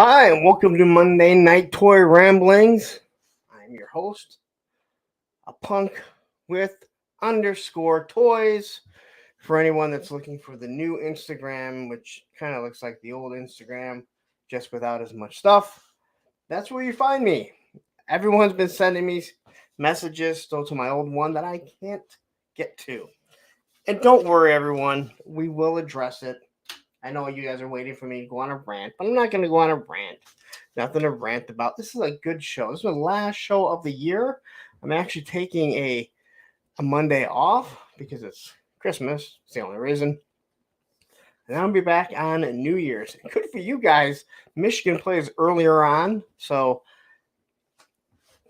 Hi, and welcome to Monday Night Toy Ramblings. I'm your host, a punk with underscore toys. For anyone that's looking for the new Instagram, which kind of looks like the old Instagram, just without as much stuff, that's where you find me. Everyone's been sending me messages still to my old one that I can't get to. And don't worry, everyone, we will address it. I know you guys are waiting for me to go on a rant, but I'm not going to go on a rant. Nothing to rant about. This is a good show. This is the last show of the year. I'm actually taking a Monday off because it's Christmas. It's the only reason. And I'll be back on New Year's. Good for you guys. Michigan plays earlier on. So,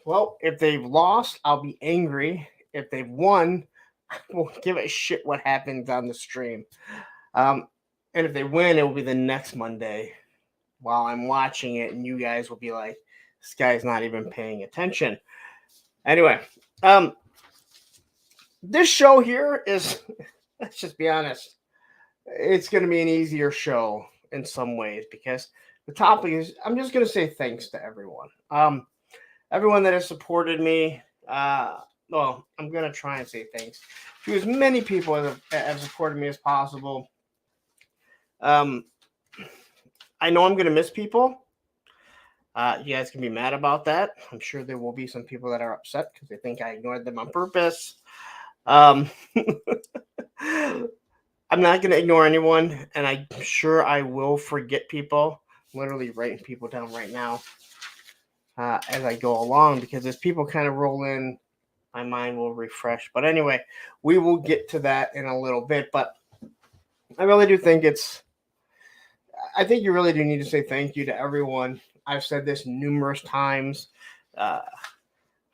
well, if they've lost, I'll be angry. If they've won, I won't give a shit what happens on the stream. And if they win, it will be the next Monday while I'm watching it, and you guys will be like, this guy's not even paying attention. Anyway, this show here is, let's just be honest, it's going to be an easier show in some ways because the topic is, I'm just going to say thanks to everyone. Everyone that has supported me. Well, I'm going to try and say thanks to as many people as have supported me as possible. I know I'm going to miss people. You guys can be mad about that. I'm sure there will be some people that are upset because they think I ignored them on purpose. I'm not going to ignore anyone, and I'm sure I will forget people. I'm literally writing people down right now as I go along because as people kind of roll in, my mind will refresh. But anyway, we will get to that in a little bit. But I really do think I think you really do need to say thank you to everyone. I've said this numerous times. I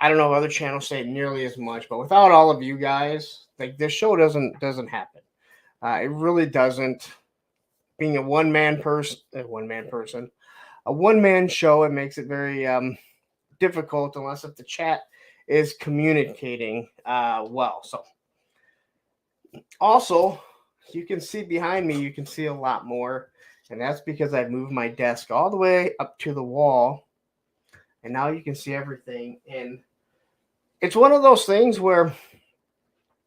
don't know if other channels say it nearly as much, but without all of you guys, like this show doesn't happen. It really doesn't. Being a one-man show, it makes it very difficult unless if the chat is communicating well. So, also, you can see behind me, you can see a lot more. And that's because I moved my desk all the way up to the wall. And now you can see everything. And it's one of those things where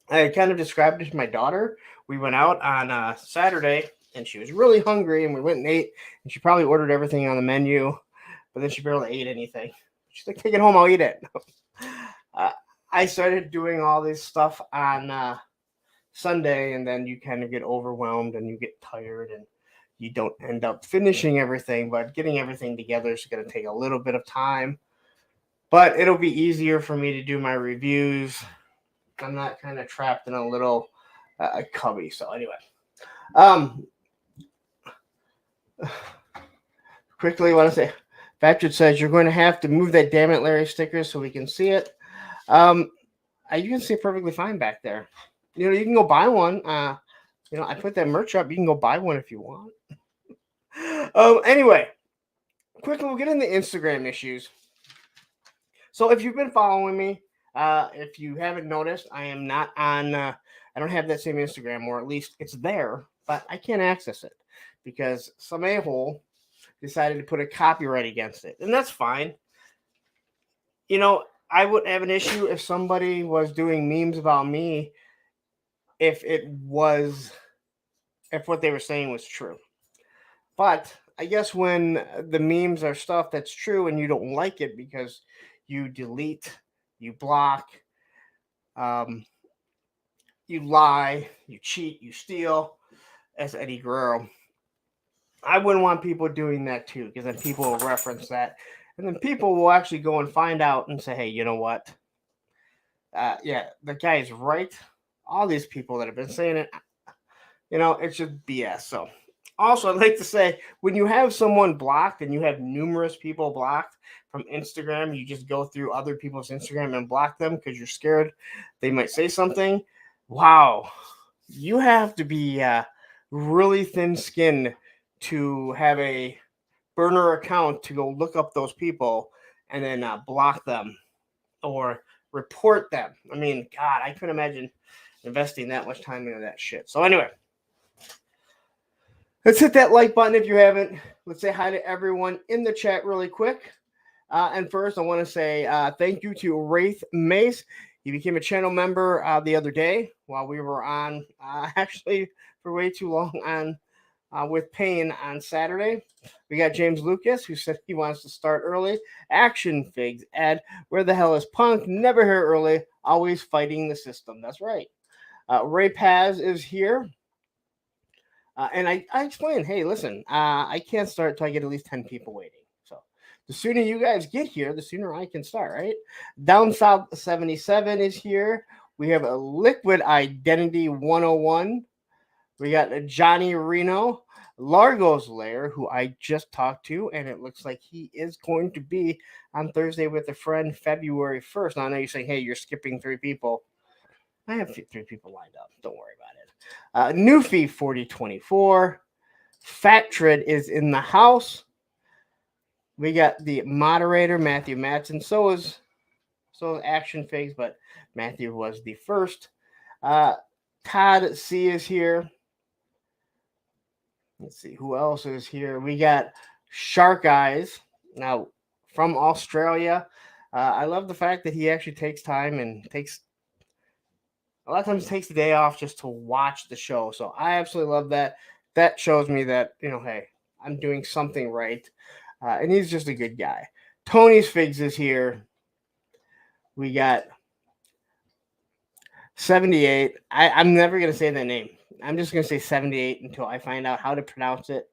I kind of described it to my daughter. We went out on Saturday, and she was really hungry, and we went and ate. And she probably ordered everything on the menu, but then she barely ate anything. She's like, take it home, I'll eat it. I started doing all this stuff on Sunday, and then you kind of get overwhelmed, and you get tired, and you don't end up finishing everything, but getting everything together is going to take a little bit of time. But it'll be easier for me to do my reviews. I'm not kind of trapped in a little cubby. So anyway, quickly, I want to say, Patrick says you're going to have to move that damn it Larry sticker so we can see it. You can see it perfectly fine back there. You can go buy one. I put that merch up. You can go buy one if you want. Anyway, quickly, we'll get into Instagram issues. So if you've been following me, if you haven't noticed, I am not on, I don't have that same Instagram, or at least it's there, but I can't access it because some a-hole decided to put a copyright against it. And that's fine. I wouldn't have an issue if somebody was doing memes about me if what they were saying was true. But I guess when the memes are stuff that's true and you don't like it because you delete, you block, you lie, you cheat, you steal, as Eddie Guerrero, I wouldn't want people doing that too, because then people will reference that. And then people will actually go and find out and say, hey, you know what? The guy is right. All these people that have been saying it, it's just BS. So, also, I'd like to say, when you have someone blocked and you have numerous people blocked from Instagram, you just go through other people's Instagram and block them because you're scared they might say something. Wow. You have to be really thin-skinned to have a burner account to go look up those people and then block them or report them. I mean, God, I couldn't imagine investing that much time into that shit. So anyway, Let's hit that like button if you haven't. Let's say hi to everyone in the chat really quick. And first, I want to say thank you to Wraith Mace. He became a channel member the other day while we were on, actually, for way too long on with Pain on Saturday. We got James Lucas, who said he wants to start early. Action Figs, Ed, where the hell is Punk? Never here early, always fighting the system. That's right. Ray Paz is here. And I explained, hey, listen, I can't start until I get at least 10 people waiting. So the sooner you guys get here, the sooner I can start, right? Down South 77 is here. We have a Liquid Identity 101. We got Johnny Reno, Largo's Lair, who I just talked to, and it looks like he is going to be on Thursday with a friend February 1st. Now, I know you're saying, hey, you're skipping 3 people. I have 3 people lined up. Don't worry about it. Newfie 4024. Fat Tread is in the house. We got the moderator, Matthew Matson. So is Action Figs, but Matthew was the first. Todd C is here. Let's see who else is here. We got Shark Eyes now from Australia. I love the fact that he actually takes time and a lot of times takes the day off just to watch the show. So I absolutely love that. That shows me that, hey, I'm doing something right. And he's just a good guy. Tony's Figs is here. We got 78. I'm never going to say that name. I'm just going to say 78 until I find out how to pronounce it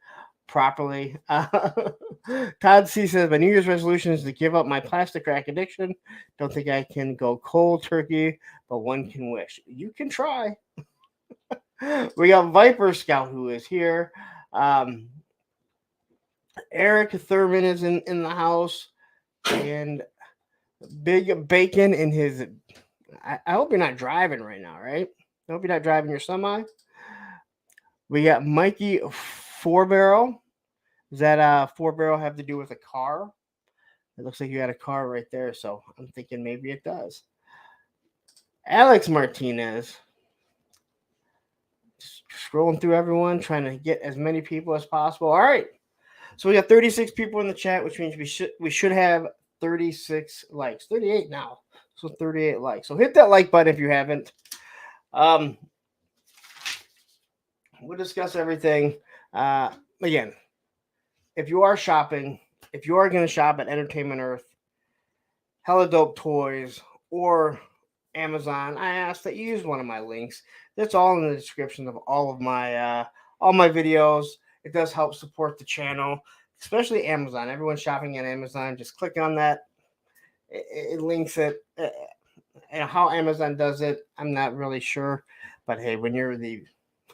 properly. Todd C says, my New Year's resolution is to give up my plastic crack addiction. Don't think I can go cold turkey, but one can wish. You can try. We got Viper Scout who is here. Eric Thurman is in the house. And Big Bacon in his... I hope you're not driving right now, right? I hope you're not driving your semi. We got Mikey 4-barrel. Does that 4-barrel have to do with a car? It looks like you had a car right there, so I'm thinking maybe it does. Alex Martinez. Just scrolling through everyone, trying to get as many people as possible. All right. So we got 36 people in the chat, which means we should have 36 likes. 38 now. So 38 likes. So hit that like button if you haven't. We'll discuss everything. Again, if you are shopping, if you are going to shop at Entertainment Earth, Hella Dope Toys, or Amazon, I ask that you use one of my links. That's all in the description of all my videos. It does help support the channel, especially Amazon. Everyone's shopping at Amazon. Just click on that. It links it. And how Amazon does it, I'm not really sure. But hey, when you're the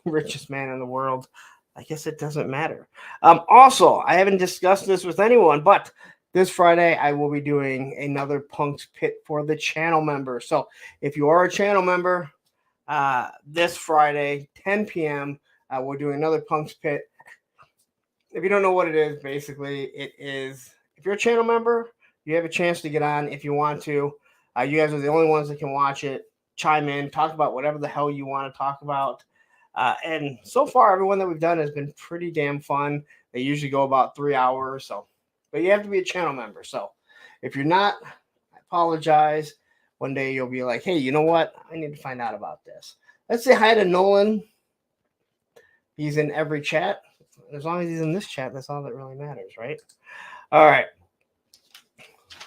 richest man in the world, I guess it doesn't matter. Also, I haven't discussed this with anyone, but this Friday I will be doing another Punk's Pit for the channel members. So if you are a channel member, this Friday, 10 p.m., we're doing another Punk's Pit. If you don't know what it is, basically, it is, if you're a channel member, you have a chance to get on if you want to. You guys are the only ones that can watch it, chime in, talk about whatever the hell you want to talk about. And so far, everyone that we've done has been pretty damn fun. They usually go about 3 hours. But you have to be a channel member. So if you're not, I apologize. One day you'll be like, hey, you know what? I need to find out about this. Let's say hi to Nolan. He's in every chat. As long as he's in this chat, that's all that really matters, right? All right.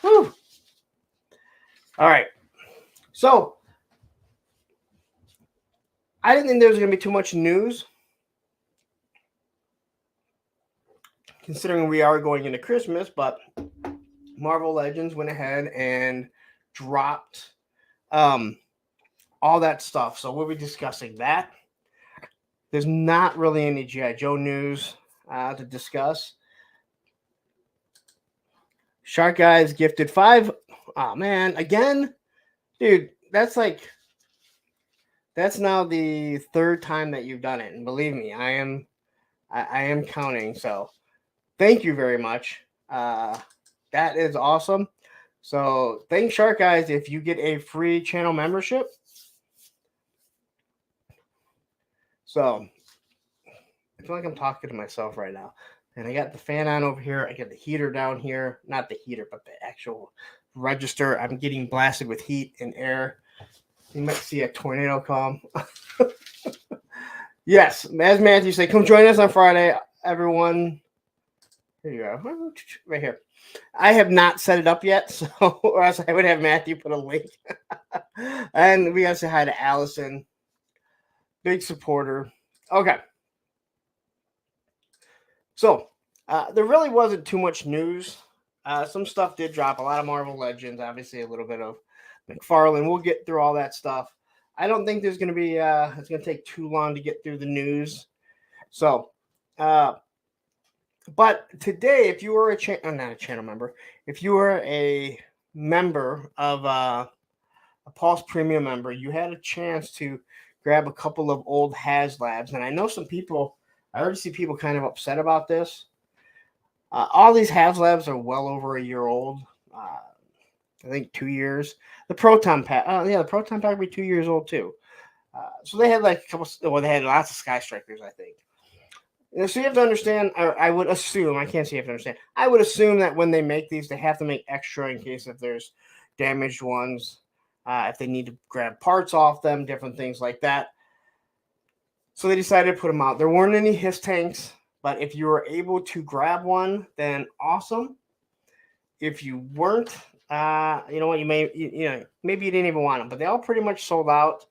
Whew. All right. So I didn't think there was going to be too much news, considering we are going into Christmas, but Marvel Legends went ahead and dropped all that stuff. So we'll be discussing that. There's not really any G.I. Joe news to discuss. Shark Eyes gifted 5. Oh, man. Again? Dude, that's now the 3rd time that you've done it. And believe me, I am counting. So thank you very much. That is awesome. So thanks, Shark Eyes, if you get a free channel membership. So feel like I'm talking to myself right now. And I got the fan on over here. I got the heater down here. Not the heater, but the actual register. I'm getting blasted with heat and air. You might see a tornado come. Yes, as Matthew said, come join us on Friday, everyone. Here you go. Right here. I have not set it up yet, so or else I would have Matthew put a link. And we gotta say hi to Allison. Big supporter. Okay. So there really wasn't too much news. Some stuff did drop. A lot of Marvel Legends, obviously a little bit of McFarlane. We'll get through all that stuff. I don't think there's going to be. It's going to take too long to get through the news. So, but today, if you were not a channel member, if you were a member of a Pulse Premium member, you had a chance to grab a couple of old HasLabs, and I know some people. I already see people kind of upset about this. All these HasLabs are well over a year old. I think 2 years. The Proton Pack, the Proton Pack will be 2 years old too. So they had like a couple. Well, they had lots of Sky Strikers, I think. So you have to understand. Or I would assume. I can't say you have to understand. I would assume that when they make these, they have to make extra in case if there's damaged ones, if they need to grab parts off them, different things like that. So they decided to put them out. There weren't any HISS tanks, but if you were able to grab one, then awesome. If you weren't, you know what, maybe you didn't even want them, but they all pretty much sold out.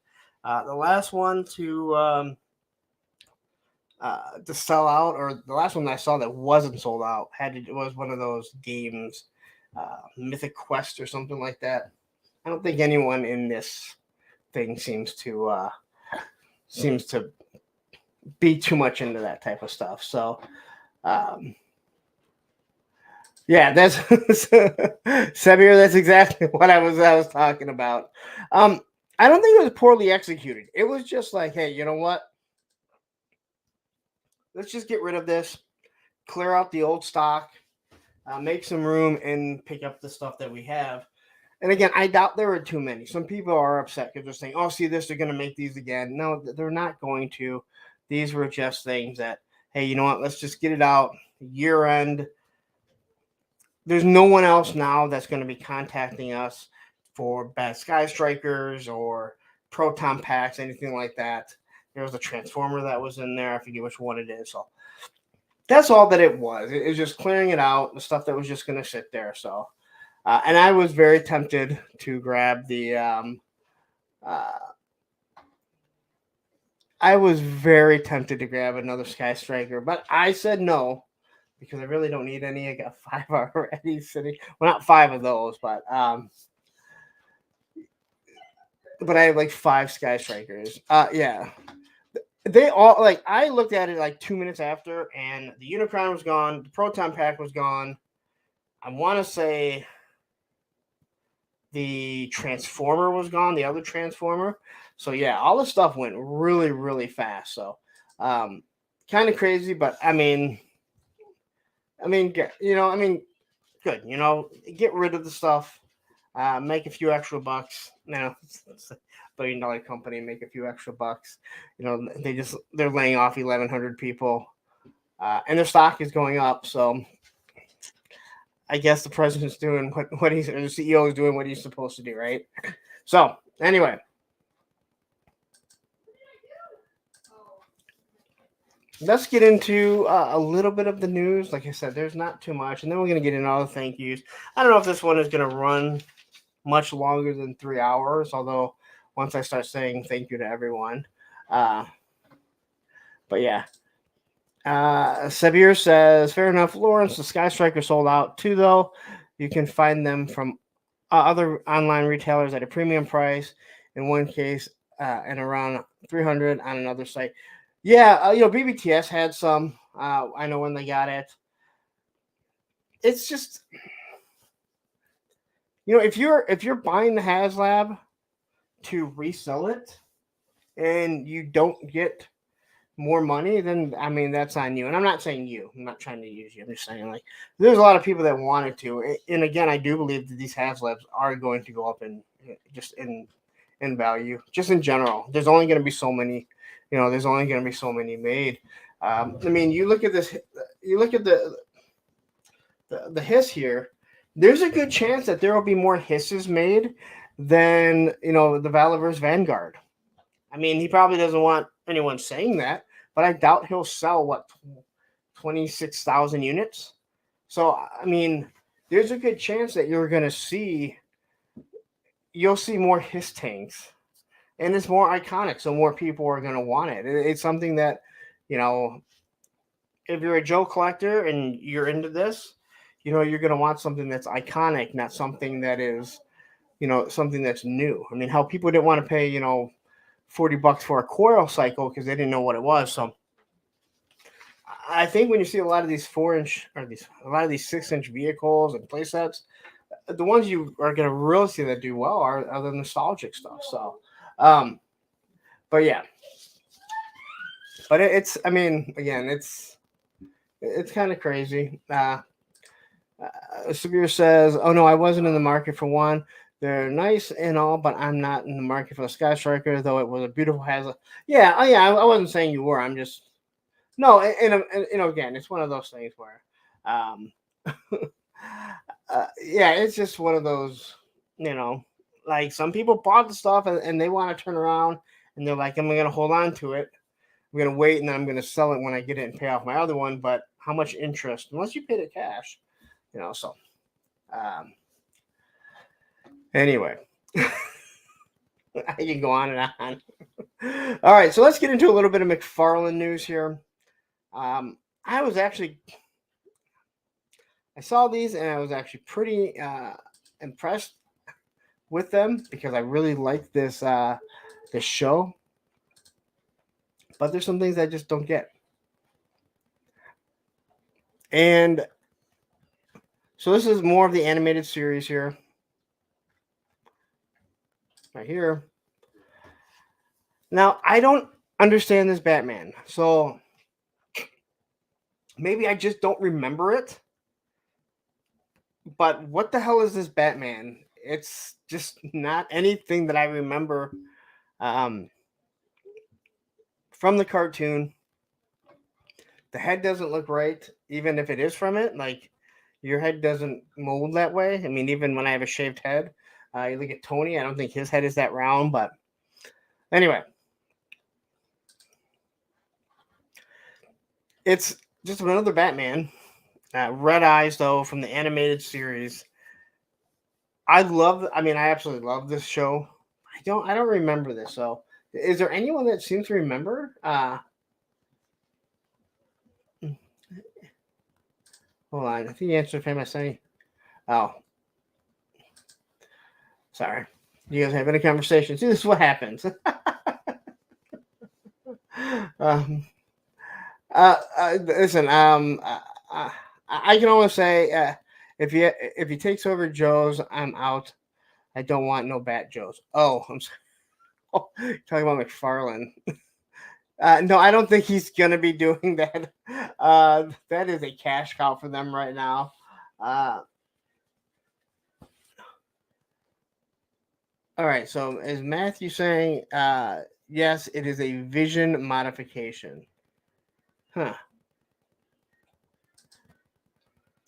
The last one to sell out, or the last one that I saw that wasn't sold out, was one of those games, Mythic Quest or something like that. I don't think anyone in this thing seems to be too much into that type of stuff. So, yeah, that's Sabir. That's exactly what I was talking about. I don't think it was poorly executed. It was just like, hey, you know what? Let's just get rid of this, clear out the old stock, make some room, and pick up the stuff that we have. And again, I doubt there are too many. Some people are upset because they're saying, "Oh, see this? They're going to make these again." No, they're not going to. These were just things that, hey, you know what? Let's just get it out. Year end. There's no one else now that's going to be contacting us for bad Sky Strikers or Proton Packs, anything like that. There was a Transformer that was in there. I forget which one it is. So that's all that it was. It was just clearing it out, the stuff that was just going to sit there. So, and I was very tempted to grab the. I was very tempted to grab another Sky Striker, but I said no because I really don't need any. I got 5 already sitting. Well, not 5 of those, but I have like 5 Sky Strikers. Yeah. They all, like, I looked at it like 2 minutes after, and the Unicron was gone. The Proton Pack was gone. I want to say the Transformer was gone, the other Transformer. So, yeah, all the stuff went really, really fast. So, kind of crazy, but I mean, good. Get rid of the stuff, make a few extra bucks. It's a $1 billion company, make a few extra bucks. They're laying off 1,100 people, and their stock is going up. So I guess the president's doing what the CEO is doing what he's supposed to do, right? So anyway. Let's get into a little bit of the news. Like I said, there's not too much. And then we're going to get into all the thank yous. I don't know if this one is going to run much longer than 3 hours, although once I start saying thank you to everyone. But yeah. Sabir says, fair enough, Lawrence. The Sky Striker sold out too, though. You can find them from other online retailers at a premium price. In one case, and around $300 on another site. Yeah, BBTS had some. I know when they got it. It's just, if you're buying the HasLab to resell it, and you don't get more money, then I mean that's on you. And I'm not saying you. I'm not trying to use you. I'm just saying, like, there's a lot of people that wanted to. And again, I do believe that these HasLabs are going to go up in value, just in general. There's only going to be so many. There's only going to be so many made. I mean, you look at this. You look at the hiss here. There's a good chance that there will be more hisses made than the Valiverse Vanguard. I mean, he probably doesn't want anyone saying that, but I doubt he'll sell 26,000 units. So I mean, there's a good chance that you'll see more hiss tanks, and it's more iconic, so more people are going to want it. It's something that, you know, if you're a Joe collector and you're into this, you're going to want something that's iconic, not something that is, something that's new. I mean, how people didn't want to pay, $40 for a coil cycle because they didn't know what it was. So I think when you see a lot of these 4-inch or a lot of these 6-inch vehicles and playsets, the ones you are going to really see that do well are the nostalgic stuff. So, but yeah, but it's, I mean, again, it's kind of crazy. Severe says, "Oh no, I wasn't in the market for one. They're nice and all, but I'm not in the market for the Sky Striker, though it was a beautiful hazard." Yeah, oh yeah, I wasn't saying you were. I'm just no, and again, it's one of those things where, um, yeah, it's just one of those, like some people bought the stuff and they want to turn around and they're like, "I'm gonna hold on to it. I'm gonna wait and then I'm gonna sell it when I get it and pay off my other one." But how much interest? Unless you paid it cash, So, anyway, I can go on and on. All right, so let's get into a little bit of McFarlane news here. I saw these and I was actually pretty impressed with them because I really like this show. But there's some things I just don't get. And so this is more of the animated series here. Right here. Now, I don't understand this Batman. So maybe I just don't remember it. But what the hell is this Batman? It's just not anything that I remember from the cartoon. The head doesn't look right, even if it is from it. Like, your head doesn't mold that way. I mean, even when I have a shaved head, you look at Tony, I don't think his head is that round. But anyway, it's just another Batman. Red eyes, though, from the animated series. I absolutely love this show. I don't remember this. So, is there anyone that seems to remember? Hold on. I think the answer came by saying, "Oh, sorry. You guys having a conversation. See, this is what happens." Listen. I can only say if he takes over Joe's, I'm out. I don't want no Bat Joes. Oh, I'm sorry. Oh, talking about McFarlane. No, I don't think he's gonna be doing that. That is a cash cow for them right now. All right. So is Matthew saying yes? It is a vision modification. Huh.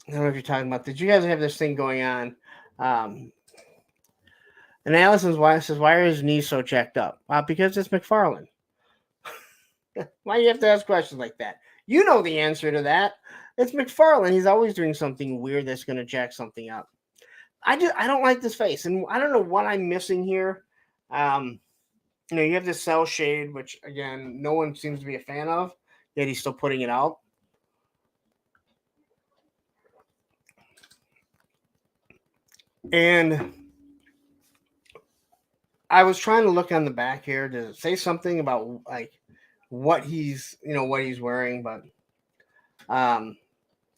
I don't know if you're talking about. Did you guys have this thing going on? And Allison's wife says, "Why are his knees so jacked up?" Because it's McFarlane. Why do you have to ask questions like that? You know the answer to that. It's McFarlane. He's always doing something weird that's going to jack something up. I don't like this face, and I don't know what I'm missing here. You have this cell shade, which again, no one seems to be a fan of, yet he's still putting it out. And I was trying to look on the back here to say something about like what he's wearing, but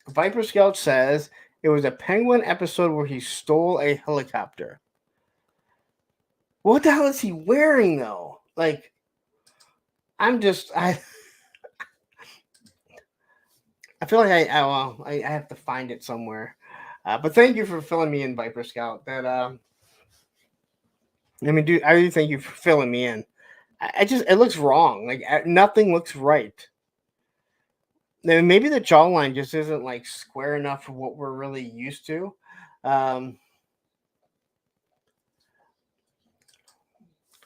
Viper Scout says it was a Penguin episode where he stole a helicopter. What the hell is he wearing though? Like, I feel like I have to find it somewhere. But thank you for filling me in, Viper Scout. That I really thank you for filling me in. It looks wrong. Like, nothing looks right. maybe the jawline just isn't like square enough for what we're really used to.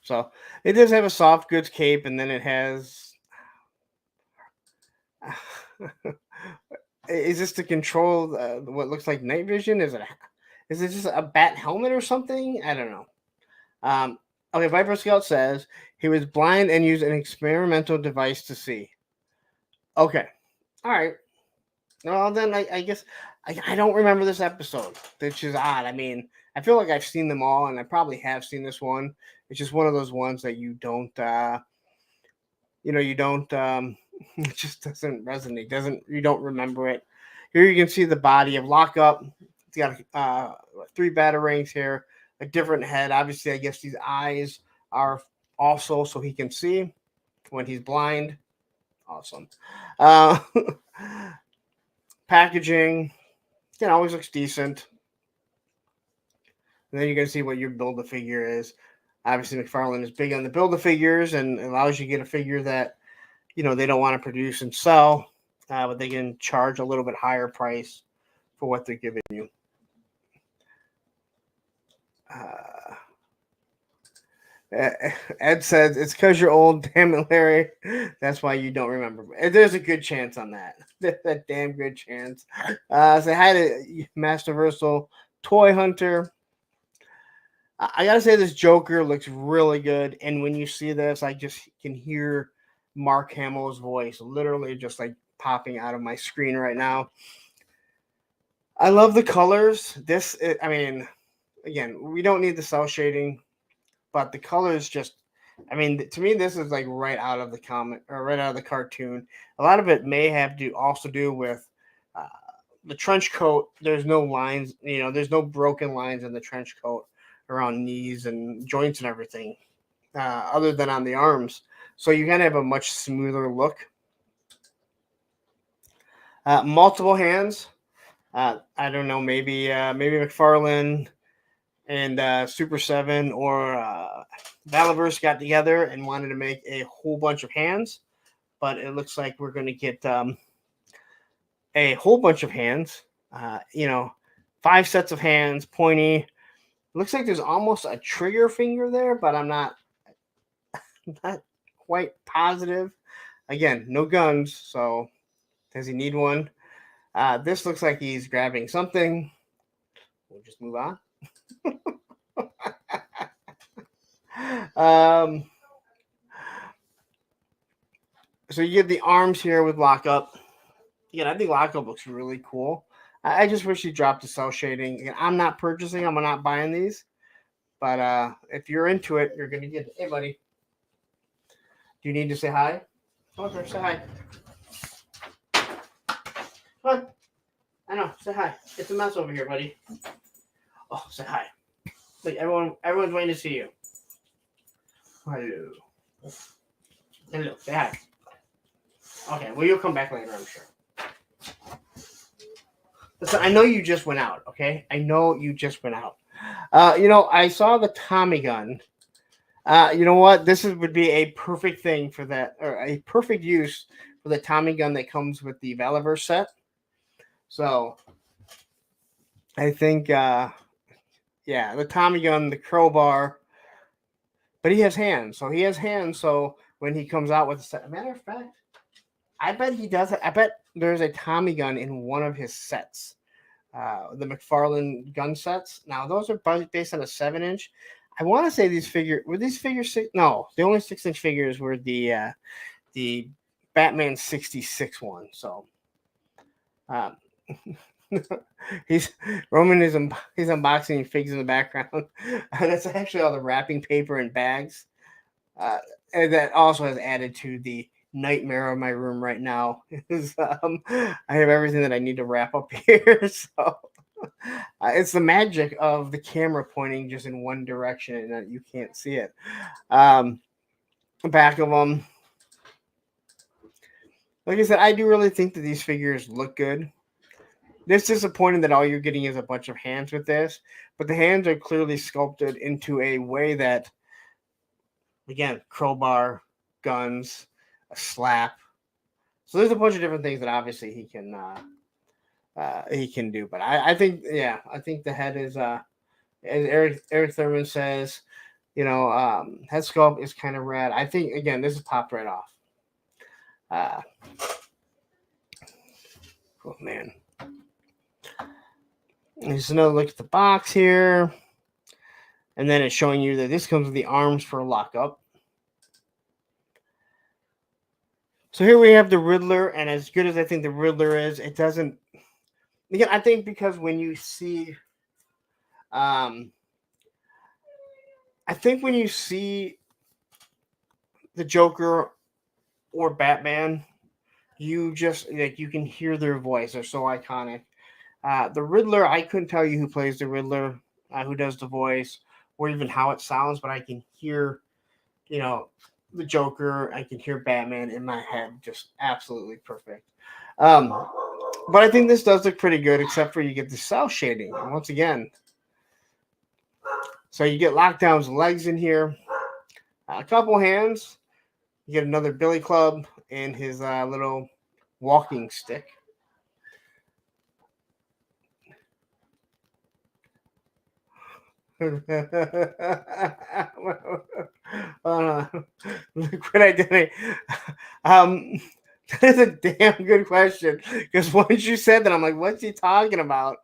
So it does have a soft goods cape, and then it has. Is this to control what looks like night vision? Is it just a bat helmet or something? I don't know. Um, okay, Viper Scout says he was blind and used an experimental device to see. Okay, all right. Well, then I guess I don't remember this episode, which is odd. I mean, I feel like I've seen them all, and I probably have seen this one. It's just one of those ones that you don't, you don't. It just doesn't resonate. You don't remember it. Here you can see the body of Lockup. It's got 3 batarangs here, a different head. Obviously, I guess these eyes are also so he can see when he's blind. Awesome. Packaging, always looks decent. And then you can see what your Build-A-Figure is. Obviously, McFarlane is big on the Build-A-Figures and allows you to get a figure that, they don't want to produce and sell, but they can charge a little bit higher price for what they're giving you. Ed says, it's because you're old, damn it, Larry. That's why you don't remember. There's a good chance on that. That damn good chance. Say hi to Masterversal Toy Hunter. I gotta say, this Joker looks really good. And when you see this, I just can hear Mark Hamill's voice literally just like popping out of my screen right now. I love the colors. Again, we don't need the cell shading, but the colors just, to me, this is like right out of the comic or right out of the cartoon. A lot of it may have to also do with the trench coat. There's no lines, there's no broken lines in the trench coat around knees and joints and everything, other than on the arms. So you kind of have a much smoother look. Multiple hands. I don't know, maybe McFarlane and Super 7 or Valaverse got together and wanted to make a whole bunch of hands, but it looks like we're going to get a whole bunch of hands. 5 sets of hands, pointy. It looks like there's almost a trigger finger there, but I'm not quite positive. Again, no guns, so does he need one? This looks like he's grabbing something. We'll just move on. So you get the arms here with Lockup. Again, I think Lockup looks really cool. I just wish he dropped the cell shading. Again, I'm not purchasing. I'm not buying these. But if you're into it, you're going to get it. Hey, buddy. Do you need to say hi? Come on, say hi. Come on. I know. Say hi. It's a mess over here, buddy. Oh, say hi. Look, everyone's waiting to see you. Hello. Hello. Say hi. Okay, well, you'll come back later, I'm sure. Listen, I know you just went out, okay? I know you just went out. I saw the Tommy gun. You know what? This would be a perfect thing for that, or a perfect use for the Tommy gun that comes with the Valaverse set. So, I think, the Tommy gun, the crowbar, but he has hands. So when he comes out with a set, matter of fact, I bet he does. I bet there's a Tommy gun in one of his sets, the McFarlane gun sets. Now those are based on a 7-inch. I want to say these figures No, the only 6-inch figures were the Batman 66 one. So, he's unboxing figs in the background. That's actually all the wrapping paper and bags, and that also has added to the nightmare of my room right now. I have everything that I need to wrap up here. So it's the magic of the camera pointing just in one direction and that you can't see it. Back of them. Like I said, I do really think that these figures look good. It's disappointing that all you're getting is a bunch of hands with this, but the hands are clearly sculpted into a way that, again, crowbar, guns, a slap. So there's a bunch of different things that obviously he can do. But I think I think the head is as Eric Thurman says, head sculpt is kind of rad. I think again this is popped right off. Oh man. Just another look at the box here. And then it's showing you that this comes with the arms for lockup. So here we have the Riddler, and as good as I think the Riddler is, it doesn't. Again, I think because when you see, I think when you see the Joker or Batman, you just like you can hear their voice. They're so iconic. The Riddler, I couldn't tell you who plays the Riddler, who does the voice, or even how it sounds, but I can hear, the Joker. I can hear Batman in my head, just absolutely perfect. But I think this does look pretty good, except for you get the cell shading. And once again, so you get Lockdown's legs in here, a couple hands. You get another billy club and his little walking stick. Liquid identity. That is a damn good question. Because once you said that, I'm like, what's he talking about?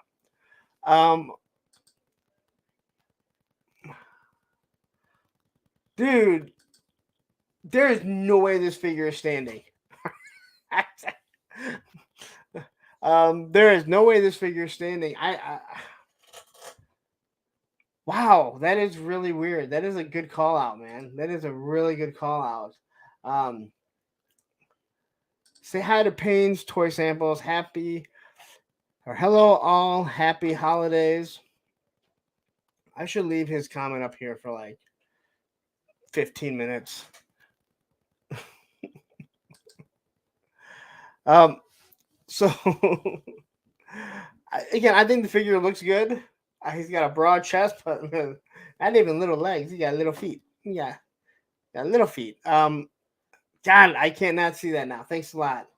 Dude, there is no way this figure is standing. There is no way this figure is standing. Wow, that is really weird. That is a good call out, man. That is a really good call out. Say hi to Payne's Toy Samples. Happy or hello all. Happy holidays. I should leave his comment up here for like 15 minutes. So again, I think the figure looks good. He's got a broad chest, but not even little legs. He got little feet. Yeah, got little feet. God, I can't not see that now. Thanks a lot.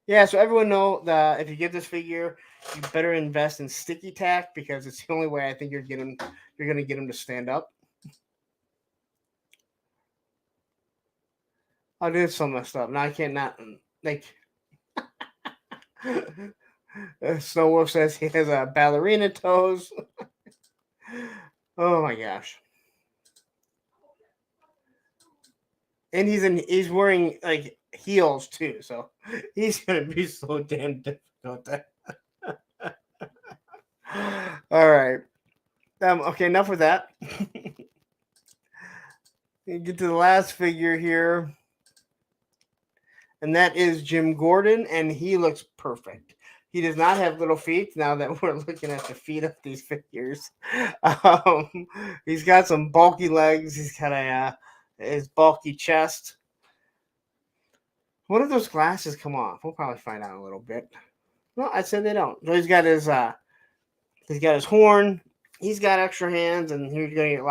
Yeah, so everyone know that if you get this figure, you better invest in sticky tack because it's the only way I think you're gonna get him to stand up. Oh, dude, it's so messed up. Now I can't not like. Snow Wolf says he has ballerina toes. Oh my gosh! And he's wearing like heels too, so he's gonna be so damn difficult. All right. Okay, enough with that. Get to the last figure here. And that is Jim Gordon, and he looks perfect. He does not have little feet now that we're looking at the feet of these figures. He's got some bulky legs. He's got his bulky chest. When do those glasses come off? We'll probably find out in a little bit. No, I said they don't. So he's got his horn. He's got extra hands, and he's gonna get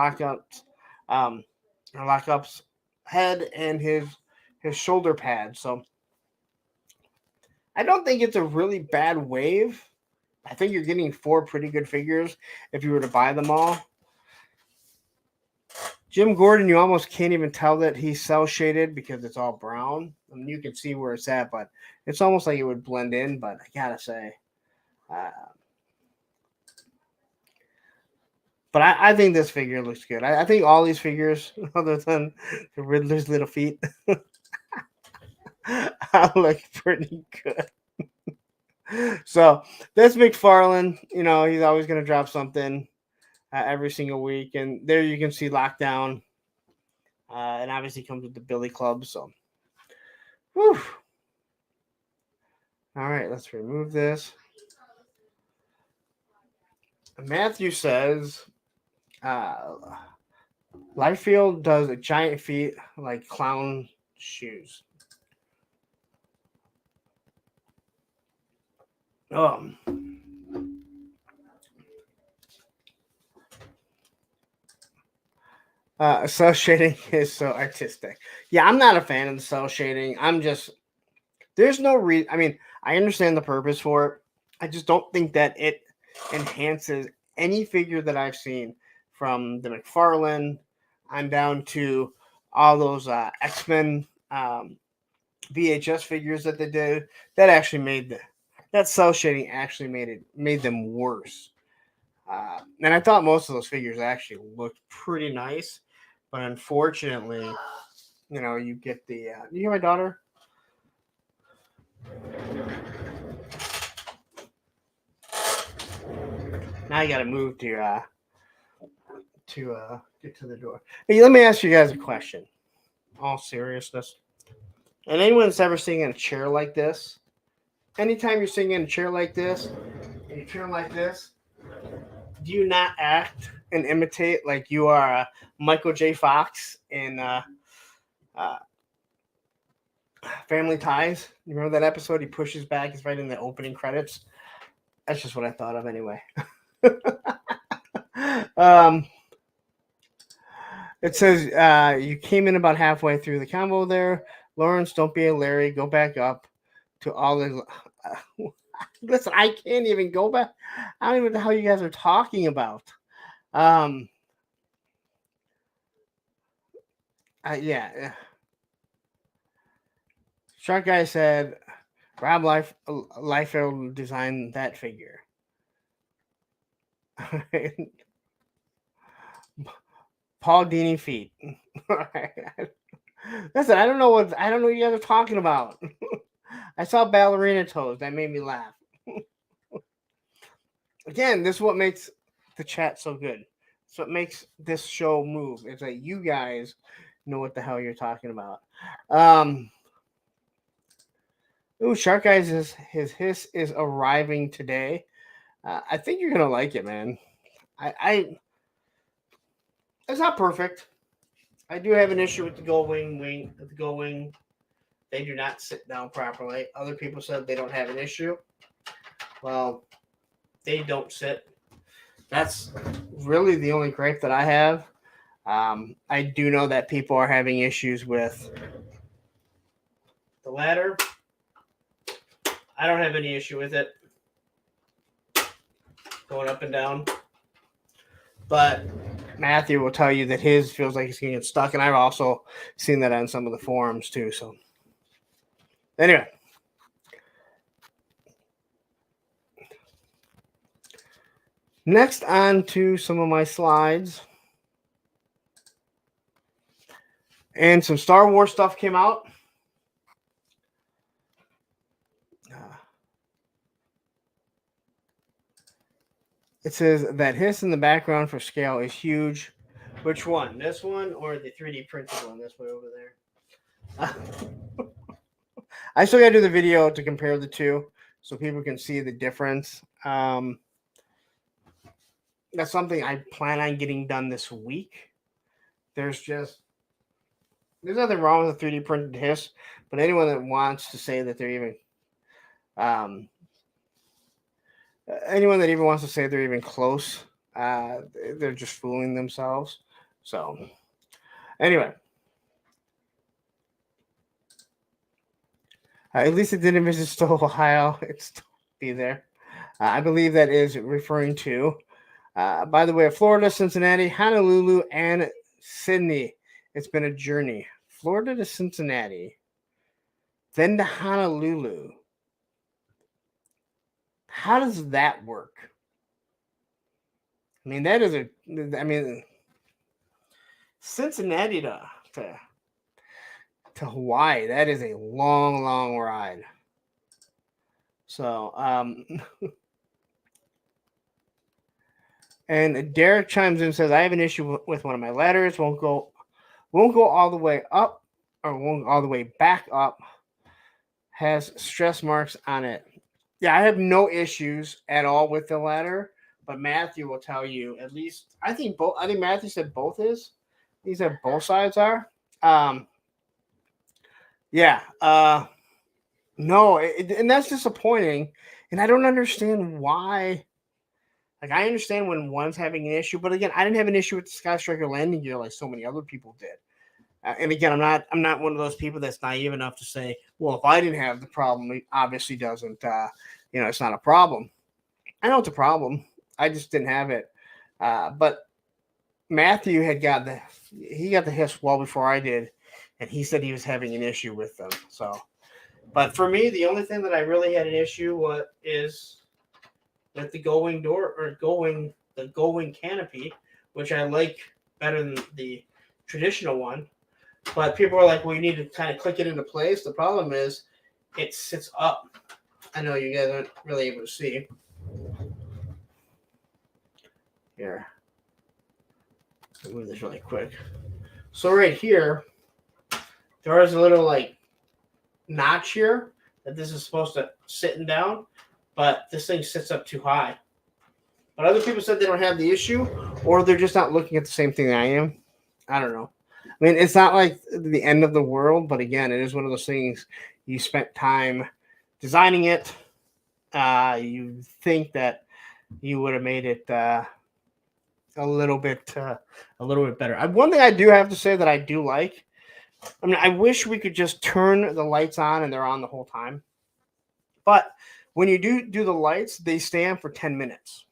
lockup's head and his shoulder pad. So I don't think it's a really bad wave. I think you're getting 4 pretty good figures if you were to buy them all. Jim Gordon, you almost can't even tell that he's cell shaded because it's all brown. I mean, you can see where it's at, but it's almost like it would blend in. But I gotta say, but I think this figure looks good. I think all these figures, other than the Riddler's little feet, look pretty good. So that's McFarlane. He's always going to drop something every single week. And there you can see Lockdown. And obviously comes with the Billy Club. So, whew. All right, let's remove this. Matthew says, Liefeld does a giant feet like clown shoes. Cell shading is so artistic. Yeah, I'm not a fan of the cell shading. There's no reason. I mean, I understand the purpose for it. I just don't think that it enhances any figure that I've seen from the McFarlane on down to all those X-Men VHS figures that they did. That actually that cell shading actually made them worse. And I thought most of those figures actually looked pretty nice, but unfortunately, you get the. You hear my daughter? Now you got to move to get to the door. Hey, let me ask you guys a question. All seriousness, and anyone that's ever sitting in a chair like this, anytime you're sitting in a chair like this, and you turn like this, do you not act and imitate like you are Michael J. Fox in Family Ties? You remember that episode? He pushes back. He's right in the opening credits. That's just what I thought of anyway. It says you came in about halfway through the combo there. Lawrence, don't be a Larry. Go back up to all the. Listen, I can't even go back. I don't even know how you guys are talking about. Yeah. Shark Guy said, Rob Liefeld designed that figure. Paul Dini feet. Listen, I don't know what you guys are talking about. I saw ballerina toes. That made me laugh. Again, this is what makes the chat so good. It's what makes this show move. It's that you guys know what the hell you're talking about. Shark Eyes his hiss is arriving today. I think you're gonna like it, man. It's not perfect. I do have an issue with the Gull Wing. The Gull Wing, they do not sit down properly. Other people said they don't have an issue. Well, they don't sit. That's really the only gripe that I have. I do know that people are having issues with the ladder. I don't have any issue with it going up and down. But Matthew will tell you that his feels like he's going to get stuck. And I've also seen that on some of the forums too. So anyway. Next on to some of my slides. And some Star Wars stuff came out. It says that hiss in the background for scale is huge. Which one? This one or the 3D printed one? This one over there. I still got to do the video to compare the two so people can see the difference. That's something I plan on getting done this week. There's nothing wrong with the 3D printed hiss, but anyone that wants to say that they're even anyone that even wants to say they're even close, they're just fooling themselves. So, anyway. At least it didn't visit Stowe, Ohio. It's still be there. I believe that is referring to, by the way, Florida, Cincinnati, Honolulu, and Sydney. It's been a journey. Florida to Cincinnati, then to Honolulu. How does that work? I mean, Cincinnati to Hawaii, that is a long, long ride. So, and Derek chimes in and says, I have an issue with one of my ladders. Won't go all the way up or won't all the way back up. Has stress marks on it. Yeah, I have no issues at all with the ladder, but Matthew will tell you at least. I think Matthew said both his. He said both sides are. Yeah. No, and that's disappointing, and I don't understand why. Like, I understand when one's having an issue, but again, I didn't have an issue with the Sky Striker landing gear like so many other people did. And again, I'm not one of those people that's naive enough to say, well, if I didn't have the problem, it obviously doesn't. It's not a problem. I know it's a problem. I just didn't have it. But Matthew got the hiss well before I did, and he said he was having an issue with them. So, but for me, the only thing that I really had an issue is with the going door or the going canopy, which I like better than the traditional one. But people are like, well, you need to kind of click it into place. The problem is it sits up. I know you guys aren't really able to see. Here. I'll move this really quick. So right here, there is a little like notch here that this is supposed to sitting down, but this thing sits up too high. But other people said they don't have the issue, or they're just not looking at the same thing I am. I don't know. I mean, it's not like the end of the world, but again, it is one of those things you spent time designing it. You think that you would have made it a little bit better. One thing I do have to say that I do like. I mean, I wish we could just turn the lights on and they're on the whole time. But when you do the lights, they stay on for 10 minutes.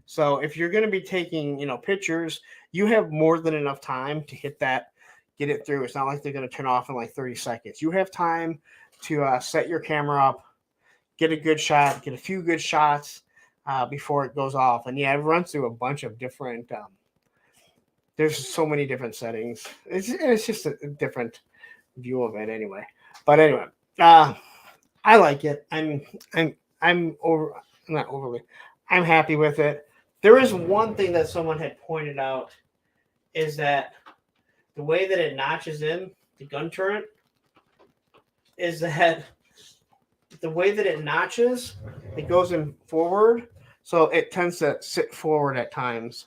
So if you're going to be taking, pictures, you have more than enough time to hit that, get it through. It's not like they're going to turn off in like 30 seconds. You have time to set your camera up, get a good shot, get a few good shots before it goes off. And yeah, I've run through a bunch of different, there's so many different settings. It's just a different view of it anyway. But anyway, I like it. I'm not overly. I'm happy with it. There is one thing that someone had pointed out is that the way that it notches in the gun turret is that the way that it notches, it goes in forward, so it tends to sit forward at times.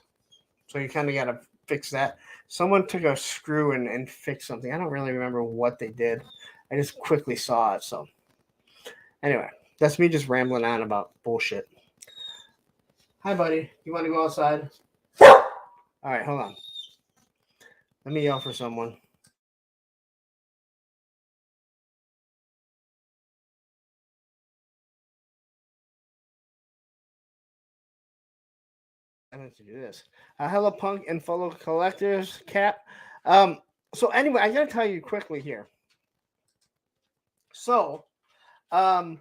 So you kind of got to fix that. Someone took a screw and fixed something. I don't really remember what they did. I just quickly saw it. So anyway, that's me just rambling on about bullshit. Hi, buddy. You want to go outside? All right, hold on. Let me yell for someone. I meant to do this. Hello, Punk and fellow collectors, Cap. So anyway, I gotta tell you quickly here. So I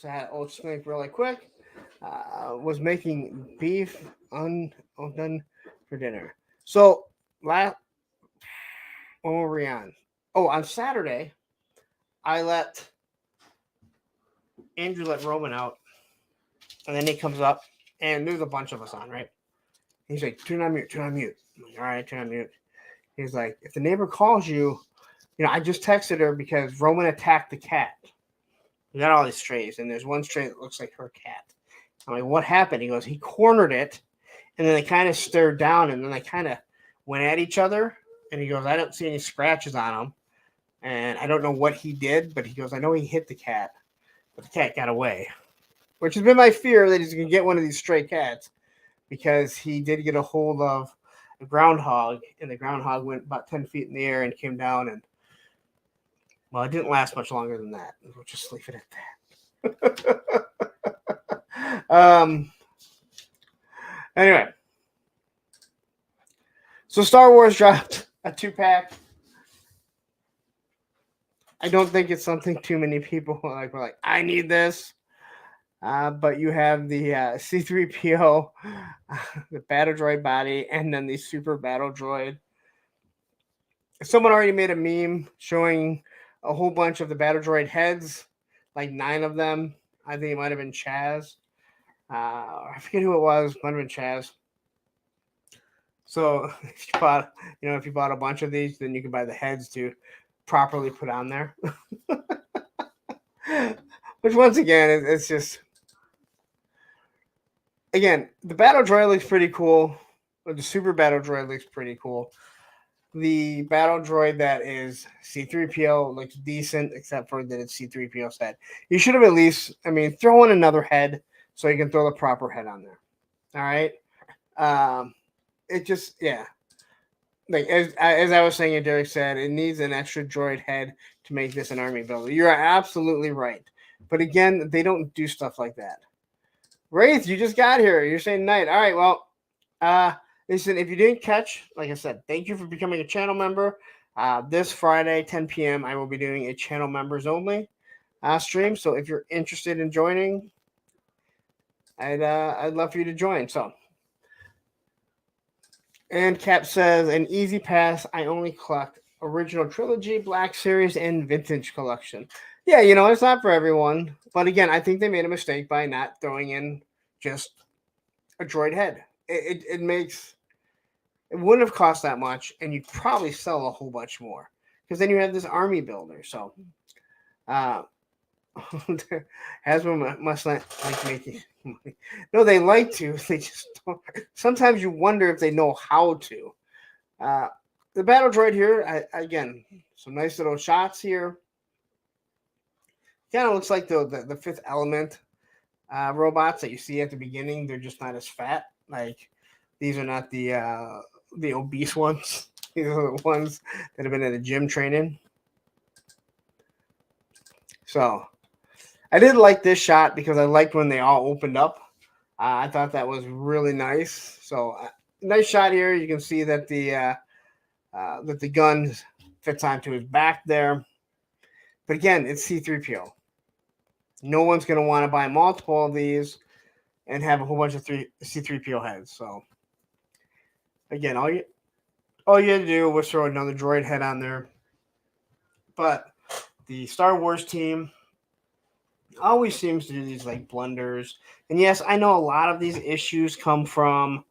had to explain really quick. Was making beef undone for dinner. So when were we on? Oh, on Saturday, Andrew let Roman out, and then he comes up, and there's a bunch of us on, right? He's like, turn on mute. I'm like, all right, turn on mute. He's like, if the neighbor calls you, I just texted her because Roman attacked the cat. We got all these strays, and there's one stray that looks like her cat. I'm like, what happened? He goes, he cornered it, and then they kind of stared down, and then they kind of went at each other. And he goes, I don't see any scratches on him, and I don't know what he did, but he goes, I know he hit the cat, but the cat got away, which has been my fear that he's going to get one of these stray cats because he did get a hold of a groundhog, and the groundhog went about 10 feet in the air and came down, and well, it didn't last much longer than that. We'll just leave it at that. Anyway, so Star Wars dropped a 2-pack. I don't think it's something too many people were like, I need this. But you have the C-3PO, the battle droid body, and then the super battle droid. Someone already made a meme showing a whole bunch of the battle droid heads, like 9 of them. I think it might have been Chaz. I forget who it was. Might have been Chaz. So if you bought a bunch of these, then you can buy the heads to properly put on there. Which once again, it's just, again, the battle droid looks pretty cool. The super battle droid looks pretty cool. The battle droid that is C-3PO looks decent, except for that it's C-3PO's head. You should have at least, throw in another head so you can throw the proper head on there. All right. It just, yeah. Like as I was saying, and Derek said, it needs an extra droid head to make this an army builder. You're absolutely right. But again, they don't do stuff like that. Wraith, you just got here. You're saying night. All right, well, listen, if you didn't catch, like I said, thank you for becoming a channel member. This Friday, 10 p.m., I will be doing a channel members only stream. So if you're interested in joining, I'd love for you to join. So, and Cap says an easy pass. I only collect original trilogy, Black Series, and vintage collection. Yeah, it's not for everyone. But again, I think they made a mistake by not throwing in just a droid head. It wouldn't have cost that much, and you'd probably sell a whole bunch more because then you have this army builder. So, Hasbro must not like making money. No, they like to. They just don't. Sometimes you wonder if they know how to. The battle droid here, again, some nice little shots here. Kind of looks like the Fifth Element robots that you see at the beginning. They're just not as fat. Like these are not the obese ones. These are the ones that have been at the gym training. So I did like this shot because I liked when they all opened up. I thought that was really nice. So nice shot here. You can see that the gun fits onto his back there. But again, it's C-3PO. No one's going to want to buy multiple of these and have a whole bunch of C-3PO heads. So again, all you had to do was throw another droid head on there. But the Star Wars team always seems to do these like blunders. And yes, I know a lot of these issues come from,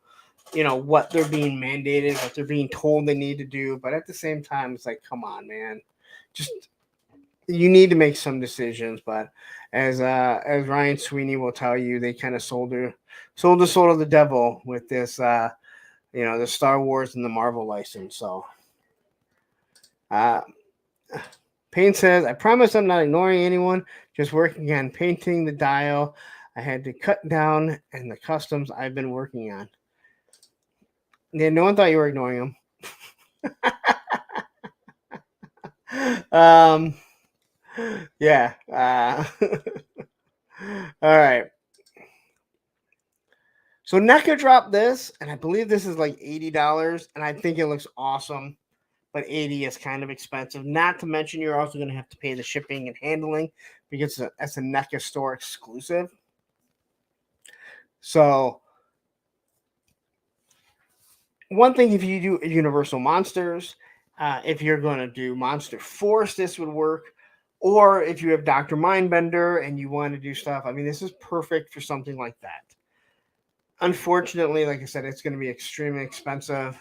what they're being mandated, what they're being told they need to do. But at the same time, it's like, come on, man. Just, you need to make some decisions. But as Ryan Sweeney will tell you, they kind of sold the soul to the devil with this, the Star Wars and the Marvel license. So, Payne says, I promise I'm not ignoring anyone, just working on painting the dial I had to cut down and the customs I've been working on. Yeah, no one thought you were ignoring them. Yeah. All right. So NECA dropped this, and I believe this is like $80, and I think it looks awesome. But $80 is kind of expensive. Not to mention, you're also going to have to pay the shipping and handling because that's a NECA store exclusive. So, one thing, if you do Universal Monsters, if you're going to do Monster Force, this would work. Or if you have Dr. Mindbender and you want to do stuff, I mean, this is perfect for something like that. Unfortunately, like I said, it's going to be extremely expensive.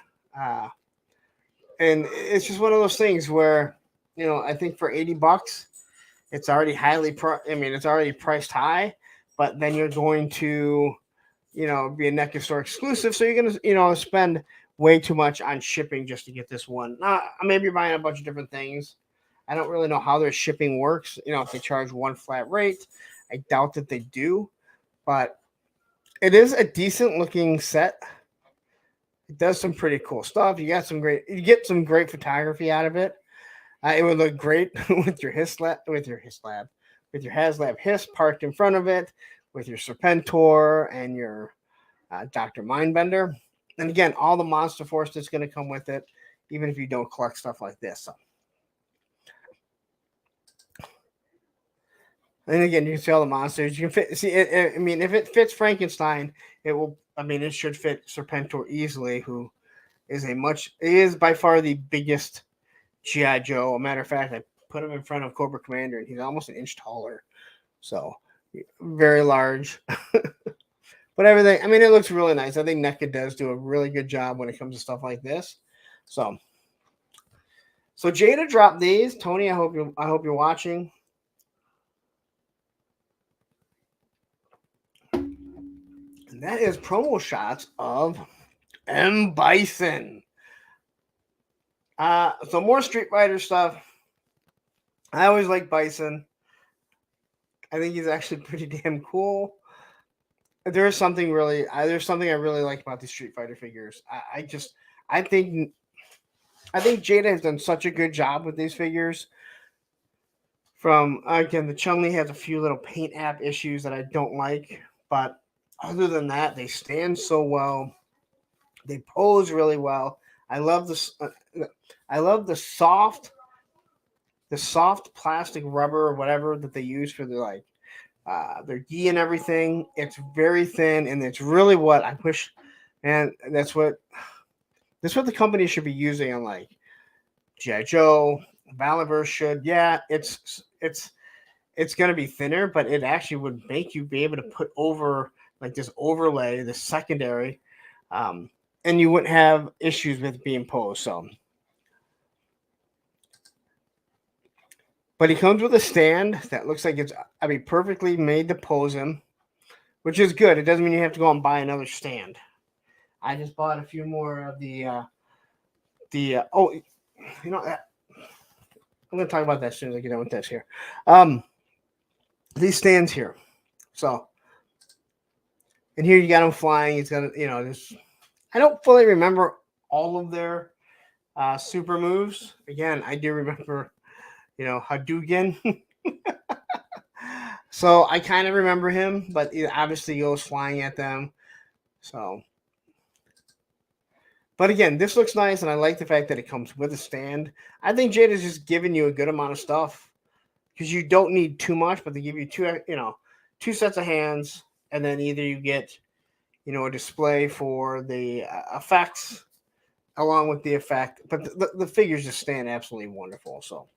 And it's just one of those things where, I think for $80, it's already it's already priced high, but then you're going to, be a NECA store exclusive. So you're going to, spend way too much on shipping just to get this one. Now, maybe you're buying a bunch of different things. I don't really know how their shipping works. If they charge one flat rate, I doubt that they do, but it is a decent looking set. It does some pretty cool stuff. You get some great photography out of it. It would look great with your HasLab Hiss parked in front of it, with your Serpentor and your Dr. Mindbender. And again, all the Monster Force that's going to come with it, even if you don't collect stuff like this. So. And again, you can see all the monsters. You can fit. See, if it fits Frankenstein, it will. It should fit Serpentor easily, who is by far the biggest G.I. Joe. A matter of fact, I put him in front of Cobra Commander, and he's almost an inch taller. So, very large. But everything, it looks really nice. I think NECA does do a really good job when it comes to stuff like this. So Jada dropped these. Tony, I hope you're watching. And that is promo shots of M. Bison. So more Street Fighter stuff. I always like Bison. I think he's actually pretty damn cool. there's something I really like about these Street Fighter figures. I think Jada has done such a good job with these figures. From again, the Chun-Li has a few little paint app issues that I don't like, but other than that, they stand so well. They pose really well. I love this. I love the soft plastic rubber or whatever that they use for their gi and everything. It's very thin and it's really what I wish, and that's what the company should be using on like G.I. Joe, Valiverse should. Yeah, it's gonna be thinner, but it actually would make you be able to put over like this overlay, the secondary, and you wouldn't have issues with being posed. So, but he comes with a stand that looks like perfectly made to pose him, which is good. It doesn't mean you have to go and buy another stand. I just bought a few more of oh, you know, I'm going to talk about that as soon as I get done with this here. These stands here. So, and here you got him flying. He's got, this. I don't fully remember all of their super moves. Again, I do remember, Hadouken. So I kind of remember him, but obviously he goes flying at them. So, but again, this looks nice, and I like the fact that it comes with a stand. I think Jada's just giving you a good amount of stuff because you don't need too much, but they give you two sets of hands, and then either you get, a display for the effects along with the effect. But the figures just stand absolutely wonderful. So,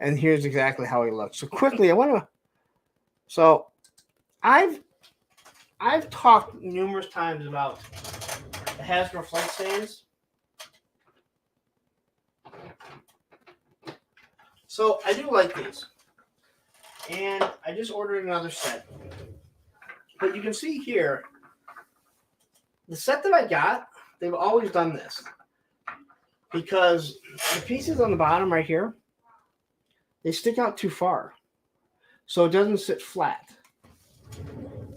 and here's exactly how he looks. So quickly, So, I've talked numerous times about the Hasbro flight stands. So I do like these, and I just ordered another set. But you can see here, the set that I got, they've always done this because the pieces on the bottom right here, they stick out too far, so it doesn't sit flat.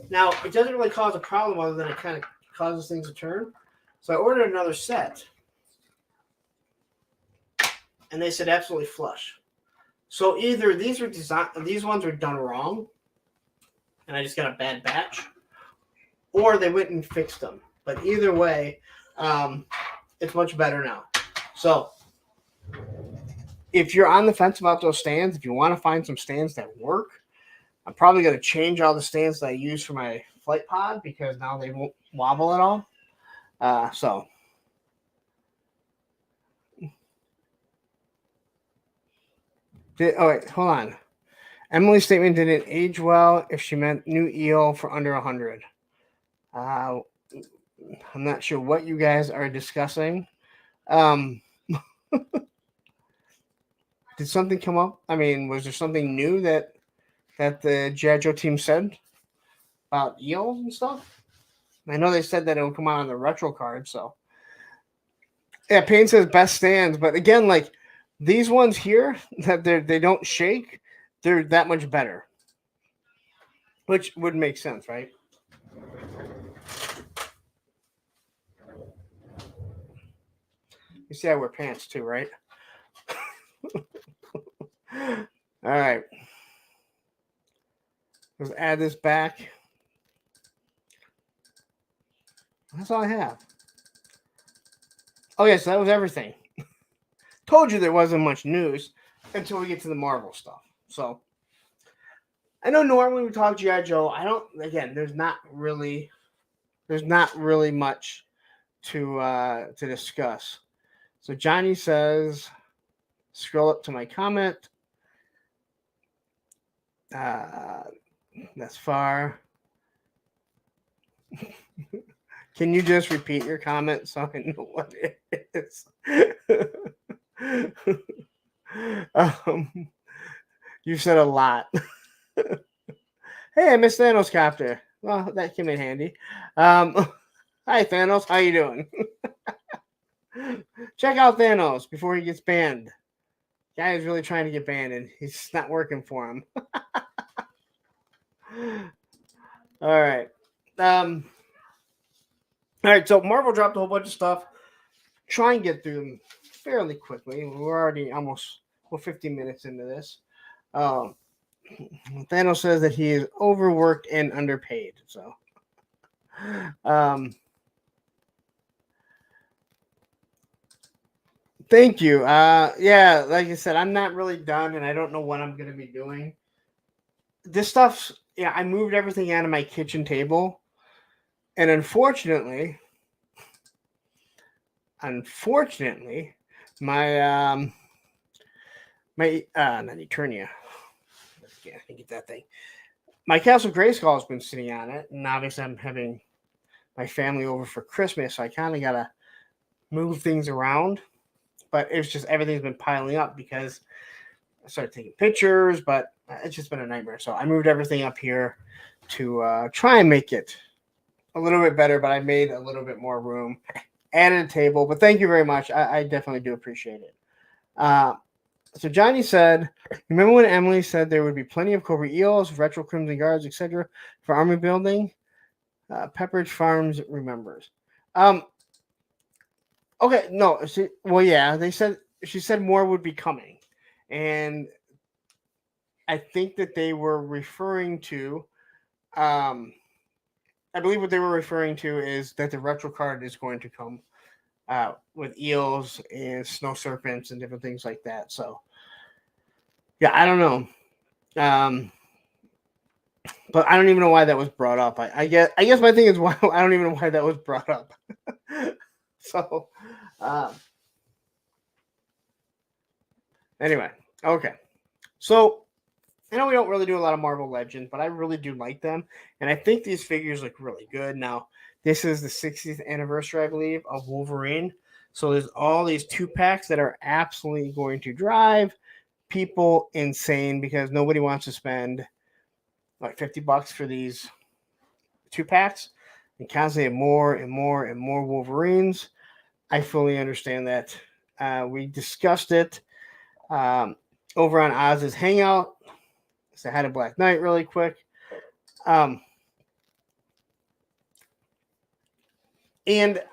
Now, it doesn't really cause a problem other than it kind of causes things to turn. So I ordered another set, and they said absolutely flush. So either these ones were done wrong, and I just got a bad batch, or they went and fixed them. But either way, it's much better now. So if you're on the fence about those stands, if you want to find some stands that work, I'm probably going to change all the stands that I use for my flight pod because now they won't wobble at all. So wait, hold on. Emily's statement didn't age well if she meant new eel for under 100. I'm not sure what you guys are discussing. Did something come up? I mean, was there something new that the G.I. Joe team said about eels and stuff? I know they said that it will come out on the retro card. So yeah, Payne says best stands, but again, like these ones here that they don't shake, they're that much better, which would make sense, right? You see, I wear pants too, right? All right. Let's add this back. That's all I have. Okay, so that was everything. Told you there wasn't much news until we get to the Marvel stuff. So I know normally we talk G.I. Joe. There's not really much to discuss. So Johnny says, scroll up to my comment. That's far. Can you just repeat your comment so I know what it is? You said a lot. Hey, I missed Thanos Copter. Well, that came in handy. Hi, Thanos. How you doing? Check out Thanos before he gets banned. Guy is really trying to get banned, and it's not working for him. All right. All right, so Marvel dropped a whole bunch of stuff. Try and get through them fairly quickly. We're already almost 15 minutes into this. Um, Thanos says that he is overworked and underpaid. So, thank you. Yeah, like I said, I'm not really done, and I don't know what I'm going to be doing. This stuff's yeah. I moved everything out of my kitchen table, and unfortunately, my not Eternia. Yeah, I get that thing. My Castle Grayskull has been sitting on it, and obviously I'm having my family over for Christmas, so I kind of gotta move things around. But it's just everything's been piling up because I started taking pictures, but it's just been a nightmare. So I moved everything up here to try and make it a little bit better, but I made a little bit more room, added a table. But thank you very much. I definitely do appreciate it. So Johnny said, remember when Emily said there would be plenty of Cobra Eels, Retro Crimson Guards, etc. for army building? Pepperidge Farms remembers. Okay, no. Yeah, she said more would be coming, and I think that they were referring to. I believe what they were referring to is that the retro card is going to come with eels and snow serpents and different things like that. So, yeah, I don't know. But I don't even know why that was brought up. I guess my thing is why I don't even know why that was brought up. So, anyway, okay. So I know we don't really do a lot of Marvel Legends, but I really do like them, and I think these figures look really good. Now, this is the 60th anniversary, I believe, of Wolverine. So there's all these 2-packs that are absolutely going to drive people insane because nobody wants to spend like $50 for these 2-packs and constantly have more and more and more Wolverines. I fully understand that. We discussed it over on Oz's Hangout. So I had a Black Knight really quick. And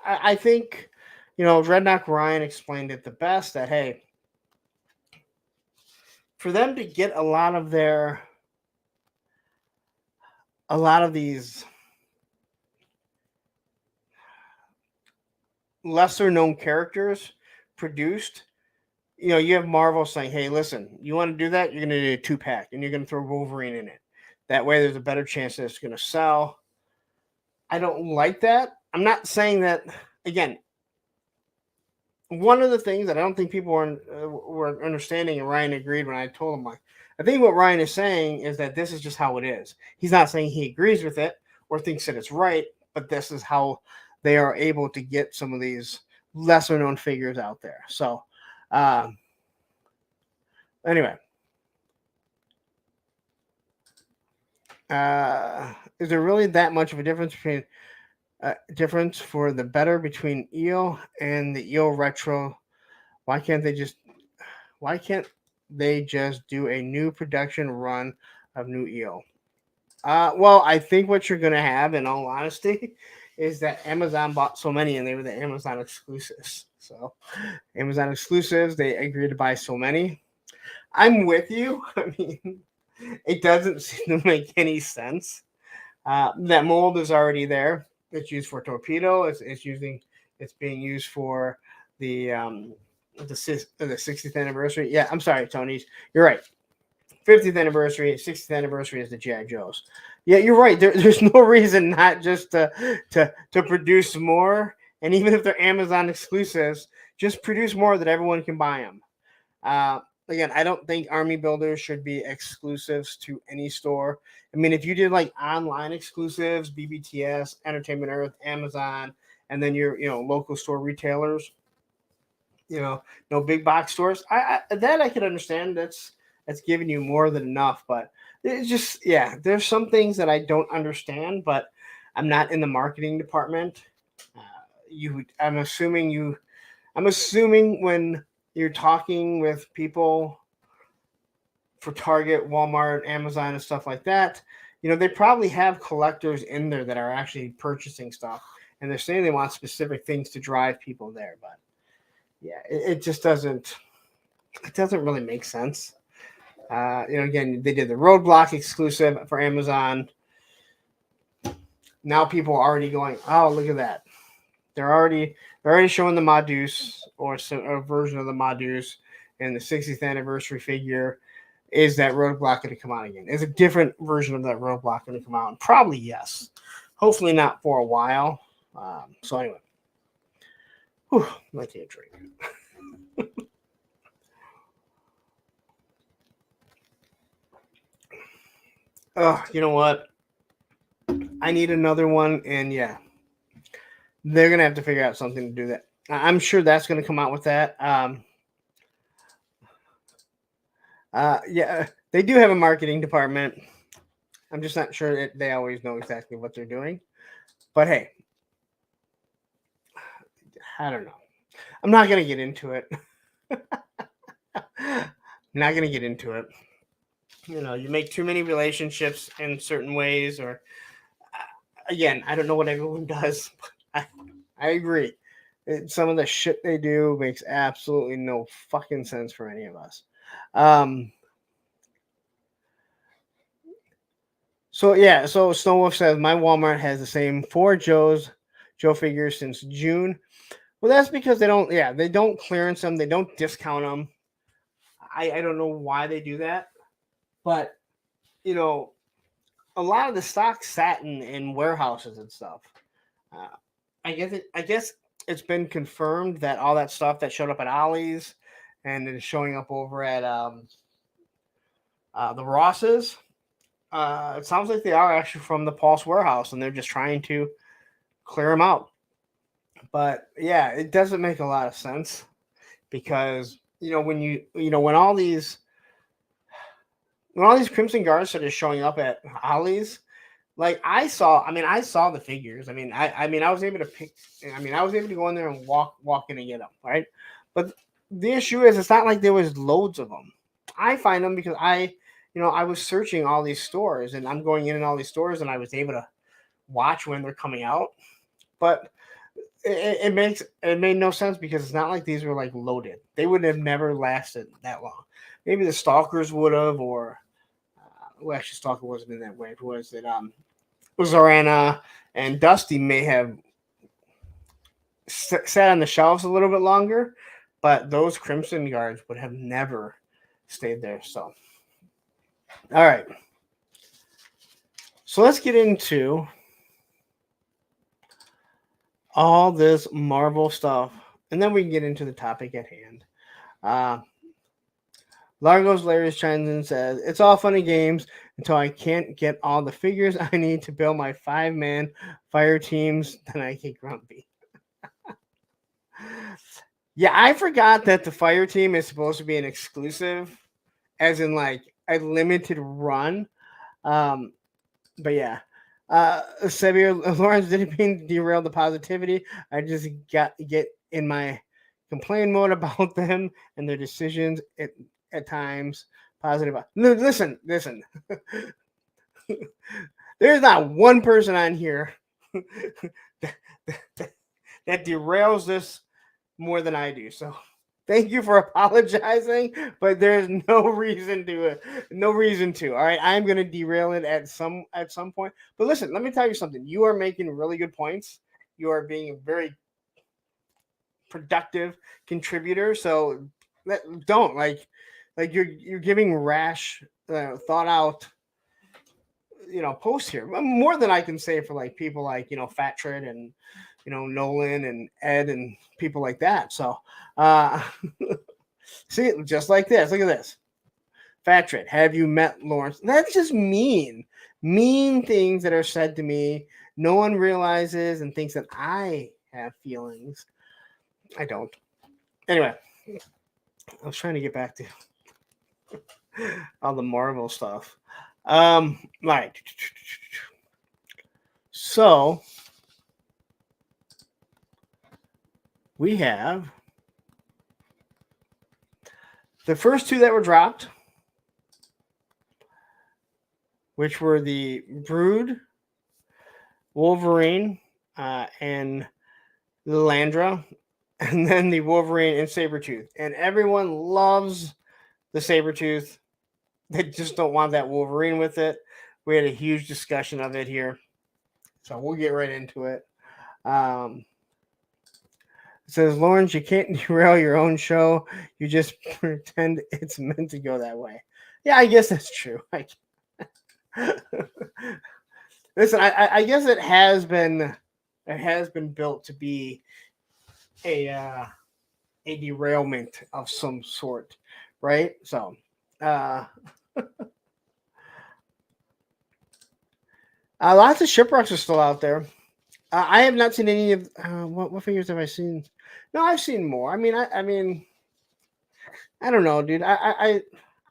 I think, Redknock Ryan explained it the best that, hey, for them to get a lot of these lesser known characters produced, you have Marvel saying, hey, listen, you want to do that? You're going to do a 2-pack and you're going to throw Wolverine in it. That way there's a better chance that it's going to sell. I don't like that. I'm not saying that, again, one of the things that I don't think people were understanding, and Ryan agreed when I told him, I think what Ryan is saying is that this is just how it is. He's not saying he agrees with it or thinks that it's right, but this is how they are able to get some of these lesser known figures out there. So, anyway, is there really that much of a difference for the better between Eel and the Eel Retro? Why can't they just do a new production run of new Eel? Well, I think what you're going to have, in all honesty, is that Amazon bought so many and they were the Amazon exclusives. So, Amazon exclusives, they agreed to buy so many. I'm with you. I mean, it doesn't seem to make any sense. That mold is already there. It's used for torpedo. It's being used for the 60th anniversary. Yeah, I'm sorry, Tony. You're right. 50th anniversary, 60th anniversary is the G.I. Joes. Yeah, you're right. There's no reason not just to produce more. And even if they're Amazon exclusives, just produce more that everyone can buy them. Again, I don't think army builders should be exclusives to any store. I mean, if you did like online exclusives, BBTS, Entertainment Earth, Amazon, and then your local store retailers, no big box stores, I could understand. That's giving you more than enough. But it's just, there's some things that I don't understand, but I'm not in the marketing department. I'm assuming when you're talking with people for Target, Walmart, Amazon, and stuff like that, they probably have collectors in there that are actually purchasing stuff, and they're saying they want specific things to drive people there. But yeah, it just doesn't. It doesn't really make sense. Again, they did the Roadblock exclusive for Amazon. Now people are already going, oh, look at that. They're already showing the Modus or a version of the Modus, and the 60th anniversary figure. Is that Roadblock going to come out again? Is a different version of that Roadblock going to come out? And probably yes. Hopefully not for a while. So anyway, let's get a drink. Oh, you know what? I need another one, and yeah, they're gonna have to figure out something to do that. I'm sure that's gonna come out with that. Yeah, they do have a marketing department. I'm just not sure that they always know exactly what they're doing. But hey, I don't know. I'm not gonna get into it. Not gonna get into it. You make too many relationships in certain ways, or again, I don't know what everyone does. But I agree. Some of the shit they do makes absolutely no fucking sense for any of us. So Snowwolf says my Walmart has the same 4 Joe figures since June. Well, that's because they don't clearance them, they don't discount them. I don't know why they do that, but a lot of the stock sat in warehouses and stuff. I guess it's been confirmed that all that stuff that showed up at Ollie's and is showing up over at the Rosses. It sounds like they are actually from the Pulse warehouse, and they're just trying to clear them out. But yeah, it doesn't make a lot of sense because when all these Crimson Guards started showing up at Ollie's, like I saw the figures. I was able to pick. I was able to go in there and walk in and get them, right? But the issue is, it's not like there was loads of them. I find them because I was searching all these stores, and I'm going in all these stores, and I was able to watch when they're coming out. But it made no sense because it's not like these were like loaded. They would have never lasted that long. Maybe the Stalkers would have, or actually, Stalker wasn't in that wave. Was it? Zorana and Dusty may have sat on the shelves a little bit longer, but those Crimson Guards would have never stayed there. So, all right. So let's get into all this Marvel stuff, and then we can get into the topic at hand. Largo's Larry chimes in and says, it's all funny games until I can't get all the figures I need to build my 5-man fire teams, then I get grumpy. Yeah, I forgot that the fire team is supposed to be an exclusive, as in like a limited run. But yeah. Xavier Lawrence didn't mean to derail the positivity. I just get in my complain mode about them and their decisions at times. Positive. No, listen. There's not one person on here that derails this more than I do. So thank you for apologizing, but there's no reason to. All right, I'm gonna derail it at some point. But listen, let me tell you something. You are making really good points. You are being a very productive contributor. So don't like you're giving rash, thought out, posts here. More than I can say for like people like Fat Tread and Nolan and Ed and people like that. So see, just like this. Look at this. Fat Tread, have you met Lawrence? That's just mean things that are said to me. No one realizes and thinks that I have feelings. I don't. Anyway, I was trying to get back to all the Marvel stuff. Right. So we have the first 2 that were dropped which were the Brood, Wolverine, and Lilandra, and then the Wolverine and Sabretooth. And everyone loves the Sabretooth. They just don't want that Wolverine with it. We had a huge discussion of it here. So we'll get right into it. It says, Lawrence, you can't derail your own show. You just pretend it's meant to go that way. Yeah, I guess that's true. Listen, I guess it has been built to be a derailment of some sort, right? So lots of shipwrecks are still out there. I have not seen any of what figures have I seen? No, I've seen more. I mean, I don't know, dude. I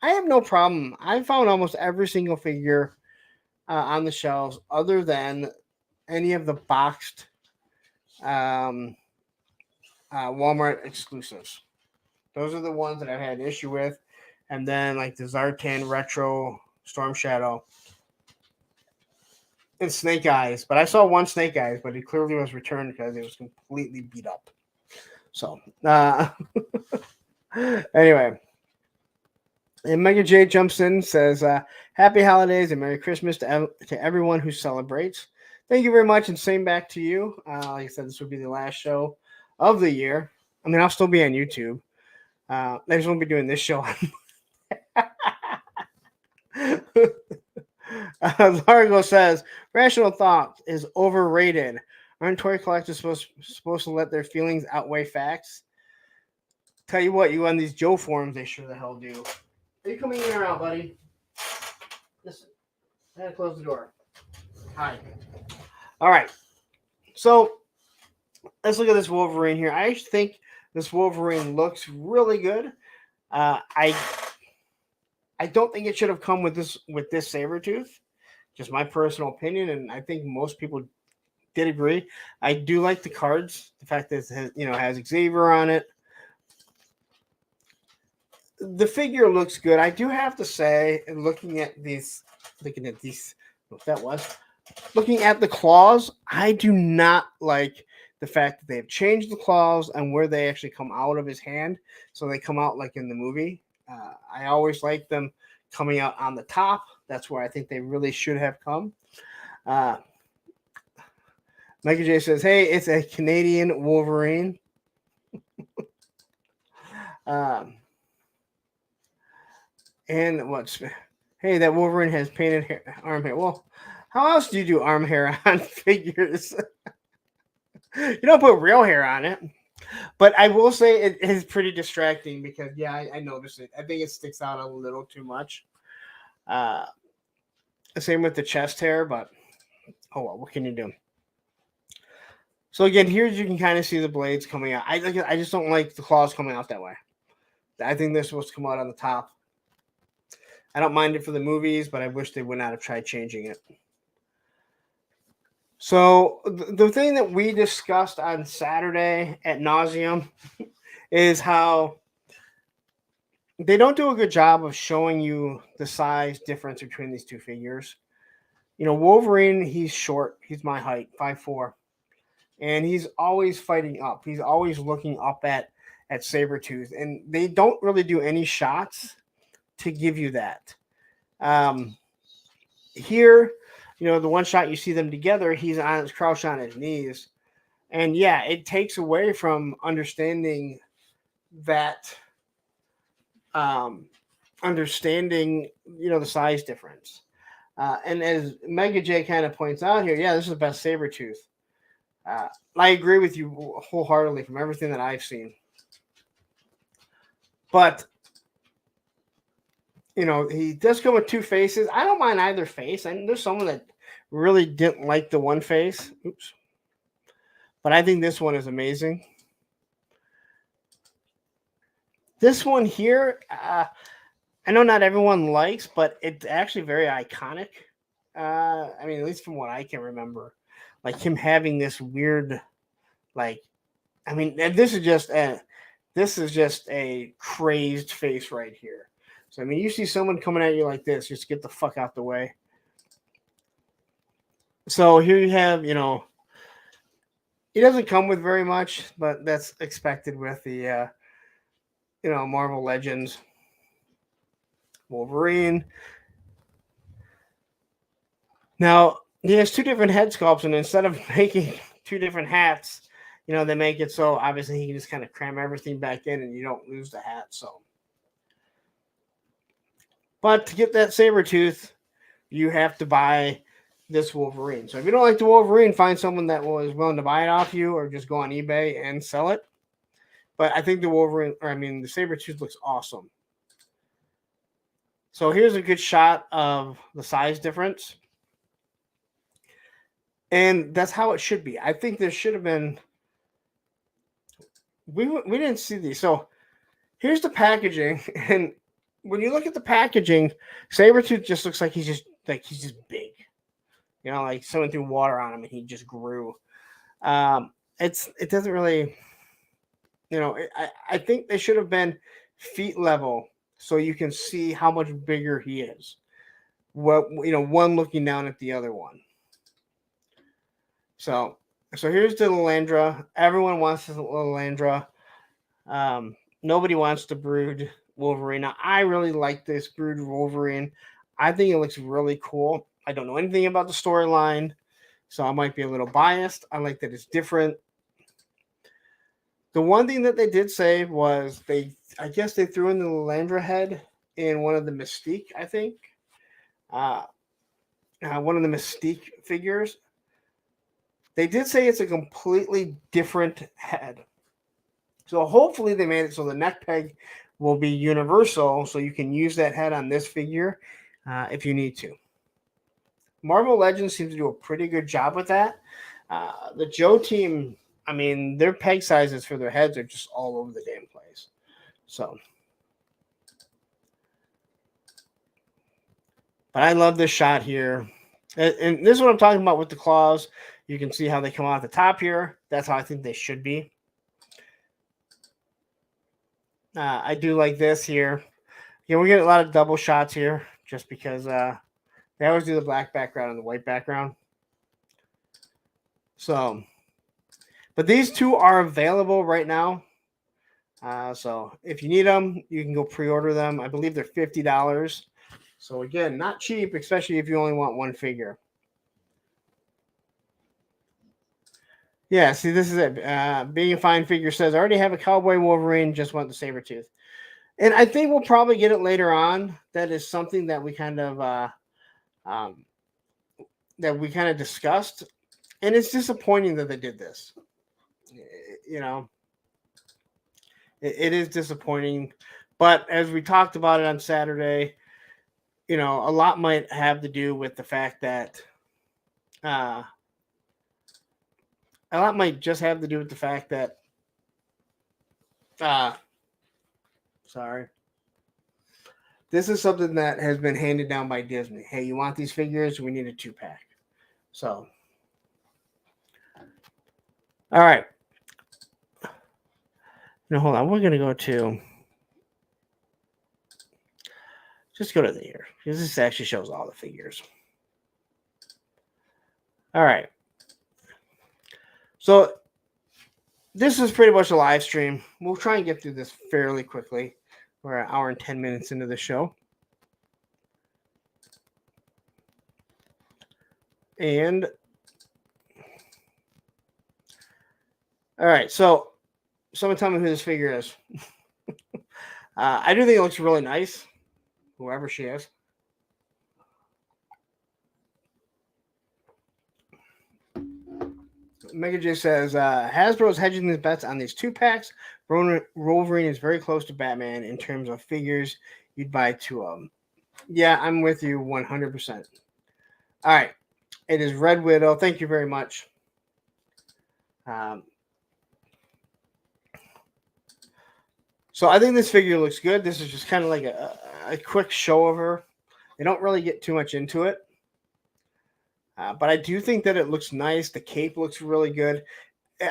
have no problem. I found almost every single figure on the shelves, other than any of the boxed Walmart exclusives. Those are the ones that I've had an issue with, and then like the Zartan Retro Storm Shadow and Snake Eyes. But I saw one Snake Eyes, but it clearly was returned because it was completely beat up. So anyway. And Mega J jumps in and says, Happy holidays and Merry Christmas to everyone who celebrates. Thank you very much, and same back to you. Like I said, this will be the last show of the year. I mean, I'll still be on YouTube. I just won't be doing this show. Largo says, Rational Thought is overrated. Aren't toy collectors supposed to let their feelings outweigh facts? Tell you what, you on these Joe forums, they sure the hell do. Are you coming in or out, buddy? Listen, I gotta close the door. Hi. All right. So let's look at this Wolverine here. I actually think this Wolverine looks really good. I don't think it should have come with this Sabretooth. Just my personal opinion, and I think most people did agree. I do like the cards. The fact that it has Xavier on it. The figure looks good. I do have to say, looking at these, what that was, looking at the claws, I do not like the fact that they have changed the claws and where they actually come out of his hand. So they come out like in the movie. I always like them coming out on the top. That's where I think they really should have come. Micah J says, hey, it's a Canadian Wolverine. And what's, hey, that Wolverine has painted arm hair. Well, how else do you do arm hair on figures? You don't put real hair on it. But I will say it is pretty distracting because, yeah, I noticed it. I think it sticks out a little too much. Same with the chest hair, but oh well, what can you do? So again, here you can kind of see the blades coming out. I just don't like the claws coming out that way. I think they're supposed to come out on the top. I don't mind it for the movies, but I wish they would not have tried changing it. So the thing that we discussed on Saturday at nauseum is how they don't do a good job of showing you the size difference between these two figures. Wolverine, he's short. He's my height, 5'4". And he's always fighting up. He's always looking up at Sabretooth. And they don't really do any shots to give you that. Here, the one shot you see them together, he's crouched on his knees. And yeah, it takes away from understanding that, the size difference. And as Mega J kind of points out here, yeah, this is the best Sabretooth. I agree with you wholeheartedly from everything that I've seen. But he does come with two faces. I don't mind either face. And there's someone that really didn't like the one face. Oops. But I think this one is amazing. This one here, I know not everyone likes, but it's actually very iconic. At least from what I can remember. Like him having this weird, this is just a crazed face right here. So, you see someone coming at you like this, just get the fuck out the way. So here you have, he doesn't come with very much, but that's expected with the, Marvel Legends Wolverine. Now, he has two different head sculpts, and instead of making two different hats, they make it so obviously he can just kind of cram everything back in and you don't lose the hat. So, but to get that saber tooth, you have to buy this Wolverine. So if you don't like the Wolverine, find someone that is willing to buy it off you, or just go on eBay and sell it. But I think the Wolverine, the saber tooth looks awesome. So here's a good shot of the size difference. And that's how it should be. I think there should have been. We didn't see these. So here's the packaging, and when you look at the packaging, Sabretooth just looks like he's just big. Like someone threw water on him and he just grew. It doesn't really. I think they should have been feet level so you can see how much bigger he is. One looking down at the other one. So here's the Lilandra. Everyone wants the Lilandra. Nobody wants the Brood Wolverine. Now, I really like this Brood Wolverine. I think it looks really cool. I don't know anything about the storyline, so I might be a little biased. I like that it's different. The one thing that they did say was I guess they threw in the Lilandra head in one of the Mystique, I think. One of the Mystique figures. They did say it's a completely different head. So hopefully they made it so the neck peg will be universal, so you can use that head on this figure if you need to. Marvel Legends seems to do a pretty good job with that. The Joe team, their peg sizes for their heads are just all over the damn place. So, but I love this shot here. And this is what I'm talking about with the claws. You can see how they come out the top here. That's how I think they should be. I do like this here. We get a lot of double shots here just because they always do the black background and the white background. So, but these two are available right now. So if you need them, you can go pre-order them. I believe they're $50. So again, not cheap, especially if you only want one figure. Yeah, see, this is it. Being a Fine Figure says, I already have a Cowboy Wolverine, just want the Sabretooth. And I think we'll probably get it later on. That is something that we kind of discussed. And it's disappointing that they did this. It is disappointing. But as we talked about it on Saturday, a lot might have to do with the fact that a lot might just have to do with the fact that this is something that has been handed down by Disney. Hey, you want these figures? We need a 2-pack. So, all right. Now, hold on. We're going to go to... Just go to here, because this actually shows all the figures. All right. So, this is pretty much a live stream. We'll try and get through this fairly quickly. We're an hour and 10 minutes into the show. And, all right. So, someone tell me who this figure is. I do think it looks really nice. Whoever she is. Mega J says, Hasbro is hedging his bets on these 2-packs. Wolverine is very close to Batman in terms of figures. You'd buy 2 of them. Yeah, I'm with you 100%. All right. It is Red Widow. Thank you very much. So I think this figure looks good. This is just kind of like a quick show of her. They don't really get too much into it. But I do think that it looks nice. The cape looks really good.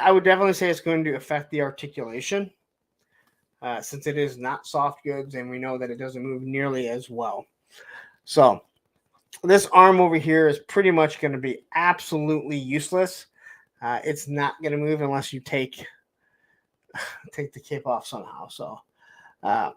I would definitely say it's going to affect the articulation since it is not soft goods, and we know that it doesn't move nearly as well. So This arm over here is pretty much going to be absolutely useless. It's not going to move unless you take the cape off somehow. So, uh,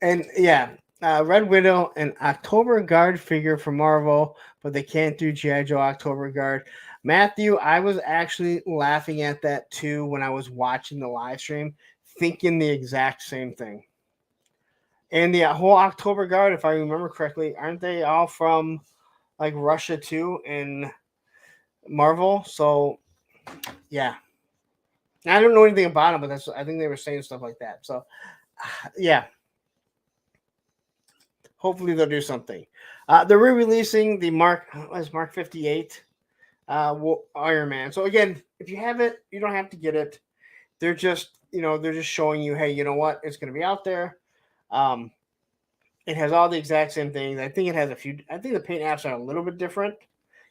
and yeah, Red Widow, an October Guard figure for Marvel, but they can't do G.I. Joe October Guard. Matthew, I was actually laughing at that too when I was watching the live stream, thinking the exact same thing. And the whole October Guard, if I remember correctly, aren't they all from like Russia too in Marvel? So yeah, I don't know anything about them, but I think they were saying stuff like that. So yeah, hopefully they'll do something. They're re-releasing the Mark 58 Iron Man. So again, if you have it, you don't have to get it. They're just showing you, hey, you know what? It's going to be out there. It has all the exact same things. I think it has a few. I think the paint apps are a little bit different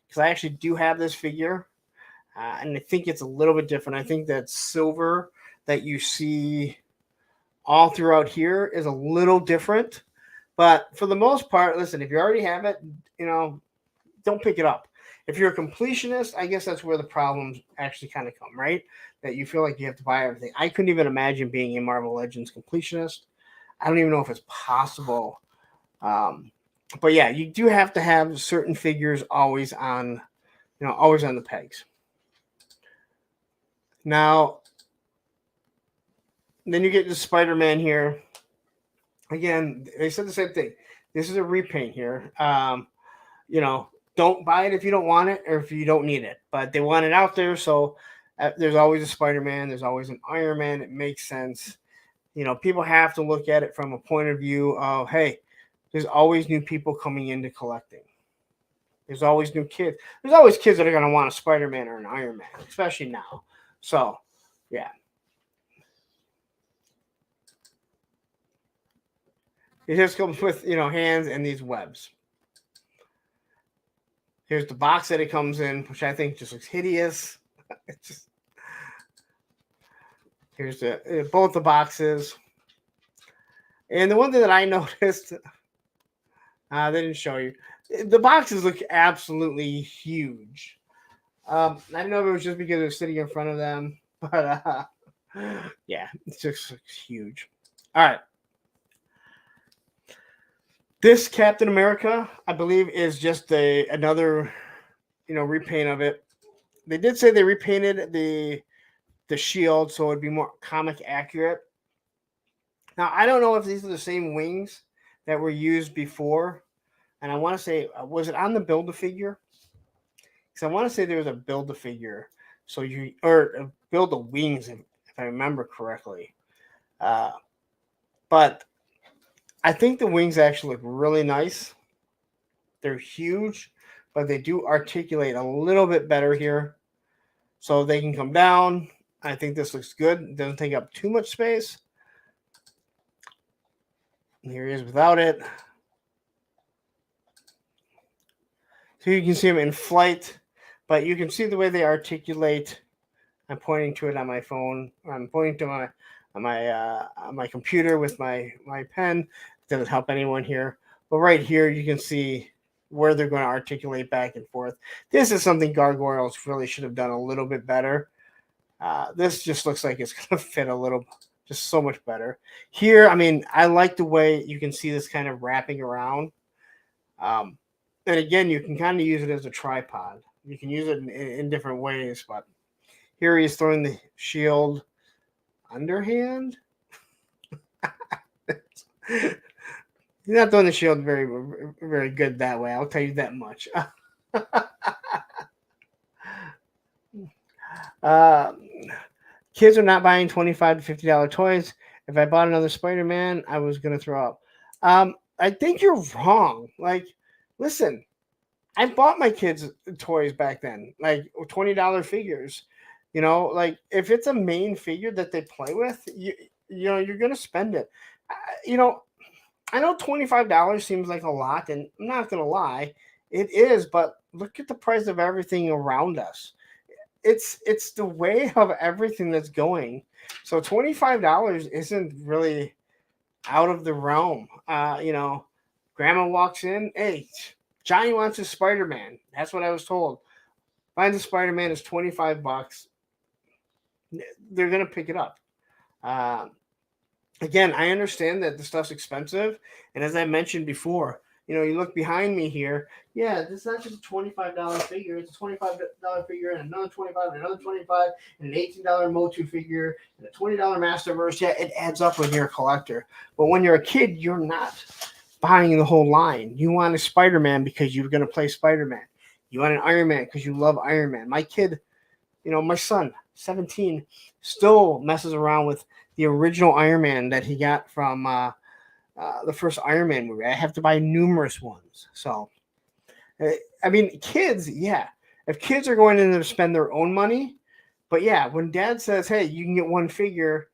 because I actually do have this figure, and I think it's a little bit different. I think that silver that you see all throughout here is a little different, but for the most part, listen, if you already have it, don't pick it up. If you're a completionist, I guess that's where the problems actually kind of come, right? That you feel like you have to buy everything. I couldn't even imagine being a Marvel Legends completionist. I don't even know if it's possible. But yeah, you do have to have certain figures always on the pegs. Now, then you get the Spider-Man here. Again, they said the same thing. This is a repaint here. Don't buy it if you don't want it or if you don't need it. But they want it out there, so there's always a Spider-Man. There's always an Iron Man. It makes sense. People have to look at it from a point of view of, hey, there's always new people coming into collecting. There's always new kids. There's always kids that are going to want a Spider-Man or an Iron Man, especially now. So, yeah. It just comes with, hands and these webs. Here's the box that it comes in, which I think just looks hideous. Here's both the boxes. And the one thing that I noticed, they didn't show you. The boxes look absolutely huge. I don't know if it was just because it was sitting in front of them, but yeah, it just looks huge. All right. This Captain America, I believe, is just another, repaint of it. They did say they repainted the shield so it'd be more comic accurate. Now, I don't know if these are the same wings that were used before. And I want to say, was it on the Build-A-Figure? Because I want to say there was a Build-A-Figure. Or Build-A-Wings, if I remember correctly. But I think the wings actually look really nice. They're huge, but they do articulate a little bit better here. So they can come down. I think this looks good. It doesn't take up too much space. And here he is without it. So you can see them in flight, but you can see the way they articulate. I'm pointing to it on my phone. I'm pointing to my computer with my pen. It doesn't help anyone here. But right here, you can see where they're going to articulate back and forth. This is something Gargoyles really should have done a little bit better. This just looks like it's going to fit a little, just so much better. Here, I mean, I like the way you can see this kind of wrapping around. And again, you can kind of use it as a tripod. You can use it in different ways, but here he's throwing the shield underhand. He's not throwing the shield very, very good that way. I'll tell you that much. Kids are not buying $25 to $50 toys. If I bought another Spider-Man, I was going to throw up. I think you're wrong. Like, listen, I bought my kids toys back then, like $20 figures. Like if it's a main figure that they play with, you're going to spend it. I know $25 seems like a lot, and I'm not going to lie, it is, but look at the price of everything around us. It's the way of everything that's going. So $25 isn't really out of the realm. Grandma walks in, hey, Johnny wants his Spider-Man. That's what I was told. Finds a Spider-Man is $25. They're gonna pick it up. Uh, Again, I understand that the stuff's expensive, and as I mentioned before, you look behind me here. Yeah, this is not just a $25 figure; it's a $25 figure, and another 25, and another 25, and an $18 Motu figure, and a $20 Masterverse. Yeah, it adds up when you're a collector. But when you're a kid, you're not buying the whole line. You want a Spider-Man because you're going to play Spider-Man. You want an Iron Man because you love Iron Man. My kid, my son, 17, still messes around with the original Iron Man that he got from the first Iron Man movie. I have to buy numerous ones. So, I mean, kids, yeah. If kids are going in there to spend their own money, but yeah, when dad says, hey, you can get one figure,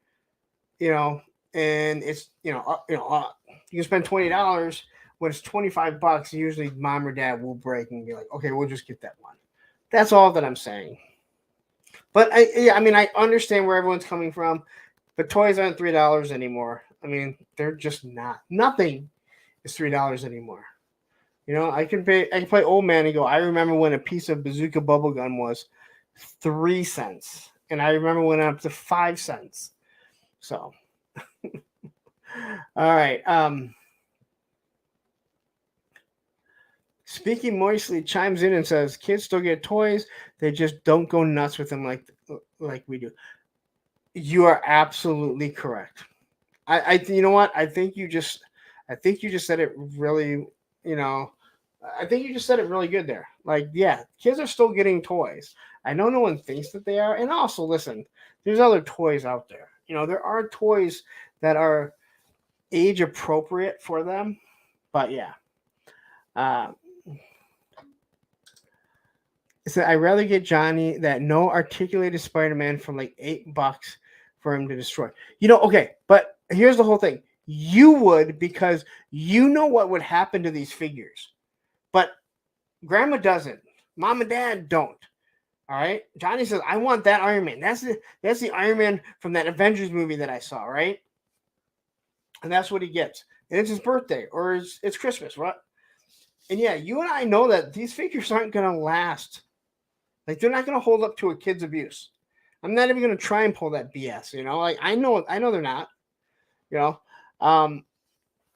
and it's, you can spend $20 when it's $25, usually mom or dad will break and be like, okay, we'll just get that one. That's all that I'm saying. But I understand where everyone's coming from, but toys aren't $3 anymore. I mean, they're just not. Nothing is $3 anymore. I can play old man and go, I remember when a piece of bazooka bubble gun was 3 cents. And I remember when it went up to 5 cents. So all right. Speaking Moistly chimes in and says, kids still get toys. They just don't go nuts with them like we do. You are absolutely correct. You know what? I think you just said it really, I think you just said it really good there. Like, yeah, kids are still getting toys. I know no one thinks that they are. And also, listen, there's other toys out there. There are toys that are age appropriate for them. But yeah. So I'd rather get Johnny that no articulated Spider-Man from like $8 for him to destroy. Okay, but here's the whole thing. You would, because you know what would happen to these figures. But grandma doesn't. Mom and dad don't. All right? Johnny says, I want that Iron Man. That's the Iron Man from that Avengers movie that I saw, right? And that's what he gets. And it's his birthday or it's Christmas, right? And yeah, you and I know that these figures aren't going to last. Like, they're not going to hold up to a kid's abuse. I'm not even going to try and pull that BS, Like, I know they're not,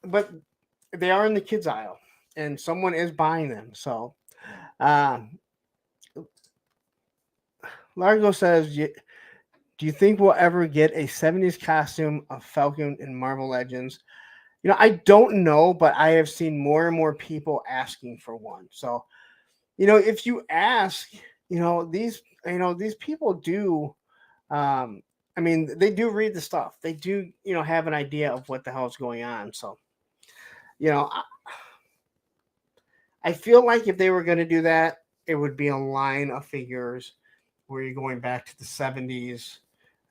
but they are in the kids aisle, and someone is buying them. So, Largo says, do you think we'll ever get a 70s costume of Falcon in Marvel Legends? I don't know, but I have seen more and more people asking for one. So, if you ask, these people do, they do read the stuff. They do, have an idea of what the hell is going on. So, I feel like if they were going to do that, it would be a line of figures where you're going back to the 70s,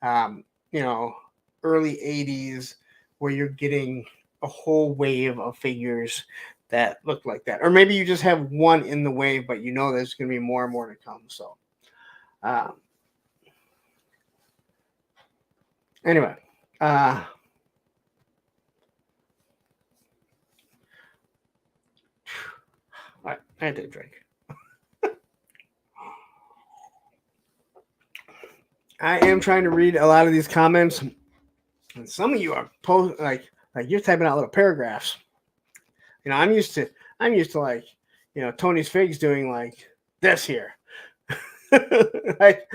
early 80s, where you're getting a whole wave of figures that look like that. Or maybe you just have one in the wave, but there's going to be more and more to come. So, anyway, I had to drink. I am trying to read a lot of these comments, and some of you are like you're typing out little paragraphs. I'm used to like, Tony's Figs doing like this here. Like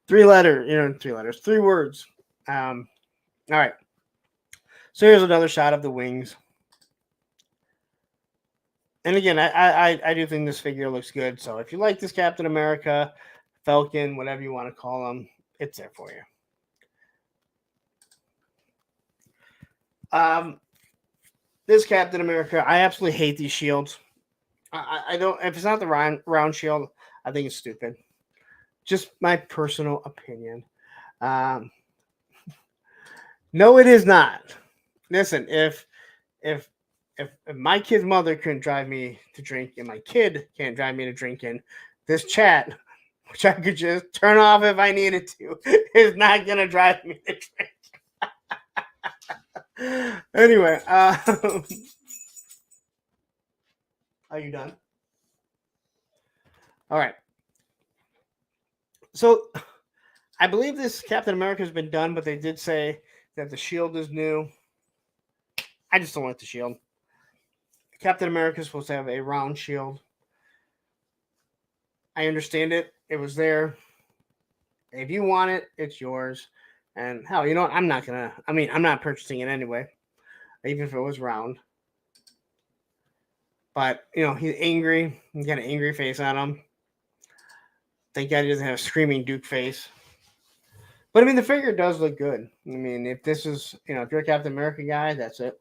3 letters, 3 words. All right. So here's another shot of the wings. And again, I do think this figure looks good. So if you like this Captain America, Falcon, whatever you want to call them, it's there for you. This Captain America, I absolutely hate these shields. I don't. If it's not the round shield, I think it's stupid. Just my personal opinion. No, it is not. Listen, if my kid's mother couldn't drive me to drink, and my kid can't drive me to drinking, this chat, which I could just turn off if I needed to, is not gonna drive me to drink. Anyway, are you done? All right. So I believe this Captain America has been done, but they did say that the shield is new. I just don't like the shield. Captain America is supposed to have a round shield. I understand it. It was there. If you want it, it's yours. And hell, you know what? I'm not purchasing it anyway, even if it was round. But, he's angry. He's got an angry face on him. Thank God he doesn't have a screaming Duke face. But, I mean, the figure does look good. I mean, if this is, if you're a Captain America guy, that's it.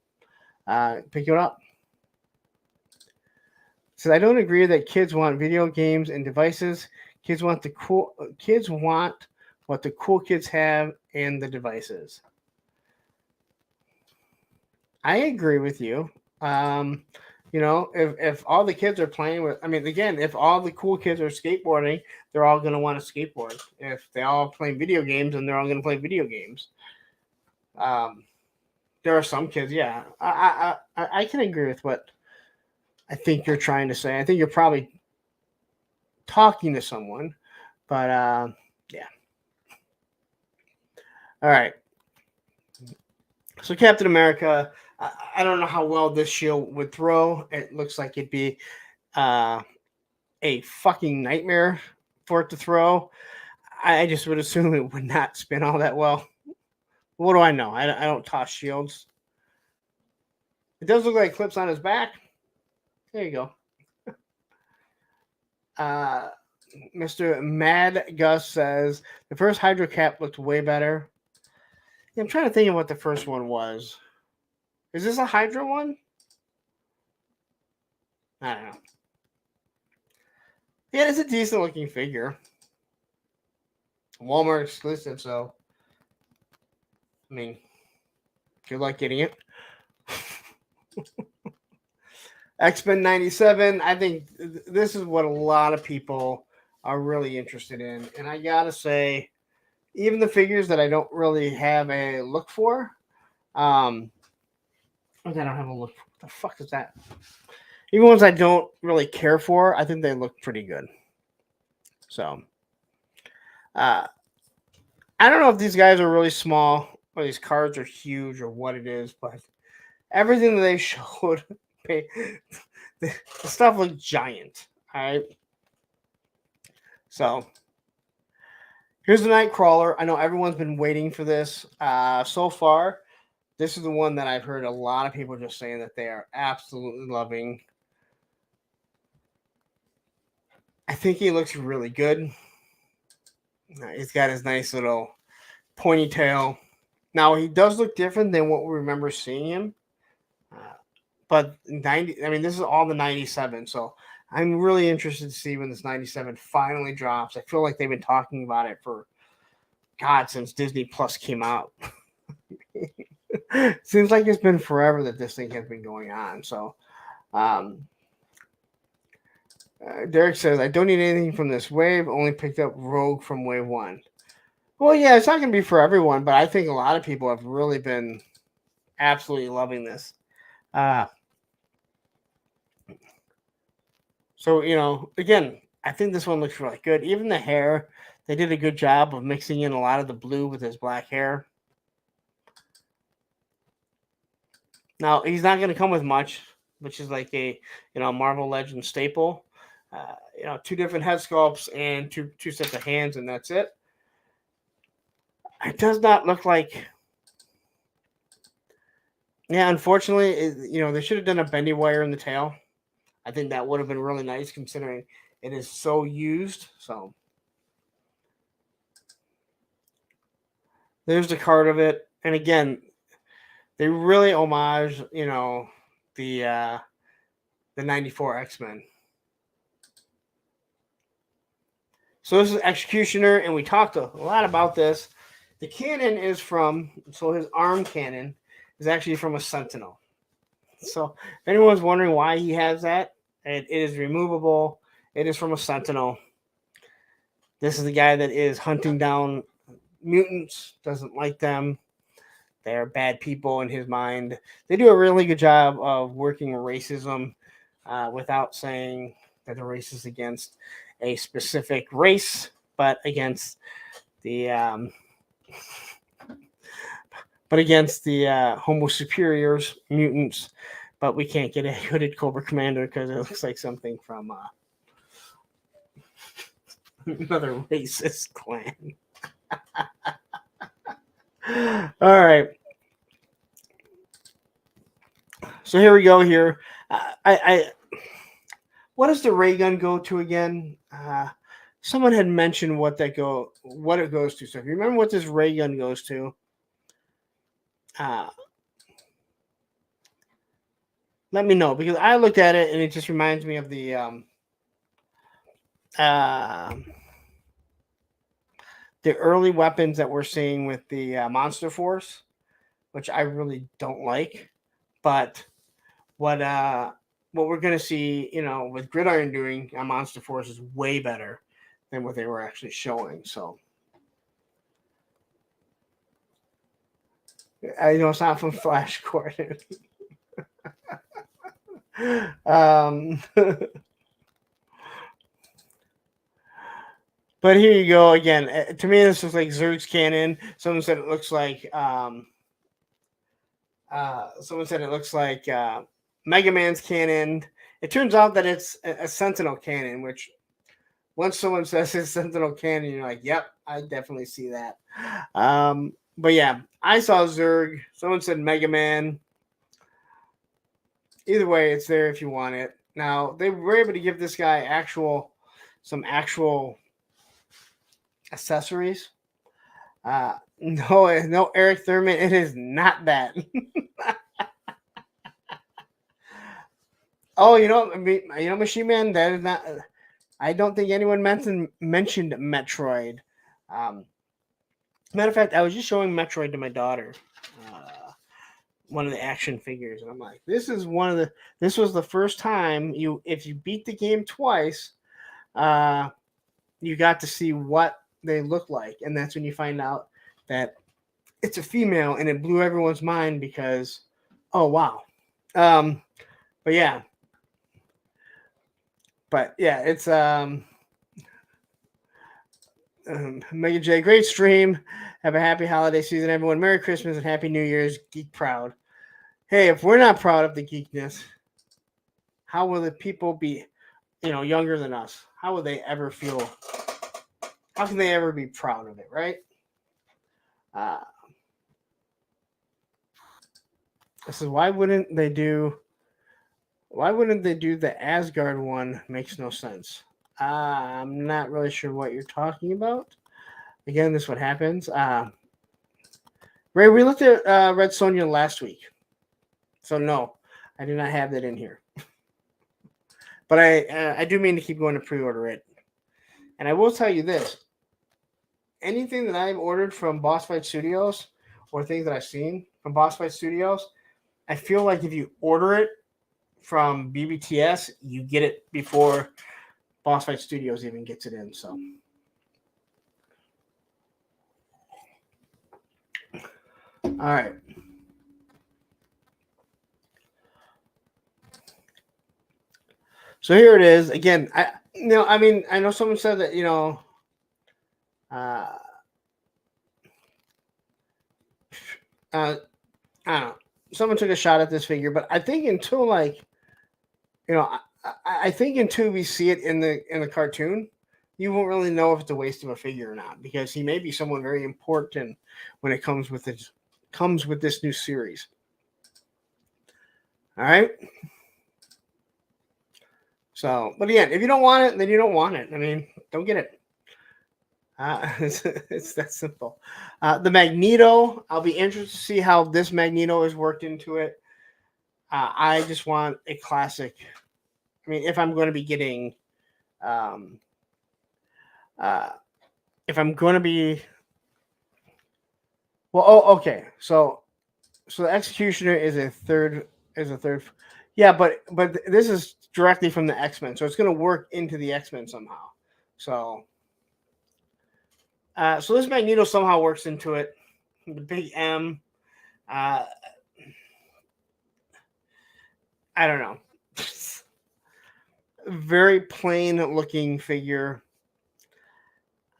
Pick it up. So I don't agree that kids want video games and devices. Kids want what the cool kids have and the devices. I agree with you. If all the kids are playing with, again, if all the cool kids are skateboarding, they're all going to want to skateboard. If they all play video games, then they're all going to play video games. There are some kids, yeah. I can agree with what I think you're trying to say. I think you're probably talking to someone, but yeah. All right. So Captain America, I don't know how well this shield would throw. It looks like it'd be a fucking nightmare for it to throw. I just would assume it would not spin all that well. What do I know? I don't toss shields. It does look like clips on his back. There you go. Mr. Mad Gus says the first Hydro Cap looked way better. Yeah, I'm trying to think of what the first one was. Is this a Hydra one? I don't know. Yeah, it's a decent looking figure. Walmart exclusive, so I mean, good luck getting it. X-Men 97, I think this is what a lot of people are really interested in. And I gotta say, even the figures that I don't really have a look for, I don't have a look for. What the fuck is that? Even ones I don't really care for, I think they look pretty good. So, I don't know if these guys are really small or these cards are huge or what it is, but everything that they showed, the stuff looked giant. All right. So, here's the Nightcrawler. I know everyone's been waiting for this. So far, this is the one that I've heard a lot of people just saying that they are absolutely loving. I think he looks really good. He's got his nice little pointy tail. Now, he does look different than what we remember seeing him. But this is all the 97, so I'm really interested to see when this 97 finally drops. I feel like they've been talking about it for, God, since Disney Plus came out. Seems like it's been forever that this thing has been going on. So, Derek says, I don't need anything from this wave, only picked up Rogue from wave 1. Well, yeah, it's not going to be for everyone, but I think a lot of people have really been absolutely loving this. So, again, I think this one looks really good. Even the hair, they did a good job of mixing in a lot of the blue with his black hair. Now, he's not going to come with much, which is like a, Marvel Legends staple. 2 different head sculpts and two sets of hands, and that's it. It does not look like... Yeah, unfortunately, they should have done a bendy wire in the tail. I think that would have been really nice considering it is so used. So there's the card of it. And again, they really homage, the 94 X-Men. So this is Executioner, and we talked a lot about this. The cannon is his arm cannon is actually from a Sentinel. So if anyone's wondering why he has that, it is removable. It is from a Sentinel. This is the guy that is hunting down mutants, doesn't like them. They're bad people in his mind. They do a really good job of working racism without saying that they're racist against a specific race, but against the Homo superiors, mutants. But we can't get a hooded Cobra Commander because it looks like something from another racist clan. All right. So here we go. Here, what does the ray gun go to again? Someone had mentioned what it goes to. So if you remember what this ray gun goes to, let me know, because I looked at it and it just reminds me of the early weapons that we're seeing with the Monster Force, which I really don't like. But what we're going to see, with Gridiron doing on Monster Force is way better than what they were actually showing. So I know it's not from Flash Gordon. But here you go again. To me, this looks like Zerg's cannon. Someone said it looks like Mega Man's cannon. It turns out that it's a Sentinel cannon, which once someone says it's Sentinel cannon, you're like, yep, I definitely see that. But yeah, I saw Zerg. Someone said Mega Man. Either way, it's there if you want it. Now, they were able to give this guy some actual accessories. No, Eric Thurman. It is not that. Oh, Machine Man. That is not. I don't think anyone mentioned Metroid. Matter of fact, I was just showing Metroid to my daughter, one of the action figures, and I'm like, this was the first time if you beat the game twice, you got to see what they look like, and that's when you find out that it's a female, and it blew everyone's mind because, oh wow, but yeah, it's Mega J, great stream. Have a happy holiday season, everyone. Merry Christmas and Happy New Year's. Geek proud. Hey, if we're not proud of the geekness, how will the people be, younger than us? How will they ever feel? How can they ever be proud of it, right? This is why wouldn't they do the Asgard one? Makes no sense. I'm not really sure what you're talking about. Again, this is what happens. Ray, we looked at Red Sonja last week. So no, I do not have that in here. But I do mean to keep going to pre-order it. And I will tell you this. Anything that I've ordered from Boss Fight Studios or things that I've seen from Boss Fight Studios, I feel like if you order it from BBTS, you get it before Boss Fight Studios even gets it in. So, all right. So here it is again. I know someone said that I don't know. Someone took a shot at this figure, but I think until I think until we see it in the cartoon, you won't really know if it's a waste of a figure or not, because he may be someone very important when it comes with this new series. All right. So, but again, if you don't want it, then you don't want it. I mean, don't get it. It's that simple. The Magneto, I'll be interested to see how this Magneto is worked into it. I just want a classic. I mean, if I'm going to be getting, if I'm going to be, well, okay. So the Executioner is a third. Yeah, but this is directly from the X-Men, so it's going to work into the X-Men somehow. So this Magneto somehow works into it. The big M. I don't know. Very plain looking figure.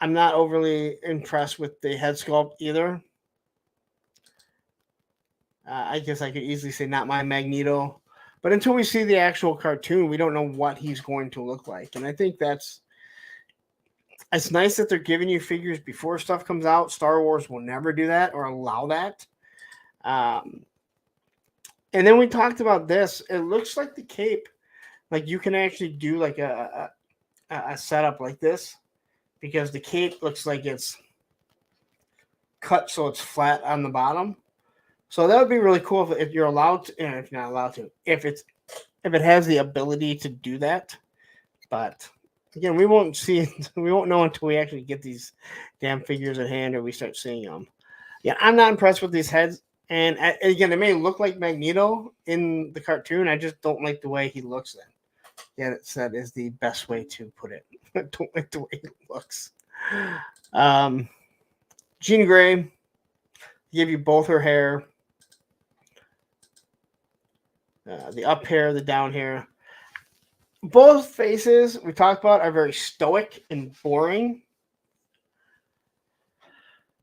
I'm not overly impressed with the head sculpt either. I guess I could easily say not my Magneto. But until we see the actual cartoon, we don't know what he's going to look like. And I think it's nice that they're giving you figures before stuff comes out. Star Wars will never do that or allow that. And then we talked about this. It looks like the cape, like you can actually do like a setup like this, because the cape looks like it's cut so it's flat on the bottom. So that would be really cool if you're allowed to, and if you're not allowed to, if it has the ability to do that. But again, we won't see we won't know until we actually get these damn figures at hand or we start seeing them. Yeah, I'm not impressed with these heads. And again, it may look like Magneto in the cartoon. I just don't like the way he looks then. Yeah, that is the best way to put it. I don't like the way he looks. Jean Grey, give you both her hair. The up hair, the down hair. Both faces we talked about are very stoic and boring.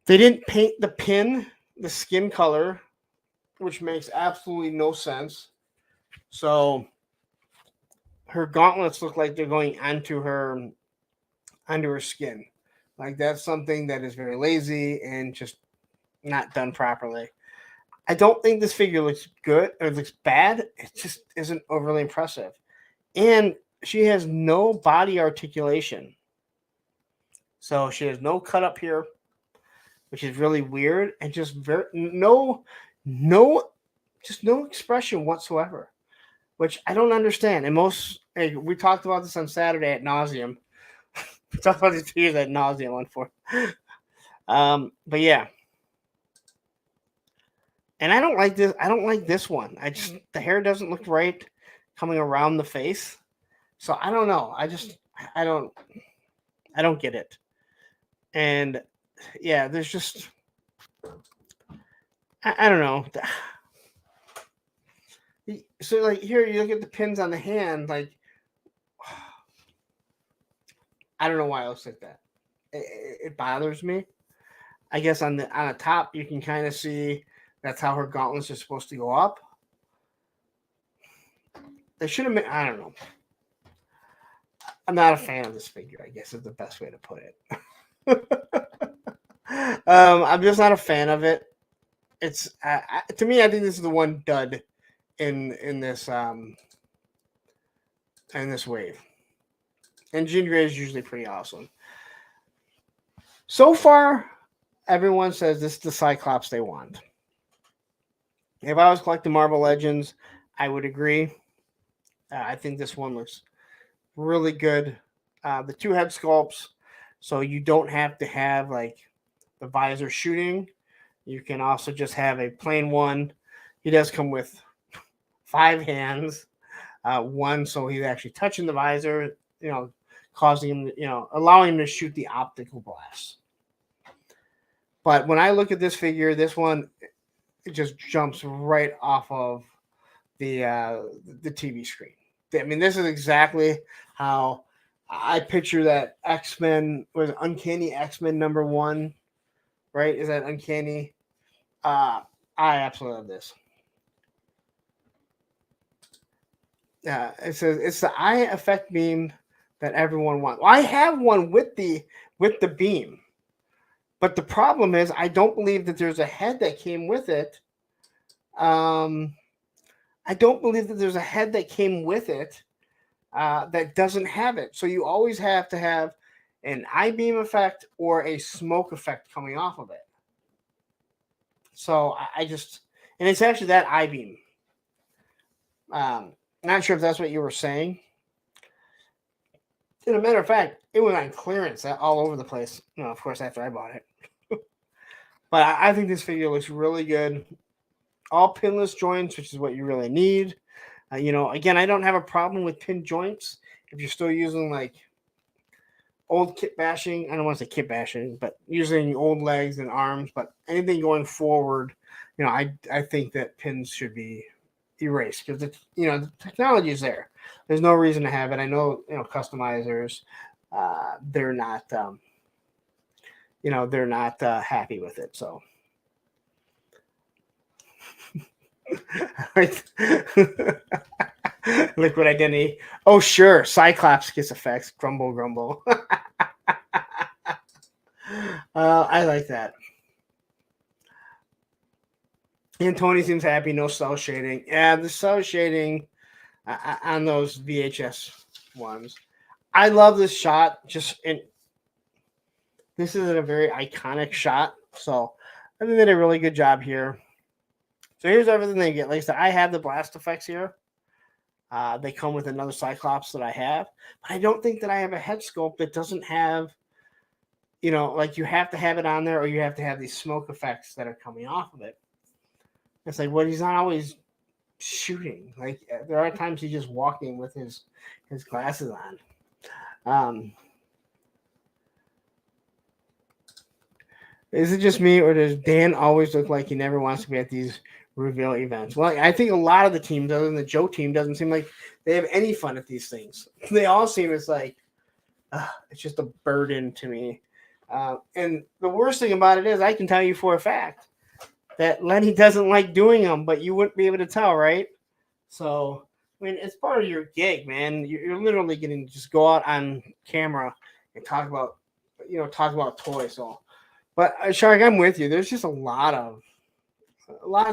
They didn't paint the pin, the skin color, which makes absolutely no sense. So her gauntlets look like they're going onto her skin. Like that's something that is very lazy and just not done properly. I don't think this figure looks good or looks bad. It just isn't overly impressive. And she has no body articulation. So she has no cut up here, which is really weird, and just no expression whatsoever, which I don't understand. And we talked about this on Saturday at nauseum. We talked about these figures at nauseum on for. But yeah. And I don't like this. I don't like this one. The hair doesn't look right coming around the face. So I don't know. I don't get it. And yeah, there's just, I don't know. So like here, you look at the pins on the hand, like, I don't know why it looks like that. It bothers me. I guess on the top, you can kind of see that's how her gauntlets are supposed to go up. They should have made, I don't know. I'm not a fan of this figure, I guess is the best way to put it. I'm just not a fan of it. It's to me, I think this is the one dud in this wave. And Jean Grey is usually pretty awesome. So far, everyone says this is the Cyclops they want. If I was collecting Marvel Legends, I would agree. I think this one looks really good. The two head sculpts, so you don't have to have like the visor shooting. You can also just have a plain one. He does come with 5 hands. One, so he's actually touching the visor, causing him, allowing him to shoot the optical blast. But when I look at this figure, this one, it just jumps right off of the TV screen. I mean, this is exactly how I picture that X-Men was Uncanny X-Men #1, right? Is that Uncanny? I absolutely love this. It says it's the eye effect beam that everyone wants. Well, I have one with the beam, but the problem is I don't believe that there's a head that came with it. I don't believe that there's a head that came with it that doesn't have it. So you always have to have an I-beam effect or a smoke effect coming off of it. So and it's actually that I-beam. Not sure if that's what you were saying. As a matter of fact, it was on clearance all over the place. Of course, after I bought it. But I think this figure looks really good. All pinless joints, which is what you really need. Again, I don't have a problem with pin joints if you're still using like old kit bashing. I don't want to say kit bashing, but using old legs and arms. But anything going forward, I think that pins should be erased because it's the technology is there. There's no reason to have it. I know customizers, they're not they're not happy with it. So liquid identity. Oh sure, Cyclops gets effects. Grumble grumble. I like that. And Tony seems happy. No cell shading. Yeah, the cell shading on those VHS ones. I love this shot. This is a very iconic shot. So I think they did a really good job here. So here's everything they get. Like I said, I have the blast effects here. They come with another Cyclops that I have, but I don't think that I have a head sculpt that doesn't have, like you have to have it on there, or you have to have these smoke effects that are coming off of it. It's like, well, he's not always shooting. Like there are times he's just walking with his glasses on. Is it just me, or does Dan always look like he never wants to be at these reveal events? Well, I think a lot of the teams, other than the Joe team, doesn't seem like they have any fun at these things. They all seem it's like it's just a burden to me. And the worst thing about it is, I can tell you for a fact that Lenny doesn't like doing them, but you wouldn't be able to tell, right? So, I mean, it's part of your gig, man. You're literally getting to just go out on camera and talk about toys. So, but Shark, I'm with you. There's just a lot of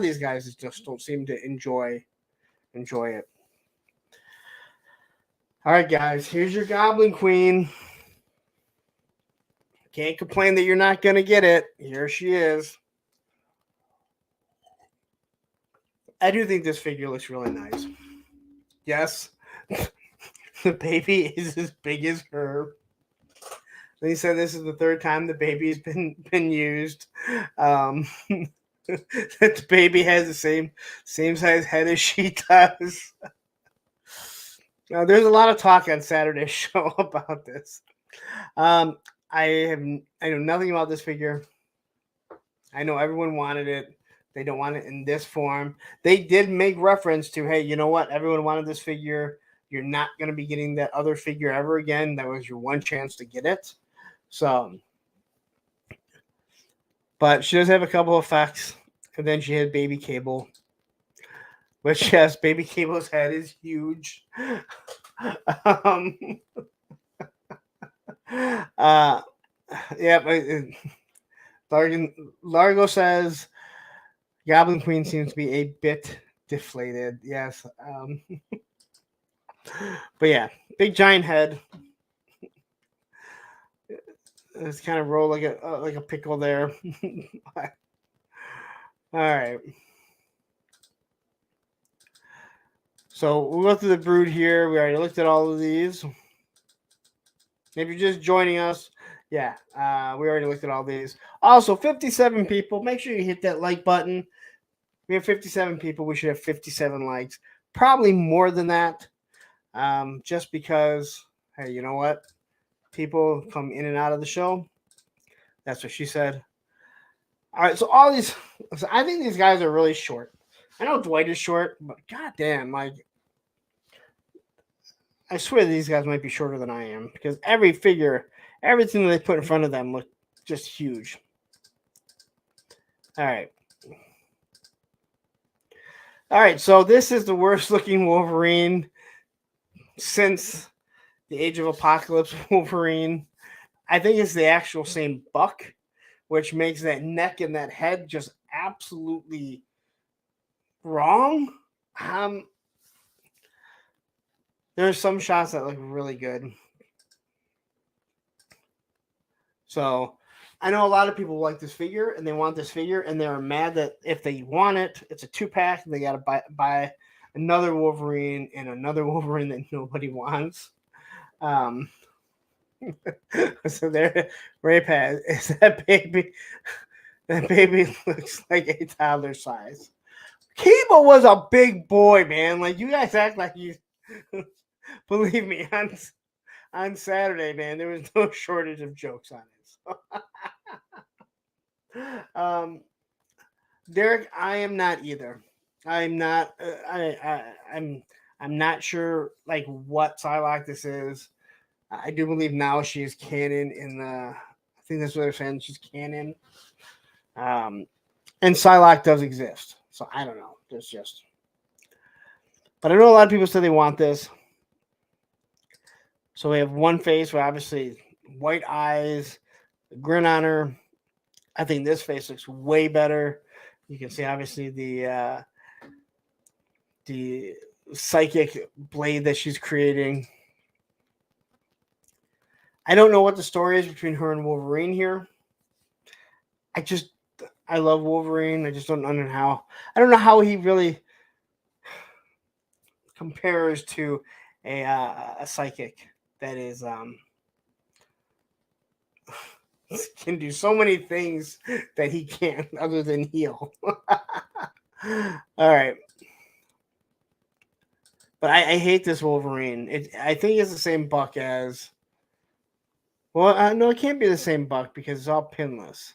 these guys that just don't seem to enjoy it. All right, guys, here's your Goblin Queen. Can't complain that you're not gonna get it. Here she is. I do think this figure looks really nice. Yes, the baby is as big as her. They said this is the third time the baby's been used. That the baby has the same size head as she does. Now, there's a lot of talk on Saturday's show about this. I know nothing about this figure. I know everyone wanted it. They don't want it in this form. They did make reference to, hey, you know what? Everyone wanted this figure. You're not going to be getting that other figure ever again. That was your one chance to get it. So, but she does have a couple of effects. And then she had Baby Cable. Which, yes, Baby Cable's head is huge. Largo says Goblin Queen seems to be a bit deflated. Yes. But yeah, big giant head. It's kind of rolled like a pickle there. All right. So we'll go through the brood here. We already looked at all of these. If you're just joining us, yeah, we already looked at all these. Also, 57 people. Make sure you hit that like button. We have 57 people. We should have 57 likes. Probably more than that. Just because, hey, you know what? People come in and out of the show. That's what she said. All right, so I think these guys are really short. I know Dwight is short, but goddamn, like, I swear these guys might be shorter than I am because everything that they put in front of them looked just huge. All right, so this is the worst looking Wolverine since the Age of Apocalypse Wolverine. I think it's the actual same buck, which makes that neck and that head just absolutely wrong. There's some shots that look really good. So I know a lot of people like this figure and they want this figure, and they're mad that if they want it, it's a 2-pack. They got to buy another Wolverine and another Wolverine that nobody wants. So there, Ray Paz is that baby. That baby looks like a toddler size. Kibo was a big boy, man. Like, you guys act like you. Believe me, on Saturday, man, there was no shortage of jokes on it. So. Derek, I am not either. I'm not. I'm not sure like what Psylocke this is. I do believe now she is canon in the. I think that's what they're saying. She's canon. Um, and Psylocke does exist. So I don't know. There's just. But I know a lot of people say they want this. So we have one face with obviously white eyes, a grin on her. I think this face looks way better. You can see obviously the psychic blade that she's creating. I don't know what the story is between her and Wolverine here. I love Wolverine. I just don't know how. I don't know how he really compares to a psychic that is can do so many things that he can't other than heal. All right. But I hate this Wolverine. I think it's the same buck as. Well, no, it can't be the same buck because it's all pinless.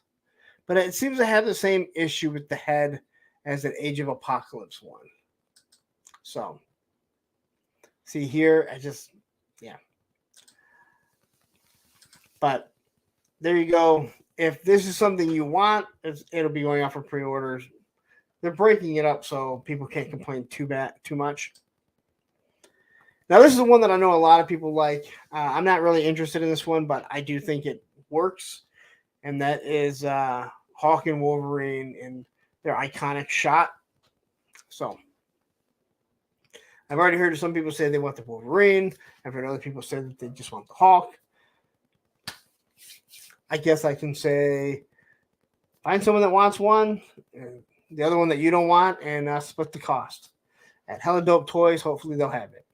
But it seems to have the same issue with the head as an Age of Apocalypse one. So, see here, yeah. But there you go. If this is something you want, it'll be going out for pre-orders. They're breaking it up so people can't complain too much. Now, this is the one that I know a lot of people like. I'm not really interested in this one, but I do think it works. And that is Hawk and Wolverine in their iconic shot. So, I've already heard some people say they want the Wolverine. I've heard other people say that they just want the Hawk. I guess I can say, find someone that wants one, and the other one that you don't want, and split the cost. At Hella Dope Toys, hopefully they'll have it.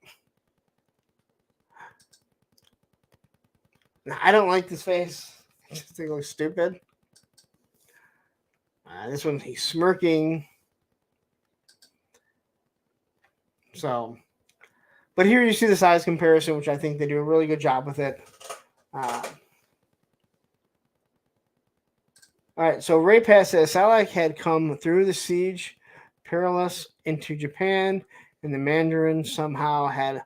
Now, I don't like this face. I just think it looks stupid. This one, he's smirking. So, but here you see the size comparison, which I think they do a really good job with it. All right, so Ray Pass says Psylocke had come through the siege perilous into Japan, and the Mandarin somehow had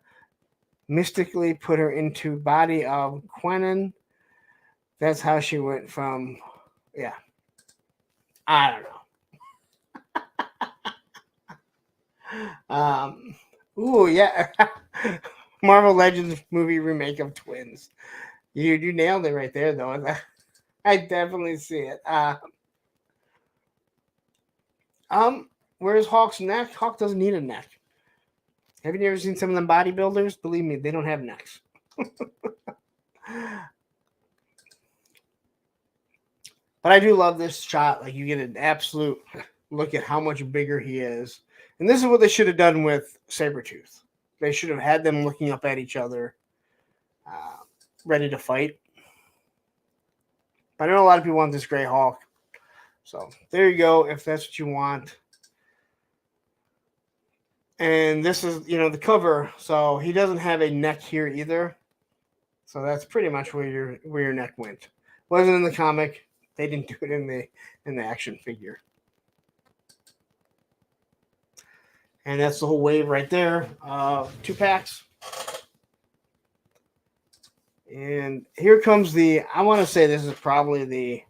mystically put her into body of Quenin. That's how she went from, yeah. I don't know. Ooh, yeah. Marvel Legends movie remake of Twins. You nailed it right there, though. I definitely see it. Where's Hawk's neck? Hawk doesn't need a neck. Have you ever seen some of them bodybuilders? Believe me, they don't have necks. But I do love this shot. Like, you get an absolute look at how much bigger he is. And this is what they should have done with Sabretooth. They should have had them looking up at each other, ready to fight. But I know a lot of people want this Gray Hawk. So there you go, if that's what you want. And this is, the cover. So he doesn't have a neck here either. So that's pretty much where your neck went. Wasn't in the comic. They didn't do it in the action figure. And that's the whole wave right there. 2 packs. And here comes I want to say this is probably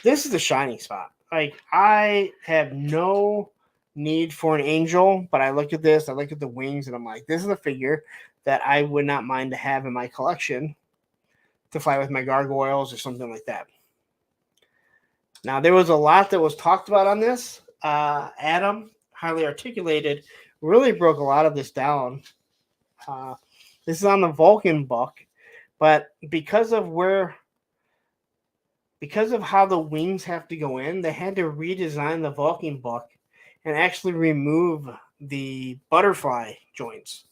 this is the shining spot. Like, I have no need for an angel, but I look at this, I look at the wings, and I'm like, this is a figure that I would not mind to have in my collection to fly with my gargoyles or something like that. Now, there was a lot that was talked about on this. Adam, highly articulated, really broke a lot of this down. This is on the Vulcan buck, but because of how the wings have to go in, they had to redesign the Vulcan buck and actually remove the butterfly joints.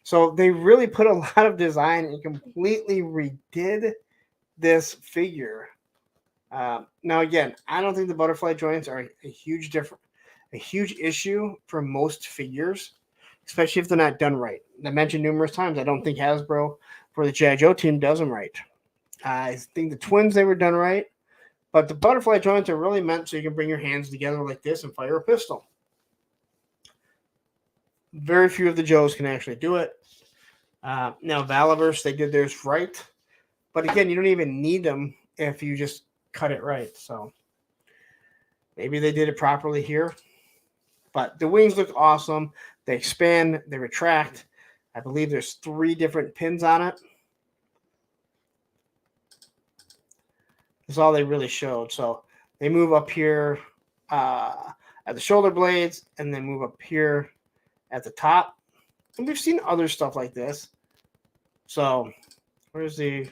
So they really put a lot of design and completely redid this figure. Now, again, I don't think the butterfly joints are a huge issue for most figures, especially if they're not done right. I mentioned numerous times, I don't think Hasbro for the G.I. Joe team does them right. I think the Twins, they were done right, But the butterfly joints are really meant so you can bring your hands together like this and fire a pistol. Very few of the Joes can actually do it. Now, Valaverse, they did theirs right. But again, you don't even need them if you just cut it right. So maybe they did it properly here. But the wings look awesome. They expand, they retract. I believe there's 3 different pins on it. That's all they really showed. So they move up here at the shoulder blades and then move up here at the top. And we've seen other stuff like this. So where's the...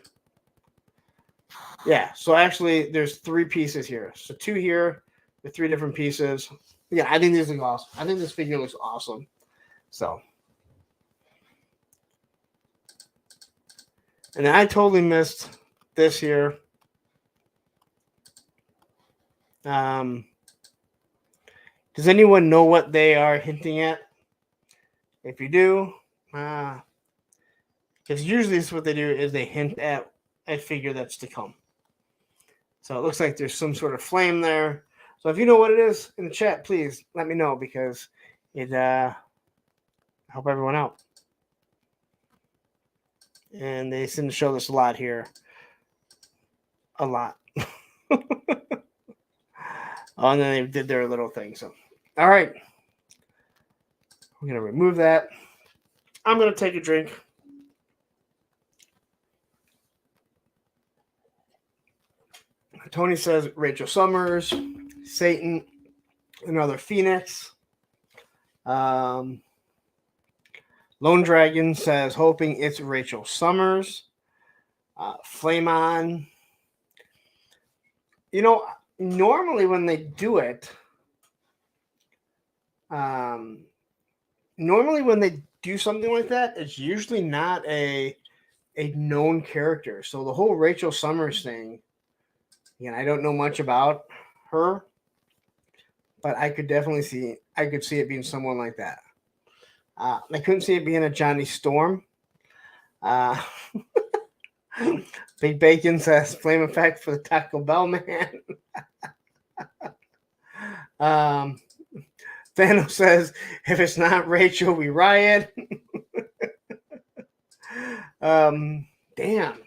Yeah, so actually there's 3 pieces here. So 2 here with 3 different pieces. Yeah, I think this looks awesome. I think this figure looks awesome. So... And I totally missed this here. Does anyone know what they are hinting at? If you do, because usually this is what they do is they hint at a figure that's to come. So it looks like there's some sort of flame there. So if you know what it is in the chat, please let me know because it help everyone out. And they seem to show this a lot here. A lot. Oh, and then they did their little thing. So, all right. We're going to remove that. I'm going to take a drink. Tony says Rachel Summers, Satan, another Phoenix. Lone Dragon says, hoping it's Rachel Summers. Flame On. You know, normally when they do it, normally when they do something like that, it's usually not a known character. So the whole Rachel Summers thing, again, I don't know much about her, but I could definitely see it being someone like that. I couldn't see it being a Johnny Storm. Big Bacon says flame effect for the Taco Bell man. Thanos says if it's not Rachel, we riot. Damn,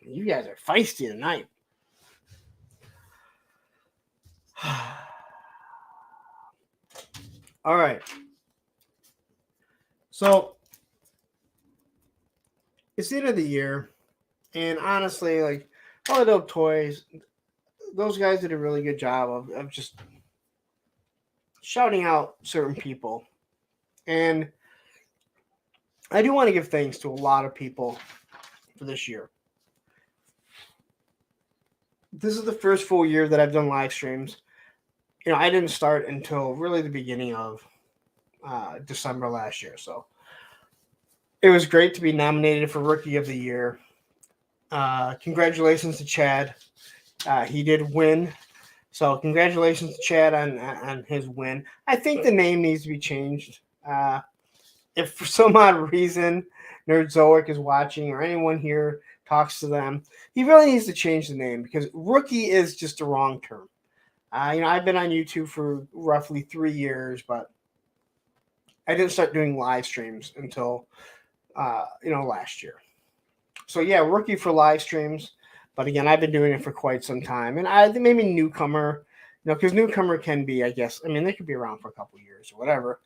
you guys are feisty tonight. All right. So it's the end of the year, and honestly, like all the Dope Toys, those guys did a really good job of just shouting out certain people. And I do want to give thanks to a lot of people for this year. This is the first full year that I've done live streams. You know, I didn't start until really the beginning of December last year. So it was great to be nominated for Rookie of the Year. Congratulations to Chad. He did win. So congratulations to Chad on his win. I think the name needs to be changed. If for some odd reason Nerdzoic is watching or anyone here talks to them, he really needs to change the name because rookie is just the wrong term. You know, I've been on YouTube for roughly 3 years, but I didn't start doing live streams until, last year. So, yeah, rookie for live streams. But, again, I've been doing it for quite some time. And I think maybe newcomer, you know, because newcomer can be, I guess, I mean, they could be around for a couple years or whatever.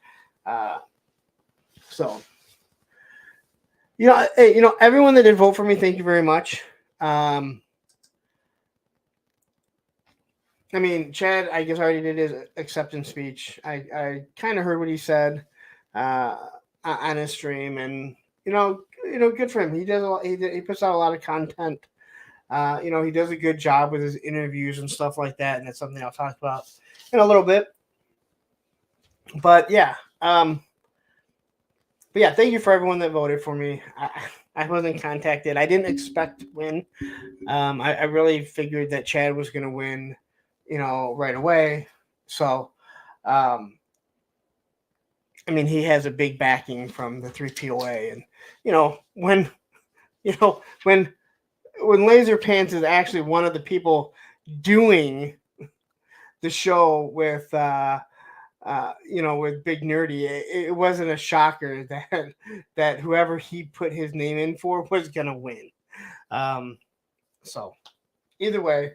So, everyone that did vote for me, thank you very much. I mean, Chad, I guess already did his acceptance speech. I kind of heard what he said on his stream, and good for him. He does a lot. He puts out a lot of content. He does a good job with his interviews and stuff like that, and that's something I'll talk about in a little bit. But yeah, thank you for everyone that voted for me. I wasn't contacted. I didn't expect to win. I really figured that Chad was going to win, right away. So, he has a big backing from the 3POA, and when Laser Pants is actually one of the people doing the show with with Big Nerdy, it wasn't a shocker that whoever he put his name in for was gonna win. So either way,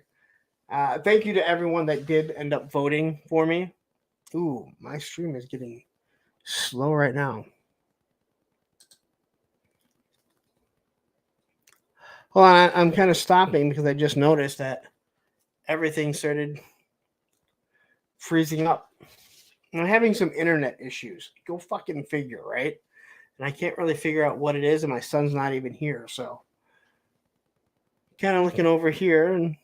thank you to everyone that did end up voting for me. Ooh, my stream is getting slow right now. Hold on, I'm kind of stopping because I just noticed that everything started freezing up. I'm having some internet issues. Go fucking figure, right? And I can't really figure out what it is, and my son's not even here, so kind of looking over here, and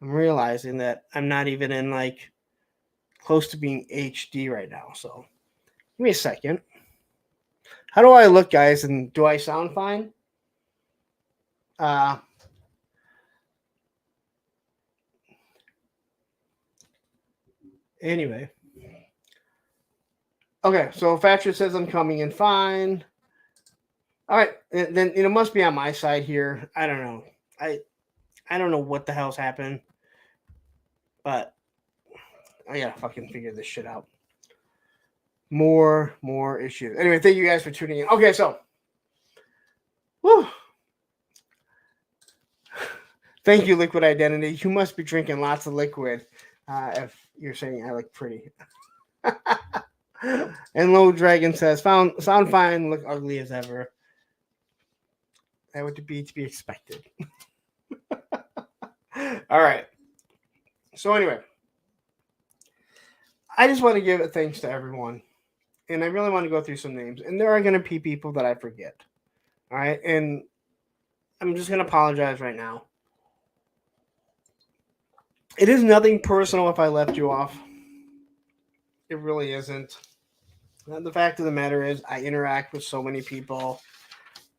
I'm realizing that I'm not even in like close to being HD right now. So give me a second. How do I look, guys? And do I sound fine? Anyway. Okay, so Thatcher says I'm coming in fine. All right, then it must be on my side here. I don't know. I don't know what the hell's happened, but I gotta fucking figure this shit out. More issues. Anyway, thank you guys for tuning in. Okay, so, whew. Thank you, Liquid Identity. You must be drinking lots of liquid if you're saying I look pretty. And Low Dragon says, sound fine, look ugly as ever. That would be to be expected. All right. So anyway, I just want to give a thanks to everyone. And I really want to go through some names. And there are going to be people that I forget. All right. And I'm just going to apologize right now. It is nothing personal if I left you off. It really isn't. The fact of the matter is I interact with so many people.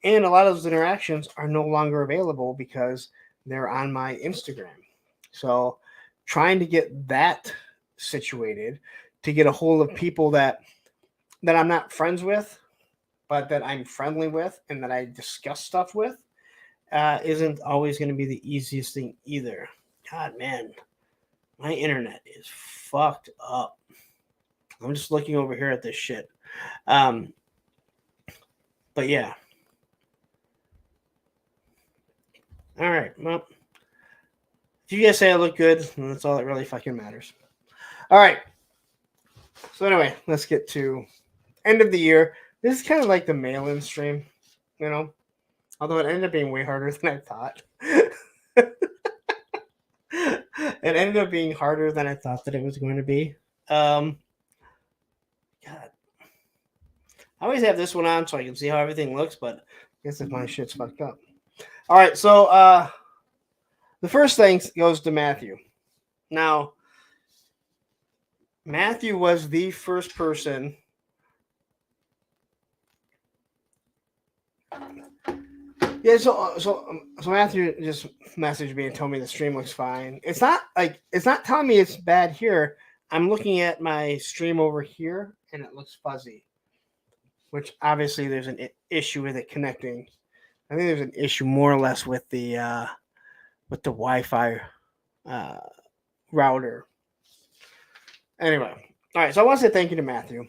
And a lot of those interactions are no longer available because they're on my Instagram. So trying to get that situated, to get a hold of people that I'm not friends with, but that I'm friendly with and that I discuss stuff with, isn't always going to be the easiest thing either. God, man, my internet is fucked up. I'm just looking over here at this shit. But yeah. All right. Well, if you guys say I look good, then that's all that really fucking matters. All right. So anyway, let's get to end of the year. This is kind of like the mail-in stream, you know, although it ended up being way harder than I thought. It ended up being harder than I thought that it was going to be. God. I always have this one on so I can see how everything looks, but I guess if my shit's fucked up. All right, so the first thing goes to Matthew. Now, Matthew was the first person. Yeah, so Matthew just messaged me and told me the stream looks fine. It's not telling me it's bad here. I'm looking at my stream over here and it looks fuzzy, which obviously there's an issue with it connecting. I think there's an issue more or less with the Wi-Fi router. Anyway, all right. So I want to say thank you to Matthew.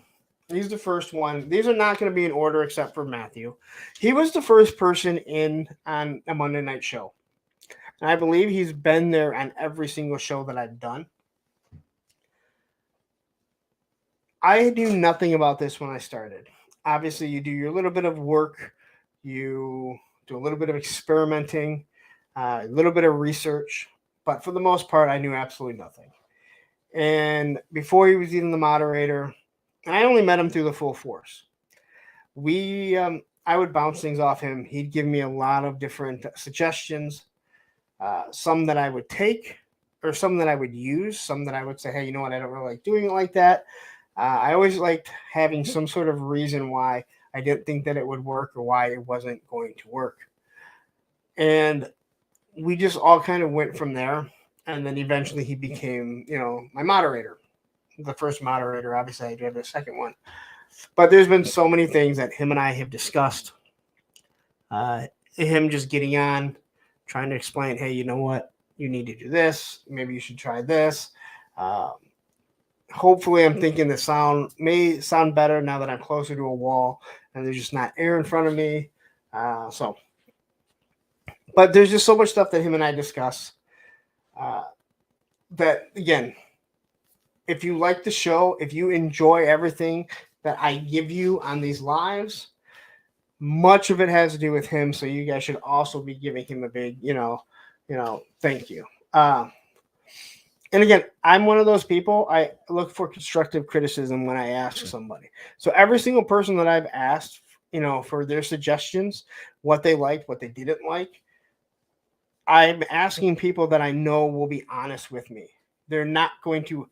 He's the first one. These are not going to be in order except for Matthew. He was the first person in on a Monday night show. And I believe he's been there on every single show that I've done. I knew nothing about this when I started. Obviously, you do your little bit of work. You do a little bit of experimenting, a little bit of research. But for the most part, I knew absolutely nothing. And before he was even the moderator, I only met him through the full force. I would bounce things off him. He'd give me a lot of different suggestions, some that I would take or some that I would use, some that I would say, hey, you know what, I don't really like doing it like that. I always liked having some sort of reason why I didn't think that it would work or why it wasn't going to work. And we just all kind of went from there. And then eventually he became, my moderator. The first moderator. Obviously, I do have the second one. But there's been so many things that him and I have discussed. Him just getting on, trying to explain, hey, you know what? You need to do this. Maybe you should try this. Hopefully, I'm thinking the sound may sound better now that I'm closer to a wall and there's just not air in front of me. But there's just so much stuff that him and I discuss. That again, if you like the show, if you enjoy everything that I give you on these lives, much of it has to do with him. So you guys should also be giving him a big, thank you. And again, I'm one of those people. I look for constructive criticism when I ask somebody. So every single person that I've asked, for their suggestions, what they liked, what they didn't like, I'm asking people that I know will be honest with me. They're not going to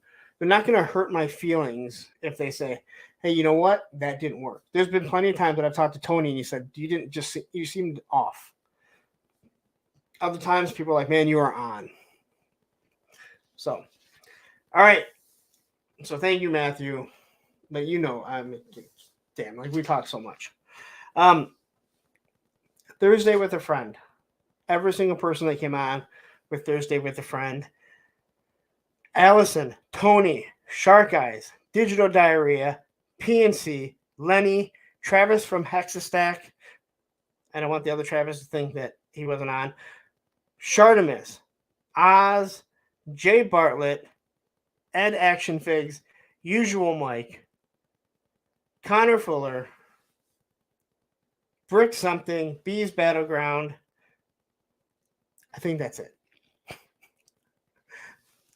hurt my feelings if they say, "Hey, you know what? That didn't work." There's been plenty of times that I've talked to Tony and he said, you seemed off." Other times people are like, "Man, you are on." So, all right. So thank you, Matthew. But I'm damn, like we talk so much. Thursday with a friend. Every single person that came on with Thursday with a friend. Allison, Tony, Shark Eyes, Digital Diarrhea, PNC, Lenny, Travis from Hexastack. I don't want the other Travis to think that he wasn't on. Shartimus, Oz, Jay Bartlett, Ed Action Figs, Usual Mike, Connor Fuller, Brick Something, Bees Battleground. I think that's it.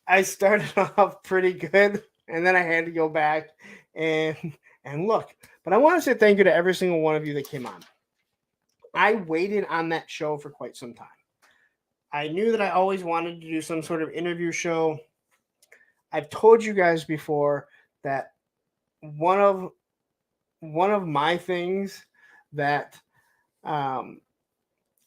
I started off pretty good, and then I had to go back and look. But I want to say thank you to every single one of you that came on. I waited on that show for quite some time. I knew that I always wanted to do some sort of interview show. I've told you guys before that one of my things that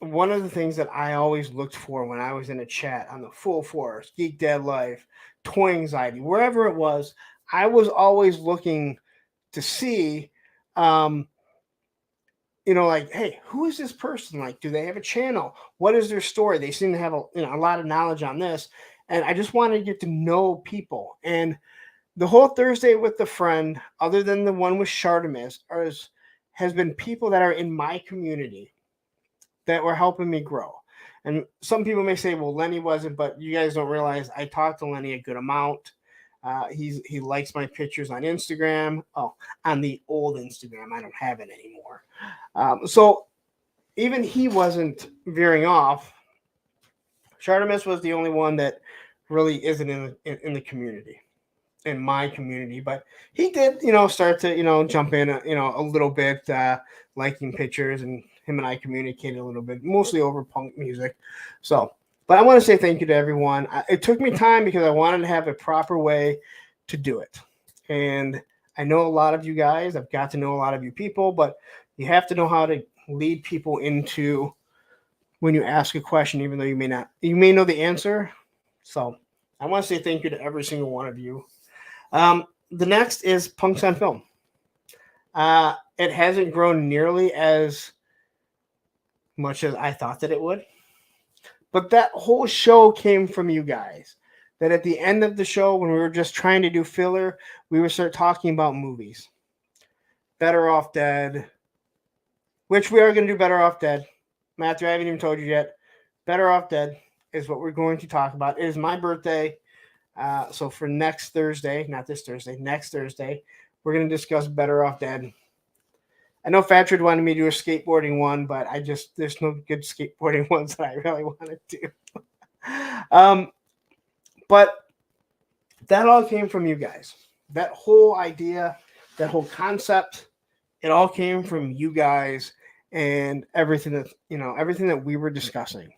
one of the things that I always looked for when I was in a chat on the Full Force, Geek Dad Life, Toy Anxiety, wherever it was, I was always looking to see, like, hey, who is this person? Like, do they have a channel? What is their story? They seem to have a lot of knowledge on this. And I just wanted to get to know people. And the whole Thursday with the friend, other than the one with Shartimus, has been people that are in my community that were helping me grow. And some people may say, well, Lenny wasn't, but you guys don't realize I talked to Lenny a good amount. He likes my pictures on Instagram. Oh, on the old Instagram. I don't have it anymore. So even he wasn't veering off. Shartimus was the only one that really isn't in the community, in my community. But he did, start to, jump in, a little bit, liking pictures, and him and I communicated a little bit, mostly over punk music. So, but I want to say thank you to everyone. It took me time because I wanted to have a proper way to do it. And I know a lot of you guys, I've got to know a lot of you people, but you have to know how to lead people into when you ask a question, even though you may know the answer. So I want to say thank you to every single one of you. The next is Punks on Film. It hasn't grown nearly as much as I thought that it would. But that whole show came from you guys. That at the end of the show, when we were just trying to do filler, we would start talking about movies. Better Off Dead, which we are going to do Better Off Dead. Matthew, I haven't even told you yet. Better Off Dead is what we're going to talk about. It is my birthday. So for next Thursday, not this Thursday, next Thursday, we're going to discuss Better Off Dead. I know Fatrid wanted me to do a skateboarding one, but there's no good skateboarding ones that I really want to do. But that all came from you guys. That whole idea, that whole concept, it all came from you guys and everything that we were discussing.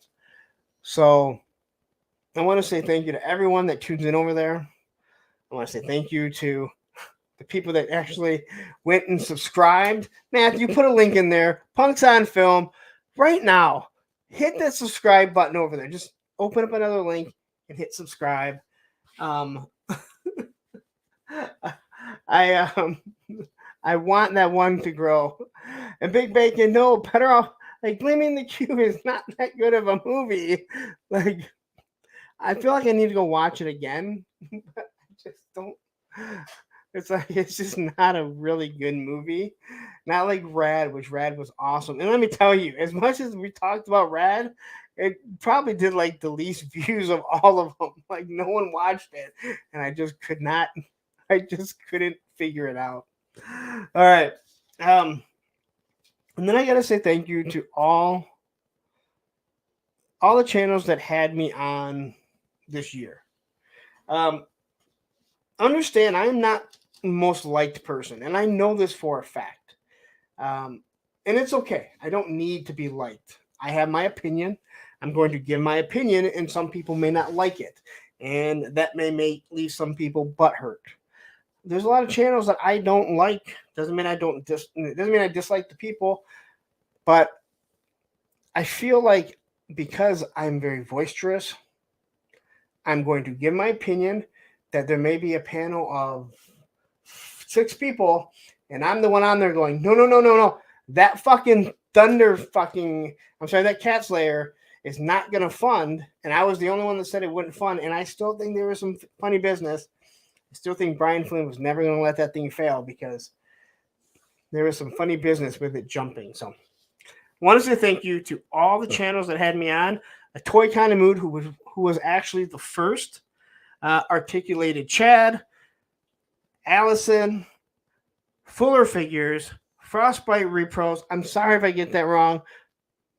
So I want to say thank you to everyone that tunes in over there. I want to say thank you to the people that actually went and subscribed. Matthew, put a link in there. Punks on Film. Right now, hit that subscribe button over there. Just open up another link and hit subscribe. I want that one to grow. And Big Bacon, no, Better Off. Like, Gleaming the Cube is not that good of a movie. Like, I feel like I need to go watch it again. just don't. It's like it's just not a really good movie. Not like Rad, which Rad was awesome. And let me tell you, as much as we talked about Rad, it probably did like the least views of all of them. Like no one watched it, and I just could not. I just couldn't figure it out. All right. And then I gotta say thank you to all the channels that had me on this year. Um, Understand, I am not the most liked person, and I know this for a fact. Um, and it's okay. I don't need to be liked. I have my opinion. I'm going to give my opinion, and some people may not like it, and that may leave some people butthurt. There's a lot of channels that I don't like. Doesn't mean I don't doesn't mean I dislike the people, but I feel like because I'm very boisterous, I'm going to give my opinion that there may be a panel of 6 people, and I'm the one on there going, no, no, no, no, no. That fucking that Cat Slayer is not going to fund. And I was the only one that said it wouldn't fund. And I still think there was some funny business. I still think Brian Flynn was never going to let that thing fail because there was some funny business with it jumping. So I want to say thank you to all the channels that had me on. A Toy Kind of Mood, who was actually the first, Articulated Chad, Allison, Fuller Figures, Frostbite Repros. I'm sorry if I get that wrong.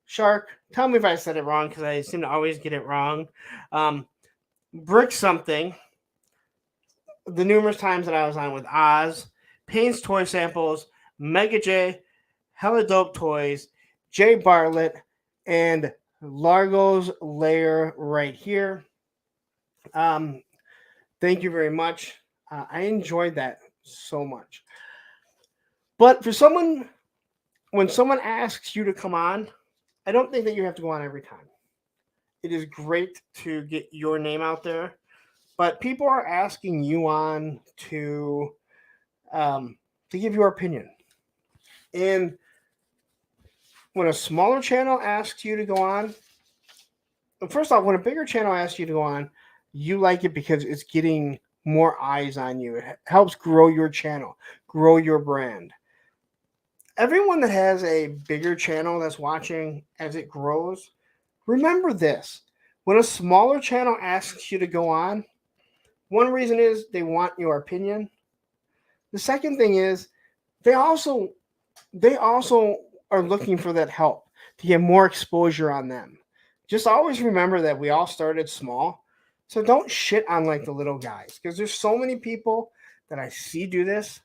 Shark, tell me if I said it wrong because I seem to always get it wrong. Brick Something, the numerous times that I was on with Oz, Payne's Toy Samples, Mega J, Hella Dope Toys, Jay Bartlett, and Largo's Lair right here. Thank you very much. I enjoyed that so much. But when someone asks you to come on, I don't think that you have to go on every time. It is great to get your name out there, but people are asking you on to give your opinion. And when a smaller channel asks you to go on, first off, when a bigger channel asks you to go on, you like it because it's getting more eyes on you. It helps grow your channel, grow your brand. Everyone that has a bigger channel that's watching as it grows, remember this. When a smaller channel asks you to go on, one reason is they want your opinion. The second thing is they also are looking for that help to get more exposure on them. Just always remember that we all started small. So don't shit on like the little guys, because there's so many people that I see do this.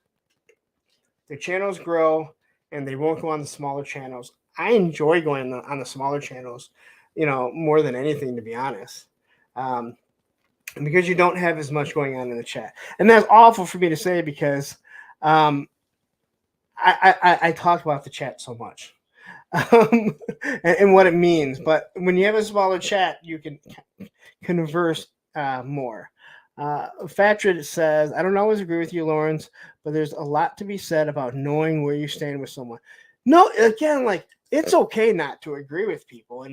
Their channels grow and they won't go on the smaller channels. I enjoy going on the smaller channels, more than anything, to be honest. Because you don't have as much going on in the chat. And that's awful for me to say because I talk about the chat so much and what it means. But when you have a smaller chat, you can converse more. Fatrid says, I don't always agree with you, Lawrence, but there's a lot to be said about knowing where you stand with someone. No, again, like it's okay not to agree with people,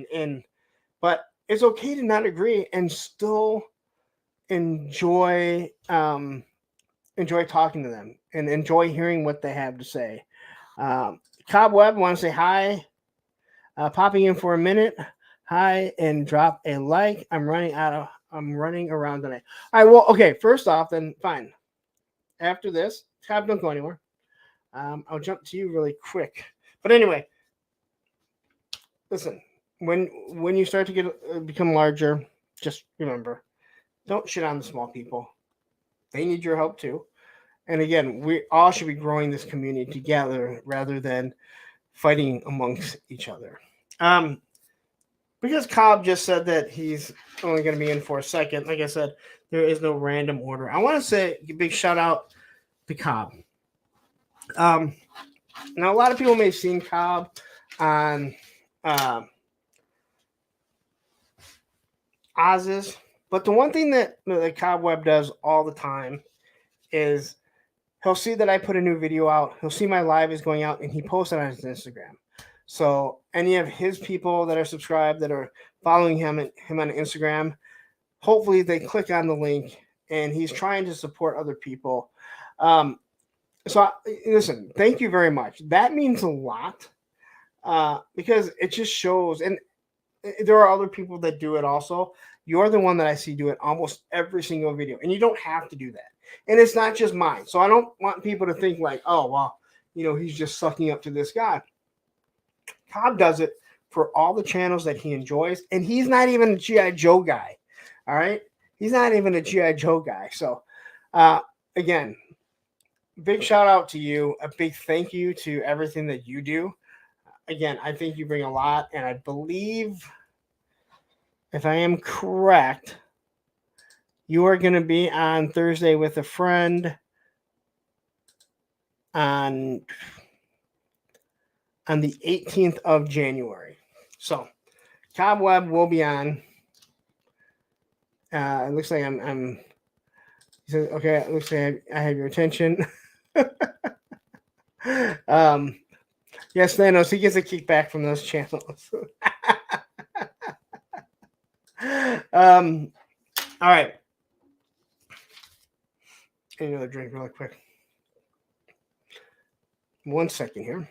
but it's okay to not agree and still enjoy talking to them and enjoy hearing what they have to say. Cobweb, want to say hi? Popping in for a minute. Hi, and drop a like. I'm running around tonight. All right, well, okay, first off, then fine. After this, Cobb, don't go anywhere. I'll jump to you really quick. But anyway, listen, when you start to become larger, just remember, don't shit on the small people. They need your help too. And again, we all should be growing this community together rather than fighting amongst each other. Because Cobb just said that he's only going to be in for a second, like I said, there is no random order. I want to say a big shout out to Cobb. Now, a lot of people may have seen Cobb on Oz's, but the one thing that the Cobweb does all the time is he'll see that I put a new video out. He'll see my live is going out, and he posts it on his Instagram. So any of his people that are subscribed, that are following him on Instagram, hopefully they click on the link and he's trying to support other people. Listen, thank you very much. That means a lot because it just shows, and there are other people that do it also. You're the one that I see do it almost every single video, and you don't have to do that. And it's not just mine. So I don't want people to think like, oh, well, he's just sucking up to this guy. Cobb does it for all the channels that he enjoys, and he's not even a G.I. Joe guy. All right? He's not even a G.I. Joe guy. So, again, big shout out to you. A big thank you to everything that you do. Again, I think you bring a lot, and I believe, if I am correct, you are going to be on Thursday with a friend on the 18th of January. So, Cobweb will be on. It looks like I'm. He says, okay, it looks like I have your attention. Yes, Thanos, he gets a kickback from those channels. All right. Another drink really quick. 1 second here.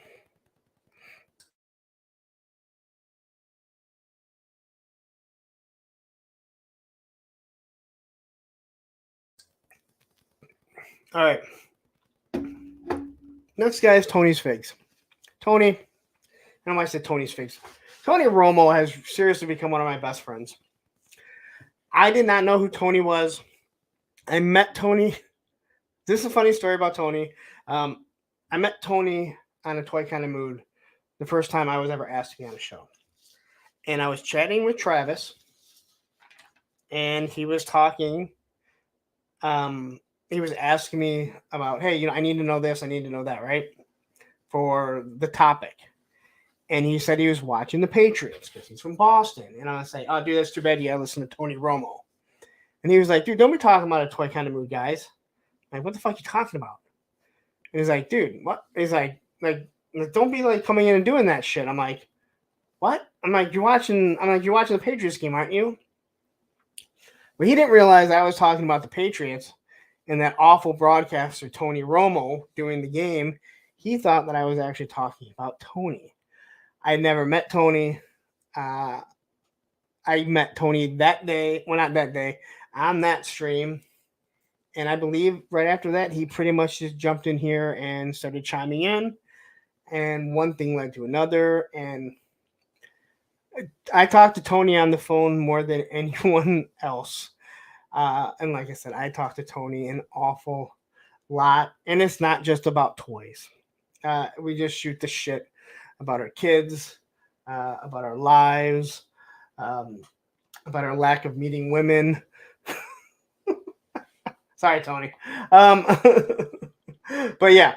All right. Next guy is Tony's Figs. Tony, I don't know why I said Tony's Figs. Tony Romo has seriously become one of my best friends. I did not know who Tony was. I met Tony. This is a funny story about Tony. I met Tony on a Toy Kind of Mood the first time I was ever asked to be on a show. And I was chatting with Travis, and he was talking. He was asking me about, hey, I need to know this, I need to know that, right? For the topic. And he said he was watching the Patriots because he's from Boston. And I was like, oh, dude, that's too bad you gotta listen to Tony Romo. And he was like, dude, don't be talking about a Toy Kind of Mood, guys. I'm like, what the fuck are you talking about? And he's like, dude, what? He's like, don't be like coming in and doing that shit. I'm like, what? I'm like, you're watching the Patriots game, aren't you? But he didn't realize I was talking about the Patriots and that awful broadcaster Tony Romo doing the game. He thought that I was actually talking about Tony. I never met Tony. I met Tony that day. Well, not that day. On that stream. And I believe right after that, he pretty much just jumped in here and started chiming in. And one thing led to another. And I talked to Tony on the phone more than anyone else. And like I said, I talked to Tony an awful lot. And it's not just about toys. We just shoot the shit about our kids, about our lives, about our lack of meeting women. Sorry, Tony. But yeah.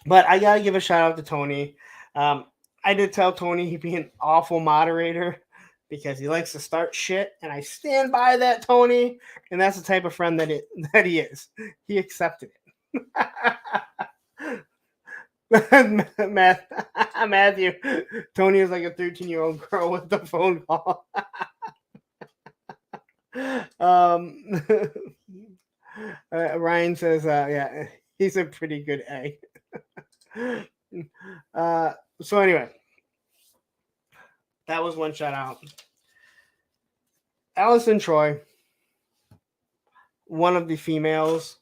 But I got to give a shout out to Tony. I did tell Tony he'd be an awful moderator because he likes to start shit, and I stand by that, Tony. And that's the type of friend that he is. He accepted it. Matthew, Tony is like a 13-year-old girl with the phone call. Ryan says, yeah, he's a pretty good egg. So anyway, that was one shout out. Allison Troy, one of the females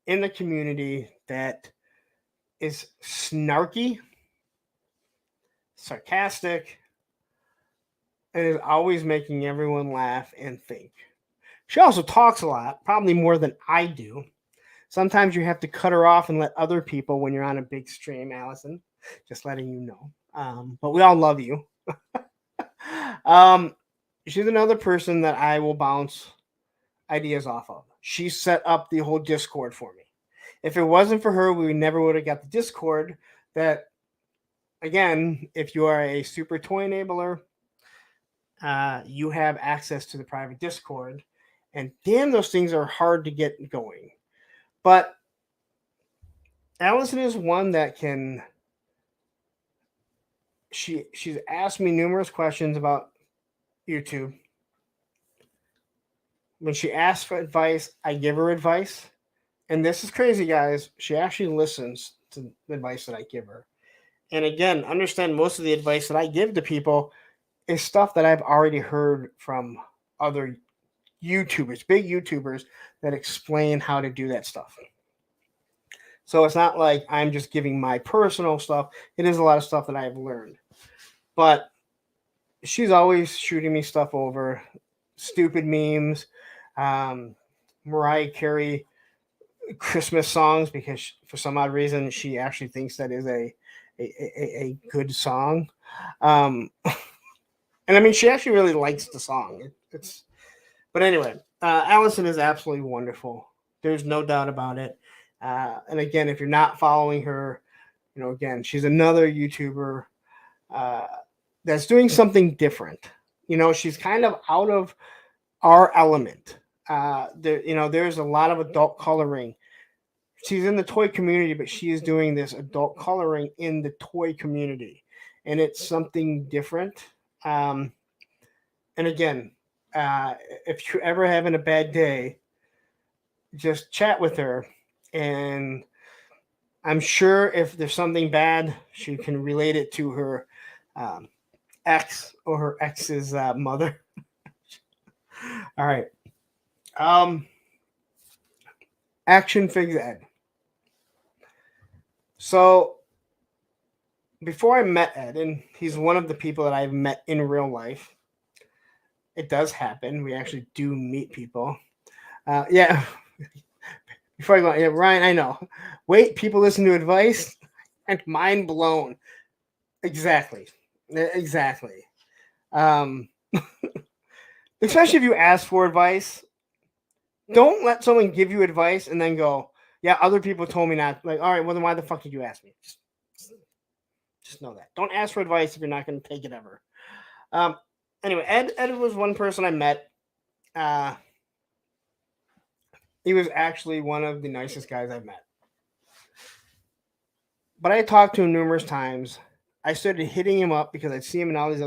in the community that is snarky, sarcastic, and is always making everyone laugh and think. She also talks a lot, probably more than I do. Sometimes you have to cut her off and let other people when you're on a big stream, Allison. Just letting you know. But we all love you. She's another person that I will bounce ideas off of. She set up the whole Discord for me. If it wasn't for her, we never would have got the Discord. That, again, if you are a Super Toy Enabler, you have access to the private Discord. And damn, those things are hard to get going. But Allison is one that can... She's asked me numerous questions about YouTube. When she asks for advice, I give her advice. And this is crazy, guys. She actually listens to the advice that I give her. And again, understand most of the advice that I give to people is stuff that I've already heard from other YouTubers, big YouTubers that explain how to do that stuff. So it's not like I'm just giving my personal stuff. It is a lot of stuff that I have learned. But she's always shooting me stuff over, stupid memes, um, Mariah Carey Christmas songs, because for some odd reason she actually thinks that is a good song. Um, and I mean, she actually really likes the song. But anyway, Allison is absolutely wonderful. There's no doubt about it. And again, if you're not following her, again, she's another YouTuber uh, that's doing something different. She's kind of out of our element. There's a lot of adult coloring. She's in the toy community, but she is doing this adult coloring in the toy community, and it's something different. Um, and again, uh, if you're ever having a bad day, just chat with her, and I'm sure if there's something bad, she can relate it to her um, ex or her ex's mother. All right. Um, Action Figs Ed. So before I met Ed, and he's one of the people that I've met in real life. It does happen. We actually do meet people. Yeah. Before I go, yeah, Ryan, I know. Wait, people listen to advice, and mind blown. Exactly. Exactly. Um, especially if you ask for advice, don't let someone give you advice and then go, yeah, other people told me not. Like, all right, well, then why the fuck did you ask me? Just know that. Don't ask for advice if you're not going to take it ever. Anyway, Ed was one person I met. He was actually one of the nicest guys I've met. But I talked to him numerous times. I started hitting him up because I'd see him in all these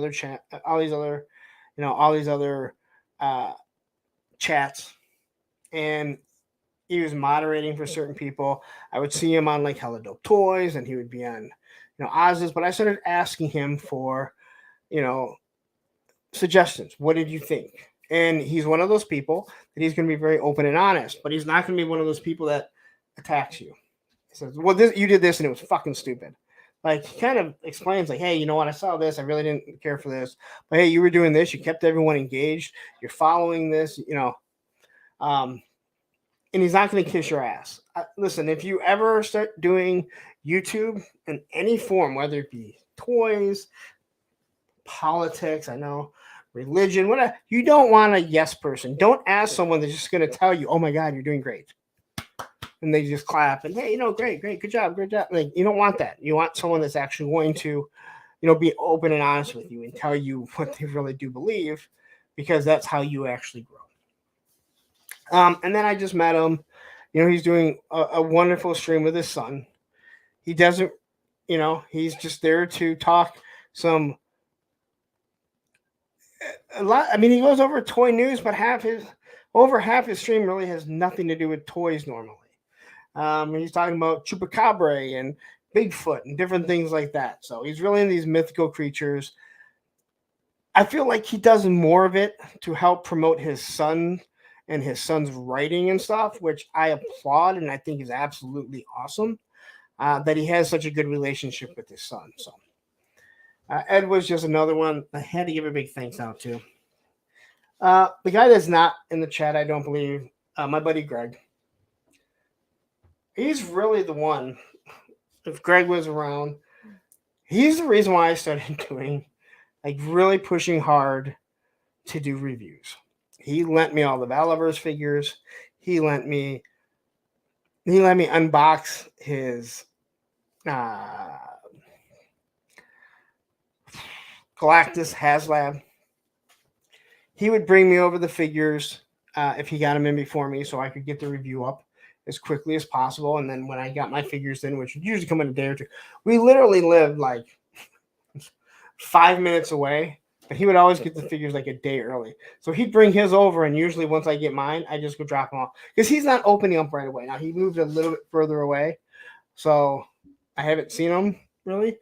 other uh, chats, and he was moderating for certain people. I would see him on like Hella Dope Toys, and he would be on, Oz's. But I started asking him for, suggestions. What did you think? And he's one of those people that he's going to be very open and honest, but he's not going to be one of those people that attacks you. He says, well, you did this and it was fucking stupid. Like, he kind of explains, like, hey, you know what? I saw this. I really didn't care for this. But hey, you were doing this. You kept everyone engaged. You're following this, and he's not going to kiss your ass. Listen, if you ever start doing YouTube in any form, whether it be toys, politics, I know, religion, whatever, you don't want a yes person. Don't ask someone that's just going to tell you, oh my God, you're doing great. And they just clap and, hey, great, good job. Like, you don't want that. You want someone that's actually going to, be open and honest with you and tell you what they really do believe, because that's how you actually grow. And then I just met him. He's doing a wonderful stream with his son. He doesn't, he's just there to talk some a lot. I mean, he goes over toy news, but over half his stream really has nothing to do with toys normally. He's talking about chupacabra and Bigfoot and different things like that. So he's really in these mythical creatures. I feel like he does more of it to help promote his son and his son's writing and stuff, which I applaud and I think is absolutely awesome. That he has such a good relationship with his son. So Ed was just another one I had to give a big thanks out to. The guy that's not in the chat, I don't believe, my buddy Greg. He's really the one. If Greg was around, he's the reason why I started doing, like, really pushing hard to do reviews. He lent me all the Valaverse figures. He let me unbox his Galactus HasLab. He would bring me over the figures if he got them in before me, so I could get the review up as quickly as possible. And then when I got my figures in, which would usually come in a day or two, we literally lived like 5 minutes away. but he would always get the figures like a day early. So he'd bring his over, and usually once I get mine, I just go drop them off because he's not opening up right away. Now he moved a little bit further away, so I haven't seen him really.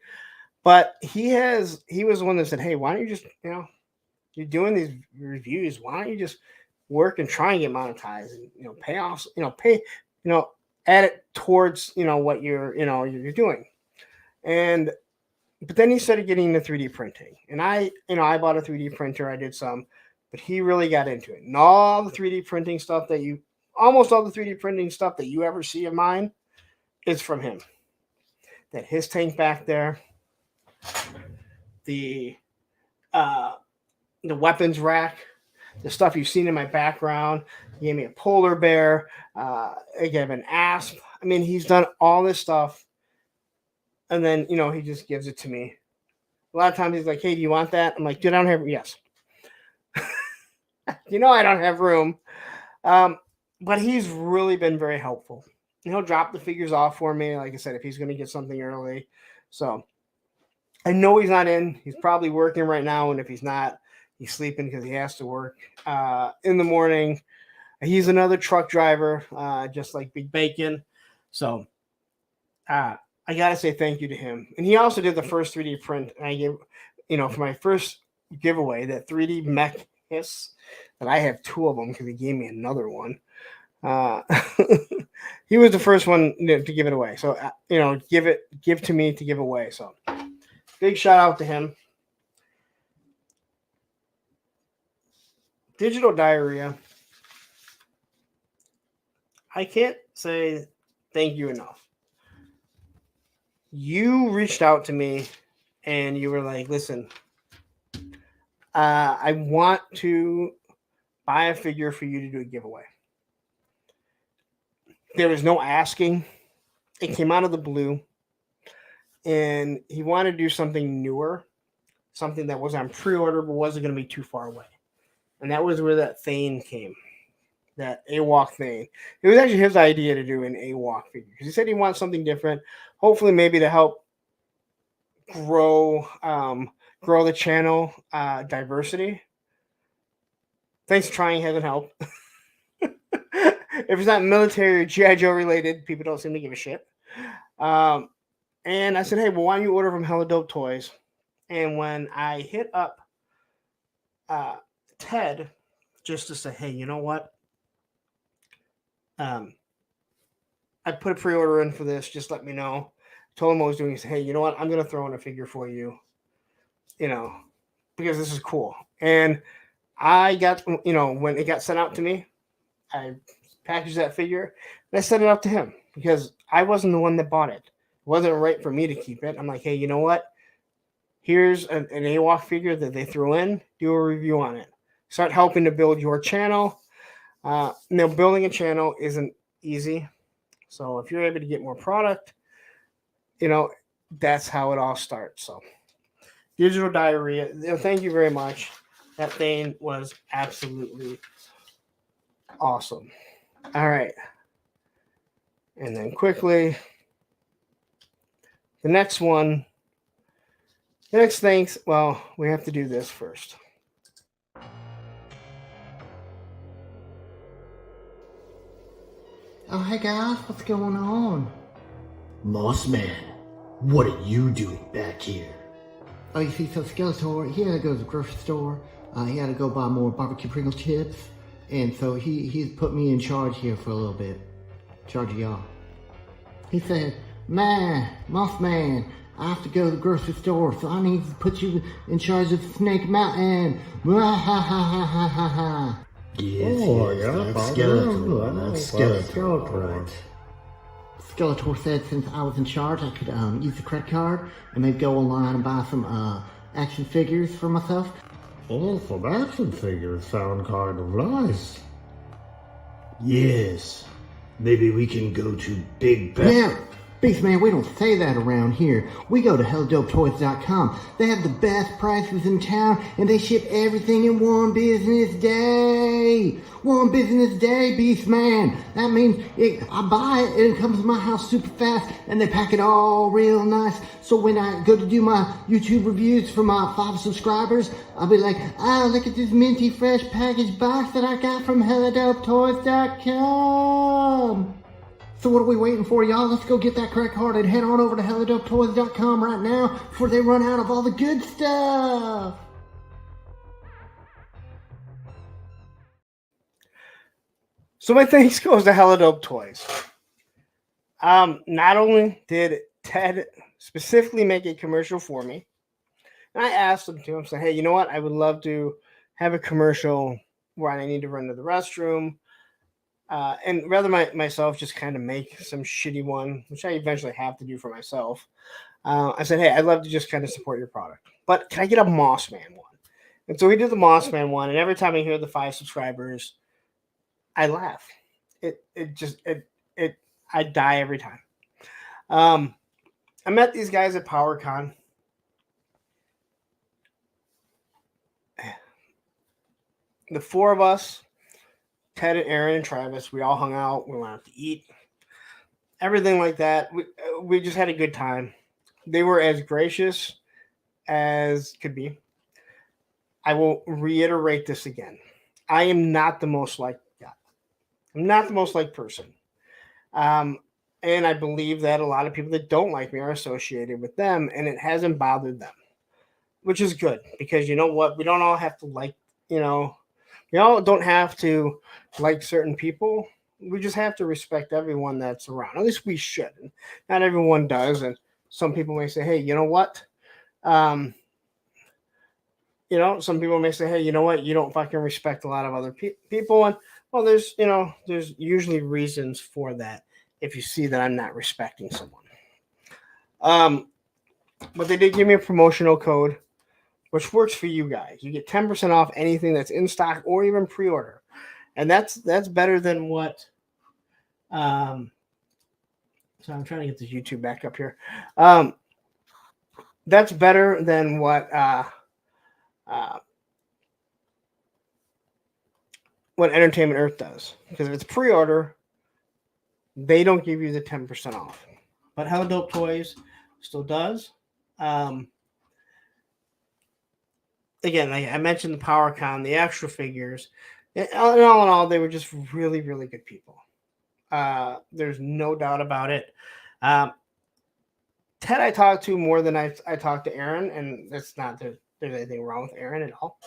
But he was the one that said, "Hey, why don't you just you're doing these reviews? Why don't you just work and try and get monetized and pay off add it towards what you're doing." And but then he started getting into 3D printing, and I bought a 3D printer. I did some, but he really got into it. And all the 3D printing stuff almost all the 3D printing stuff that you ever see of mine is from him. That his tank back there, the weapons rack, the stuff you've seen in my background. He gave me a polar bear. I gave an asp. I mean, he's done all this stuff. And then, he just gives it to me. A lot of times he's like, "Hey, do you want that?" I'm like, "Dude, I don't have, yes." I don't have room. But he's really been very helpful. And he'll drop the figures off for me, like I said, if he's going to get something early. So I know he's not in. He's probably working right now. And if he's not, he's sleeping because he has to work in the morning. He's another truck driver, just like Big Bacon. So, I got to say thank you to him. And he also did the first 3D print. I gave, for my first giveaway, that 3D mech hiss, that I have 2 of them because he gave me another one. He was the first one to give it away. So, give to me to give away. So big shout out to him. Digital Diarrhea. I can't say thank you enough. You reached out to me and you were like, "Listen, I want to buy a figure for you to do a giveaway." There was no asking. It came out of the blue. And he wanted to do something newer, something that was on pre-order but wasn't going to be too far away. And that was where that Thane came. That AWOC Thane. It was actually his idea to do an AWOC figure because he said he wants something different, hopefully maybe to help grow the channel diversity. Thanks for trying hasn't helped. If it's not military or G.I. Joe related, people don't seem to give a shit. And I said, "Hey, well, why don't you order from Hella Dope Toys?" And when I hit up Ted just to say, "Hey, you know what? I put a pre-order in for this. Just let me know." Told him what I was doing. He said, "Hey, you know what? I'm going to throw in a figure for you, because this is cool." And I got, when it got sent out to me, I packaged that figure and I sent it out to him because I wasn't the one that bought it. It wasn't right for me to keep it. I'm like, "Hey, you know what? Here's an AWOC figure that they threw in. Do a review on it. Start helping to build your channel." Now, building a channel isn't easy. So if you're able to get more product, that's how it all starts. So Digital Diarrhea, thank you very much. That thing was absolutely awesome. All right. And then quickly, the next thanks. Well, we have to do this first. Oh, hey guys, what's going on? Mossman, what are you doing back here? Oh, you see, so Skeletor, he had to go to the grocery store. He had to go buy more barbecue Pringle chips. And so he's put me in charge here for a little bit. In charge of y'all. He said, "Man, Mossman, I have to go to the grocery store, so I need to put you in charge of Snake Mountain." Yes, that's Skeletor. That's Skeletor, right. Skeletor said since I was in charge, I could use the credit card and maybe go online and buy some action figures for myself. Oh, some action figures sound kind of nice. Yes. Maybe we can go to Big Ben. Beastman, we don't say that around here. We go to helldopetoys.com. They have the best prices in town, and they ship everything in one business day. One business day, Beastman. That means I buy it, and it comes to my house super fast, and they pack it all real nice. So when I go to do my YouTube reviews for my 5 subscribers, I'll be like, oh, look at this minty fresh packaged box that I got from helldopetoys.com. So what are we waiting for, y'all? Let's go get that credit card and head on over to helldopetoys.com right now before they run out of all the good stuff. So my thanks goes to Hellodope Toys. Not only did Ted specifically make a commercial for me, and I asked him to, I said, hey, you know what? I would love to have a commercial where I need to run to the restroom. And rather myself just kind of make some shitty one, which I eventually have to do for myself. I said, hey, I'd love to just kind of support your product, but can I get a Moss Man one? And so we did the Moss Man one, and every time I hear the 5 subscribers, I laugh. I die every time. I met these guys at PowerCon. The 4 of us, Ted and Aaron and Travis, we all hung out. We went out to eat. Everything like that. We just had a good time. They were as gracious as could be. I will reiterate this again. I am not the most liked guy. I'm not the most liked person. And I believe that a lot of people that don't like me are associated with them, and it hasn't bothered them, which is good because you know what? We don't all have to like, we all don't have to like certain people. We just have to respect everyone that's around. At least we should. Not everyone does. And some people may say, hey, you know what? Some people may say, hey, you know what? You don't fucking respect a lot of other people. And well, there's usually reasons for that if you see that I'm not respecting someone. But they did give me a promotional code, which works for you guys. You get 10% off anything that's in stock or even pre-order. And that's better than what so I'm trying to get this YouTube back up here. That's better than what Entertainment Earth does. Because if it's pre-order, they don't give you the 10% off. But Hello Dope Toys still does. Again, like I mentioned the PowerCon, the extra figures. All in all, they were just really, really good people. There's no doubt about it. Ted I talked to more than I talked to Aaron, and that's not that there's anything wrong with Aaron at all.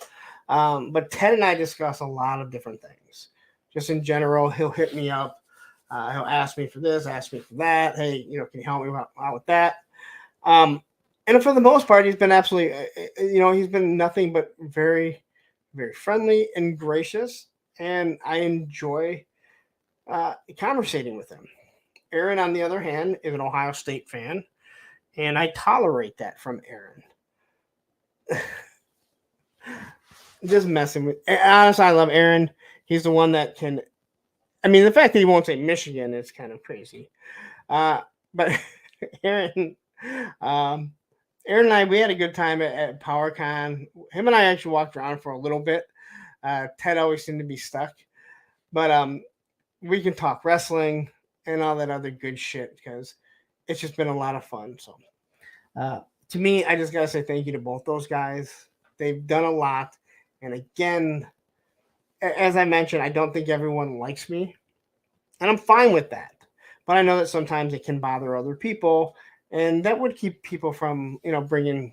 But Ted and I discuss a lot of different things. Just in general, he'll hit me up. He'll ask me for this, ask me for that. Hey, can you help me out with that? And for the most part, he's been absolutely, he's been nothing but very, very friendly and gracious. And I enjoy conversating with him. Aaron, on the other hand, is an Ohio State fan. And I tolerate that from Aaron. Just messing with. Honestly, I love Aaron. He's the one that can. I mean, the fact that he won't say Michigan is kind of crazy. But Aaron, Aaron and I, we had a good time at PowerCon. Him and I actually walked around for a little bit. Ted always seemed to be stuck, but we can talk wrestling and all that other good shit because it's just been a lot of fun. So, to me, I just gotta say thank you to both those guys. They've done a lot, and again, as I mentioned, I don't think everyone likes me, and I'm fine with that. But I know that sometimes it can bother other people, and that would keep people from, bringing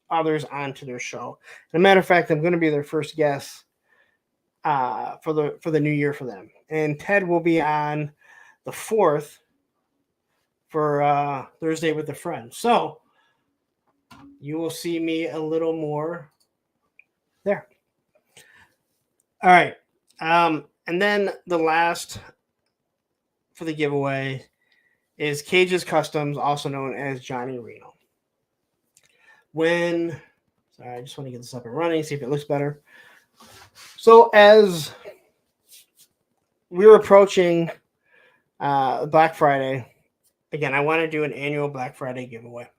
others onto their show. As a matter of fact, I'm going to be their first guest for the new year for them, and Ted will be on the 4th for Thursday with a Friend. So you will see me a little more there. All right. And then the last for the giveaway is Cage's Customs, also known as Johnny Reno. Sorry, I just want to get this up and running, see if it looks better. So as we were approaching Black Friday, again, I want to do an annual Black Friday giveaway.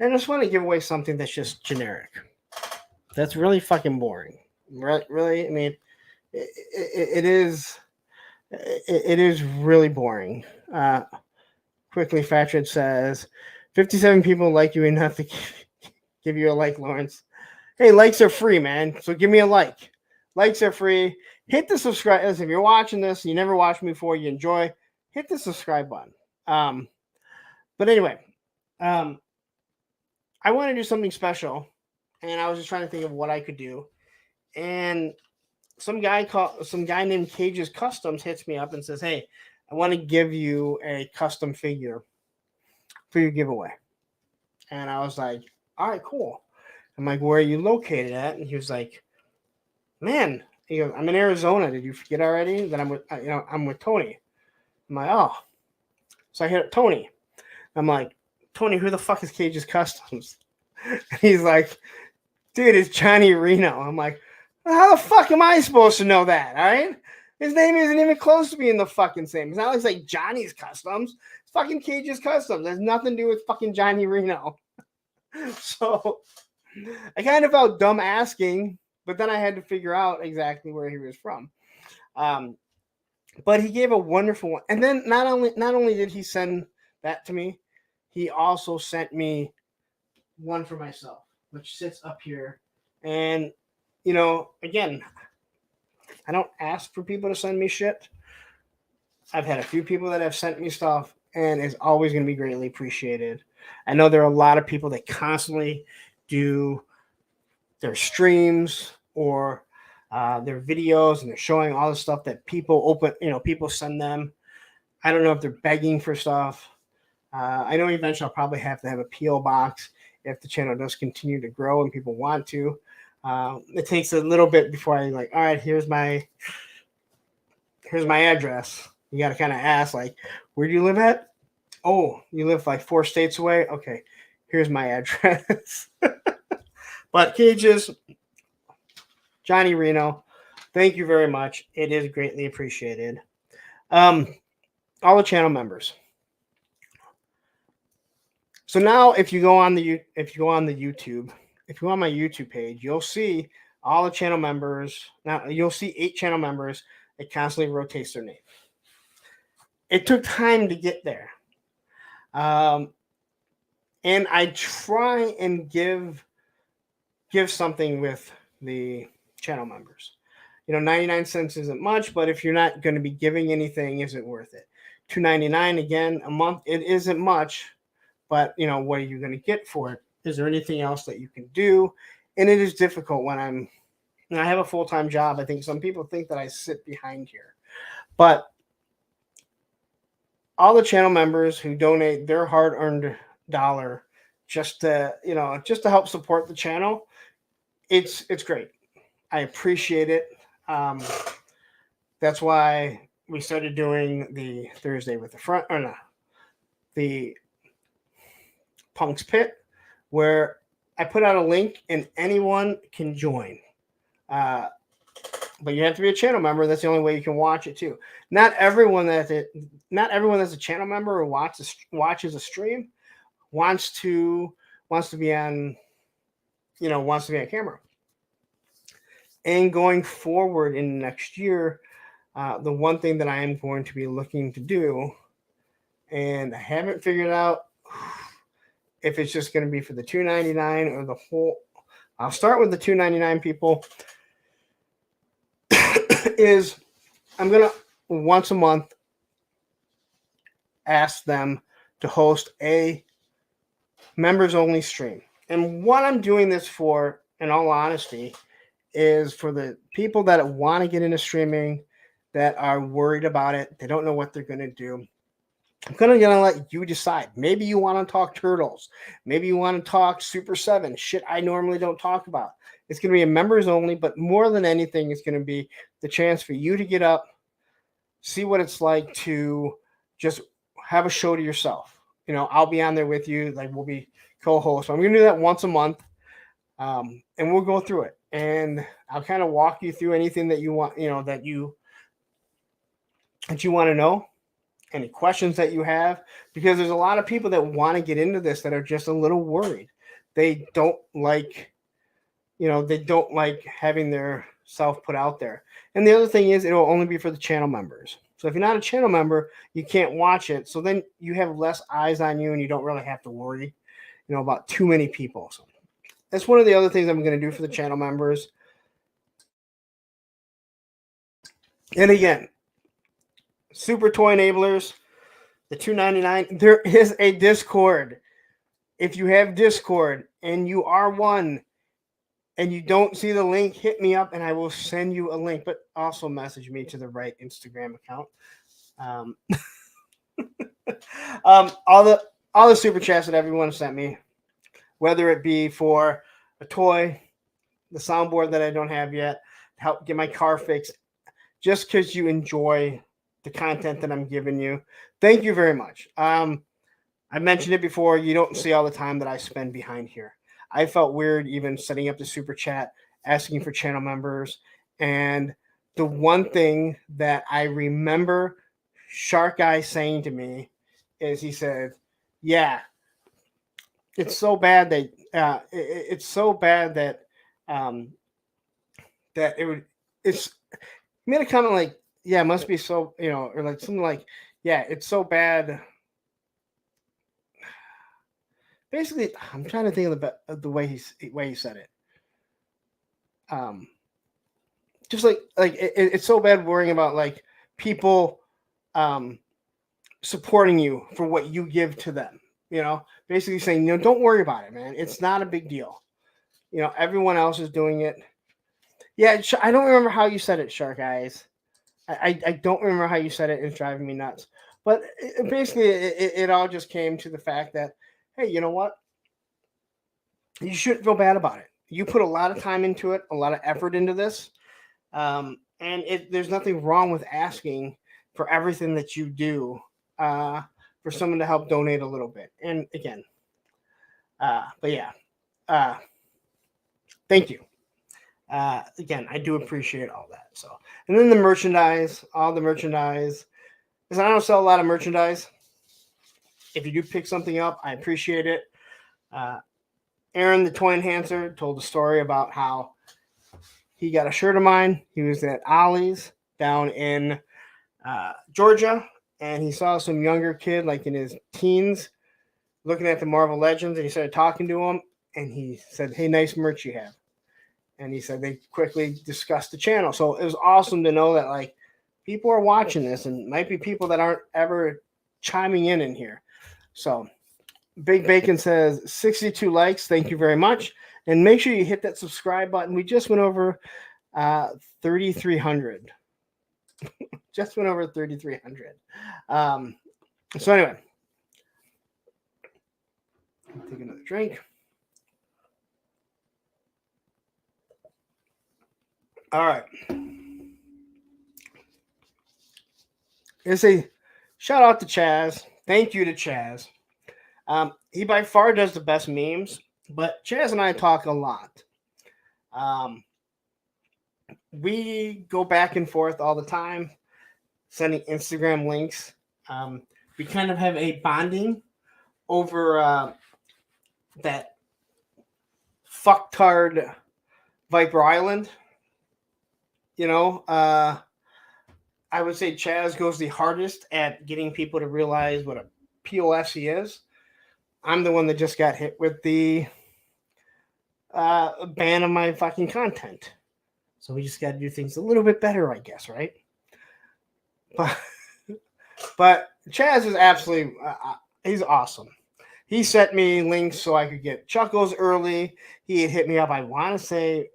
I just want to give away something that's just generic. That's really fucking boring. Really, I mean, it is. It is really boring. Quickly, Fatred says, 57 people like you enough to give you a like, Lawrence. Hey, likes are free, man. So give me a like. Likes are free. Hit the subscribe. Listen, if you're watching this, you never watched me before, you enjoy, hit the subscribe button. But anyway, I want to do something special, and I was just trying to think of what I could do. And some guy named Cage's Customs hits me up and says, "Hey, I want to give you a custom figure for your giveaway." And I was like, "All right, cool." I'm like, "Where are you located at?" And he was like, "Man," he goes, "I'm in Arizona. Did you forget already that I'm with Tony?" I'm like, "Oh." So I hit up Tony. I'm like, "Tony, who the fuck is Cage's Customs?" And he's like, "Dude, it's Johnny Reno." I'm like, well, how the fuck am I supposed to know that? All right. His name isn't even close to being the fucking same. It's not like it's like Johnny's Customs. It's fucking Cage's Customs. There's nothing to do with fucking Johnny Reno. So I kind of felt dumb asking, but then I had to figure out exactly where he was from. But he gave a wonderful one. And then not only did he send that to me, he also sent me one for myself, which sits up here. And again, I don't ask for people to send me shit. I've had a few people that have sent me stuff, and it's always going to be greatly appreciated. I know there are a lot of people that constantly do their streams or their videos, and they're showing all the stuff that people send them. I don't know if they're begging for stuff. I know eventually I'll probably have to have a P.O. box if the channel does continue to grow and people want to. It takes a little bit before I like, all right, here's my address. You got to kind of ask, like, where do you live at? Oh, you live like 4 states away? Okay, here's my address. But Cages, Johnny Reno, thank you very much. It is greatly appreciated. All the channel members. So now if you go on the YouTube, if you go on my YouTube page, you'll see all the channel members. Now you'll see 8 channel members. It constantly rotates their name. It took time to get there. And I try and give something with the channel members. 99 cents isn't much, but if you're not going to be giving anything, is it worth it? $2.99 again a month, it isn't much, but what are you going to get for it? Is there anything else that you can do? And it is difficult when I have a full-time job. I think some people think that I sit behind here, but all the channel members who donate their hard-earned dollar just to help support the channel, it's great. I appreciate it. That's why we started doing the Thursday with the Punk's Pit, where I put out a link and anyone can join. But you have to be a channel member. That's the only way you can watch it too. Not everyone that's a channel member or watches a stream wants to be on camera. And going forward in next year, the one thing that I am going to be looking to do, and I haven't figured out if it's just going to be for the $2.99 or the whole. I'll start with the $2.99 people. Is I'm going to once a month ask them to host a members only stream. And what I'm doing this for, in all honesty, is for the people that want to get into streaming, that are worried about it. They don't know what they're going to do. I'm going to let you decide. Maybe you want to talk Turtles. Maybe you want to talk Super 7. Shit I normally don't talk about. It's going to be a members only, but more than anything, it's going to be the chance for you to get up, see what it's like to just have a show to yourself. I'll be on there with you. Like, we'll be co-hosts. I'm going to do that once a month, and we'll go through it. And I'll kind of walk you through anything that you want, that you want to know. any questions that you have, because there's a lot of people that want to get into this that are just a little worried. They don't like, they don't like having their self put out there. And the other thing is, it'll only be for the channel members. So if you're not a channel member, you can't watch it. So then you have less eyes on you, and you don't really have to worry, about too many people. So that's one of the other things I'm going to do for the channel members. And again, Super Toy Enablers, the $2.99. There is a Discord. If you have Discord and you are one and you don't see the link, hit me up and I will send you a link. But also message me to the right Instagram account. All the super chats that everyone sent me, whether it be for a toy, the soundboard that I don't have yet, help get my car fixed, just because you enjoy the content that I'm giving you. Thank you very much. I mentioned it before. You don't see all the time that I spend behind here. I felt weird even setting up the super chat, asking for channel members. And the one thing that I remember Shark Guy saying to me is he said, yeah, it's so bad that that it's made a comment like, yeah, it must be so, or like something like, yeah, it's so bad. Basically, I'm trying to think of the way he said it. Just like it's so bad worrying about like people supporting you for what you give to them. Basically saying, don't worry about it, man. It's not a big deal. Everyone else is doing it. Yeah, I don't remember how you said it, Shark Eyes. I don't remember how you said it. It's driving me nuts. But basically, it all just came to the fact that, hey, you know what? You shouldn't feel bad about it. You put a lot of time into it, a lot of effort into this. And there's nothing wrong with asking for everything that you do for someone to help donate a little bit. And again, but yeah, thank you. Again, I do appreciate all that. So, and then the merchandise, all the merchandise. Because I don't sell a lot of merchandise. If you do pick something up, I appreciate it. Aaron, the toy enhancer, told a story about how he got a shirt of mine. He was at Ollie's down in Georgia, and he saw some younger kid, like in his teens, looking at the Marvel Legends, and he started talking to him, and he said, hey, nice merch you have. And he said they quickly discussed the channel. So it was awesome to know that, like, people are watching this, and might be people that aren't ever chiming in here. So Big Bacon says 62 likes. Thank you very much. And make sure you hit that subscribe button. We just went over 3,300. Just went over 3,300. So anyway, take another drink. All right. It's a shout out to Chaz. Thank you to Chaz. He by far does the best memes, but Chaz and I talk a lot. We go back and forth all the time, sending Instagram links. We kind of have a bonding over that fucktard Viper Island. I would say Chaz goes the hardest at getting people to realize what a POS he is. I'm the one that just got hit with the ban of my fucking content. So we just got to do things a little bit better, I guess, right? But Chaz is absolutely, he's awesome. He sent me links so I could get Chuckles early. He had hit me up, I want to say,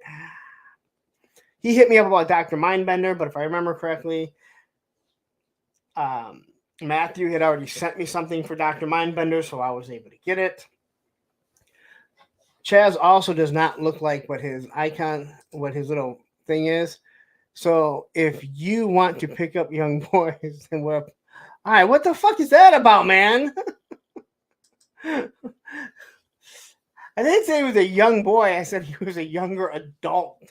he hit me up about Dr. Mindbender, but if I remember correctly, Matthew had already sent me something for Dr. Mindbender, so I was able to get it. Chaz also does not look like what his little thing is. So if you want to pick up young boys, then all right, what the fuck is that about, man? I didn't say he was a young boy. I said he was a younger adult.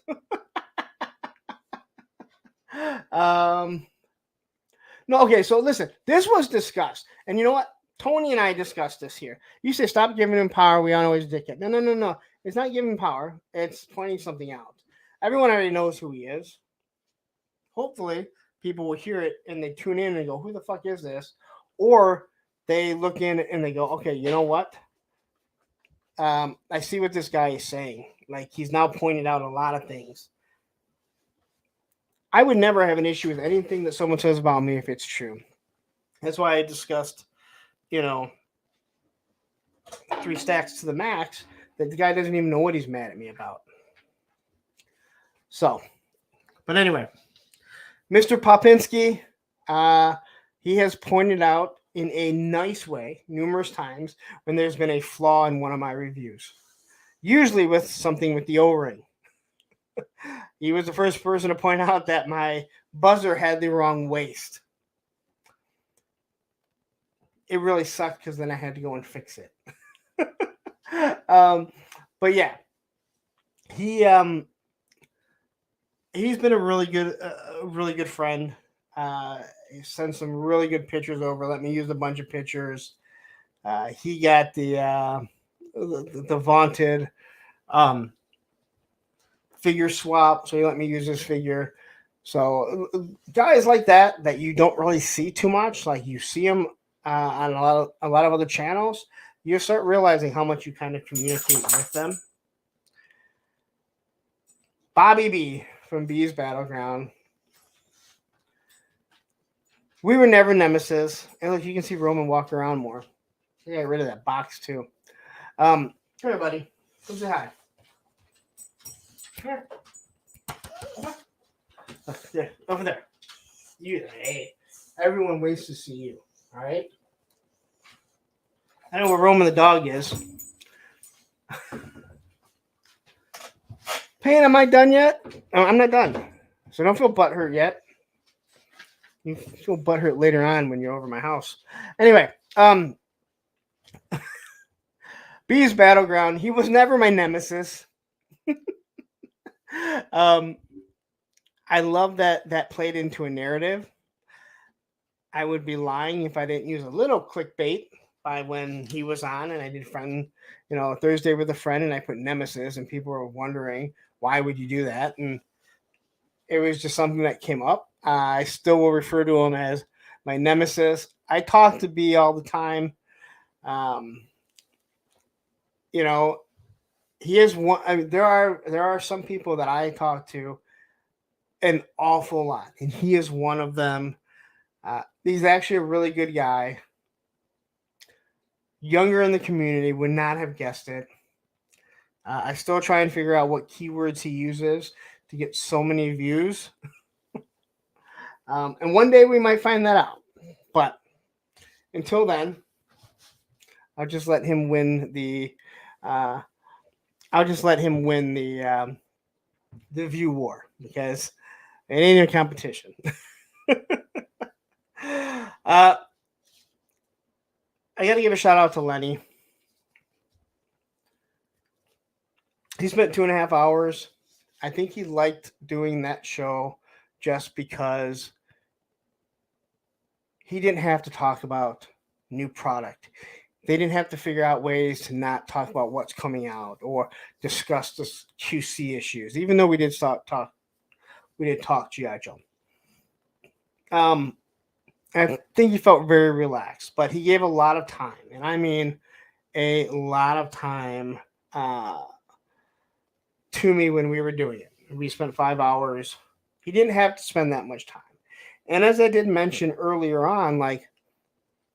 No, okay, so listen, this was discussed. And you know what? Tony and I discussed this here. You say stop giving him power. We all know he's a dickhead. No, no, no, no. It's not giving power. It's pointing something out. Everyone already knows who he is. Hopefully, people will hear it and they tune in and go, who the fuck is this? Or they look in and they go, okay, you know what? I see what this guy is saying. Like, he's now pointed out a lot of things. I would never have an issue with anything that someone says about me if it's true. That's why I discussed, 3 stacks to the max, that the guy doesn't even know what he's mad at me about. So, but anyway, Mr. Popinski, he has pointed out in a nice way numerous times when there's been a flaw in one of my reviews, usually with something with the O-ring. He was the first person to point out that my buzzer had the wrong waist. It really sucked because then I had to go and fix it. But yeah, he's been a really good friend. He sent some really good pictures over. Let me use a bunch of pictures. He got the vaunted figure swap, so he let me use his figure. So guys like that you don't really see too much, like you see them on a lot of other channels, you start realizing how much you kind of communicate with them. Bobby B from B's Battleground. We were never nemesis. And look, you can see Roman walk around more. I got rid of that box too. Come here, buddy. Come say hi. Come here. There, over there. Hey, everyone waits to see you. All right. I know where Roman the dog is. Payne, am I done yet? No, I'm not done. So don't feel butthurt yet. You feel butthurt later on when you're over my house. Anyway, B's Battleground. He was never my nemesis. I love that played into a narrative. I would be lying if I didn't use a little clickbait by when he was on and I did Thursday with a friend and I put nemesis and people were wondering why would you do that, and it was just something that came up. I still will refer to him as my nemesis. I talk to B all the time. He is one. I mean, there are some people that I talk to an awful lot, and he is one of them. He's actually a really good guy. Younger in the community, would not have guessed it. I still try and figure out what keywords he uses to get so many views. And one day we might find that out. But until then, I'll just let him win the view war, because it ain't a competition. I got to give a shout out to Lenny. He spent 2.5 hours. I think he liked doing that show just because he didn't have to talk about new product. They didn't have to figure out ways to not talk about what's coming out or discuss the QC issues, even though we did talk G.I. Joe. I think he felt very relaxed, but he gave a lot of time, and I mean a lot of time to me when we were doing it. We spent 5 hours. He didn't have to spend that much time. And as I did mention earlier on, like,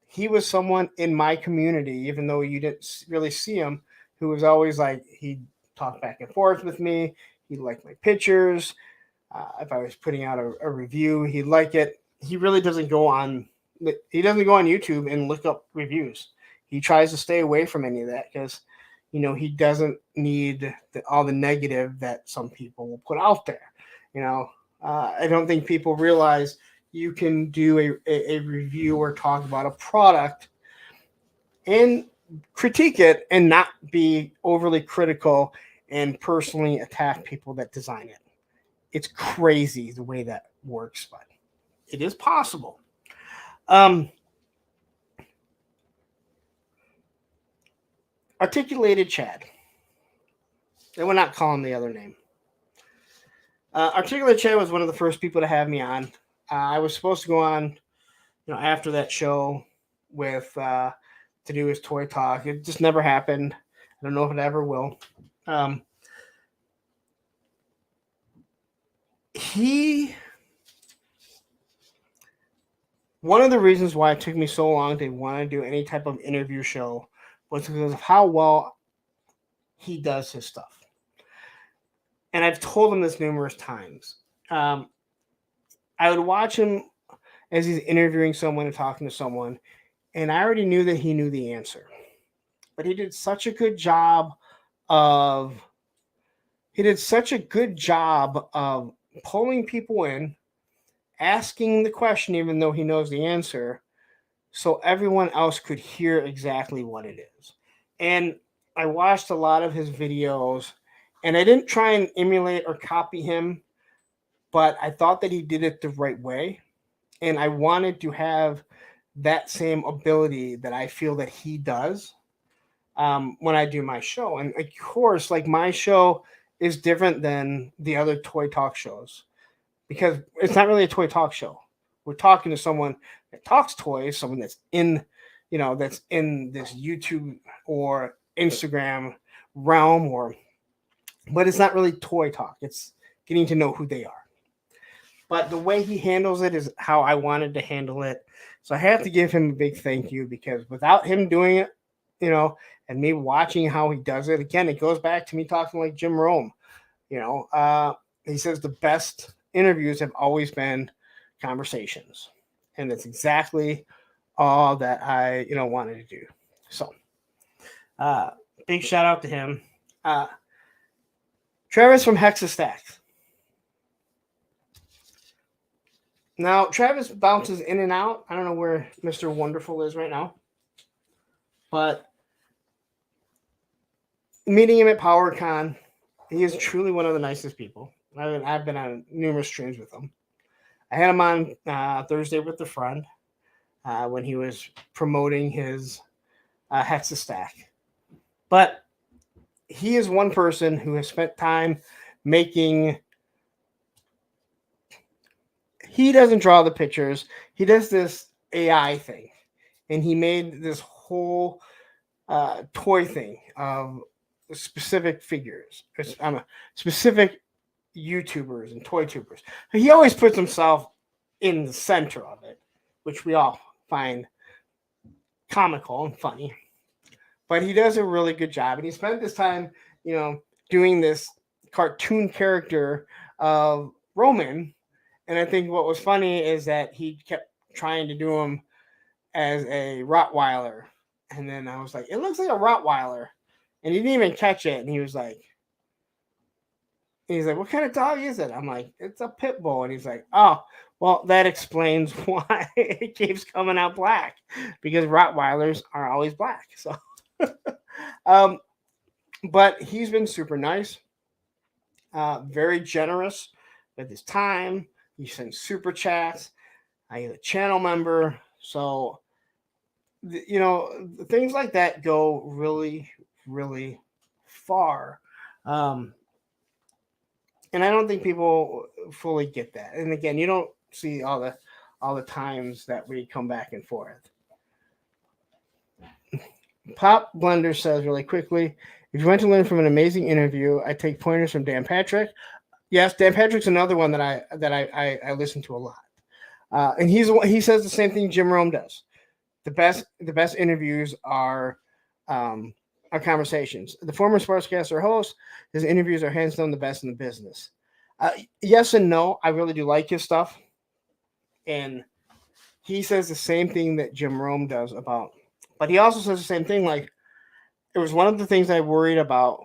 he was someone in my community, even though you didn't really see him, who was always like, he'd talk back and forth with me. He liked my pictures. If I was putting out a review, he'd like it. He really doesn't go on YouTube and look up reviews. He tries to stay away from any of that because, he doesn't need all the negative that some people will put out there. I don't think people realize you can do a review or talk about a product and critique it and not be overly critical and personally attack people that design it. It's crazy the way that works, but it is possible. Articulated Chad. They would not call him the other name. Articulated Chad was one of the first people to have me on. I was supposed to go on, after that show with to do his toy talk. It just never happened. I don't know if it ever will. He One of the reasons why it took me so long to want to do any type of interview show was because of how well he does his stuff. And I've told him this numerous times. I would watch him as he's interviewing someone and talking to someone, and I already knew that he knew the answer. But he did such a good job of pulling people in, asking the question even though he knows the answer, so everyone else could hear exactly what it is. And I watched a lot of his videos, and I didn't try and emulate or copy him, but I thought that he did it the right way. And I wanted to have that same ability that I feel that he does when I do my show. And of course, like, my show is different than the other toy talk shows because it's not really a toy talk show. We're talking to someone that talks toys, someone that's in this YouTube or Instagram realm, but it's not really toy talk. It's getting to know who they are. But the way he handles it is how I wanted to handle it. So I have to give him a big thank you, because without him doing it, and me watching how he does it, again, it goes back to me talking like Jim Rome. He says the best interviews have always been conversations. And that's exactly all that I, wanted to do. So, big shout out to him. Travis from Hexastacks. Now, Travis bounces in and out. I don't know where Mr. Wonderful is right now. But meeting him at PowerCon, he is truly one of the nicest people. I've been on numerous streams with him. I had him on Thursday with a friend when he was promoting his Hexastack. But he is one person who has spent time making... He doesn't draw the pictures. He does this AI thing. And he made this whole toy thing of specific figures, specific YouTubers and toy tubers. He always puts himself in the center of it, which we all find comical and funny. But he does a really good job. And he spent this time, doing this cartoon character of Roman. And I think what was funny is that he kept trying to do him as a Rottweiler. And then I was like, it looks like a Rottweiler. And he didn't even catch it. And he's like, what kind of dog is it? I'm like, it's a pit bull. And he's like, oh, well, that explains why it keeps coming out black, because Rottweilers are always black. So, but he's been super nice, very generous with his time. He sends super chats. He's a channel member. So, things like that go really, really far. And I don't think people fully get that. And again, you don't see all the times that we come back and forth. Pop Blender says really quickly, if you want to learn from an amazing interview, I take pointers from Dan Patrick. Yes, Dan Patrick's another one that I listen to a lot. And he says the same thing Jim Rome does. The best interviews are conversations. The former sportscaster host, his interviews are hands down the best in the business. Yes and no. I really do like his stuff. And he says the same thing that Jim Rome does about, but he also says the same thing. Like, it was one of the things I worried about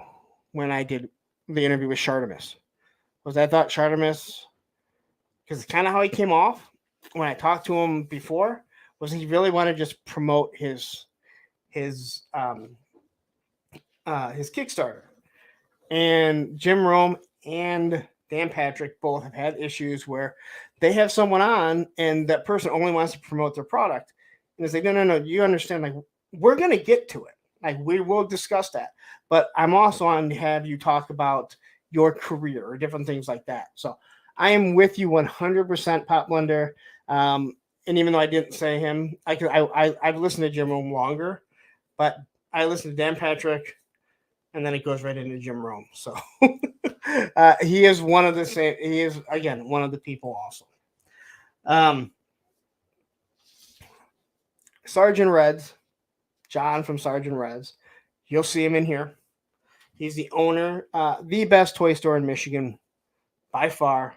when I did the interview with Shartimus, was I thought Shartimus, because it's kind of how he came off when I talked to him before, was he really wanted to just promote his Kickstarter. And Jim Rome and Dan Patrick both have had issues where they have someone on and that person only wants to promote their product. And it's like, no, you understand, like, we're going to get to it. Like, we will discuss that. But I'm also on to have you talk about your career or different things like that. So I am with you 100%, Pop Blender. And even though I didn't say him, I've listened to Jim Rome longer, but I listened to Dan Patrick, and then it goes right into Jim Rome. So he is one of the same. He is, again, one of the people also. Sergeant Reds, John from Sergeant Reds. You'll see him in here. He's the owner, the best toy store in Michigan by far.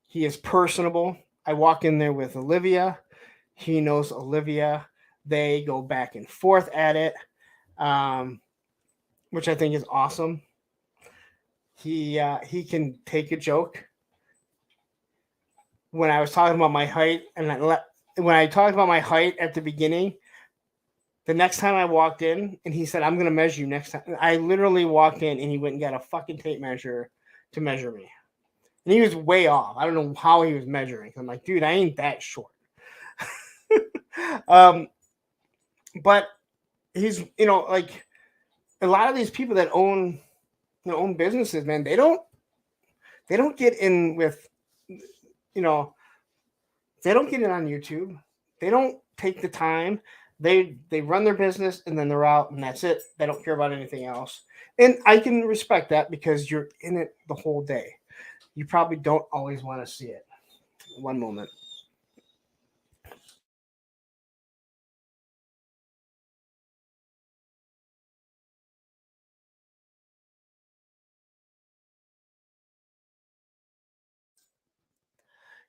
He is personable. I walk in there with Olivia. He knows Olivia. They go back and forth at it, which I think is awesome. He can take a joke. When I was talking about my height, and when I talked about my height at the beginning, the next time I walked in and he said, I'm going to measure you next time, I literally walked in and he went and got a fucking tape measure to measure me. And he was way off. I don't know how he was measuring. I'm like, dude, I ain't that short. But he's, like a lot of these people that own businesses, man, they don't get in with, they don't get in on YouTube. They don't take the time. They run their business and then they're out and that's it. They don't care about anything else. And I can respect that because you're in it the whole day. You probably don't always want to see it. One moment.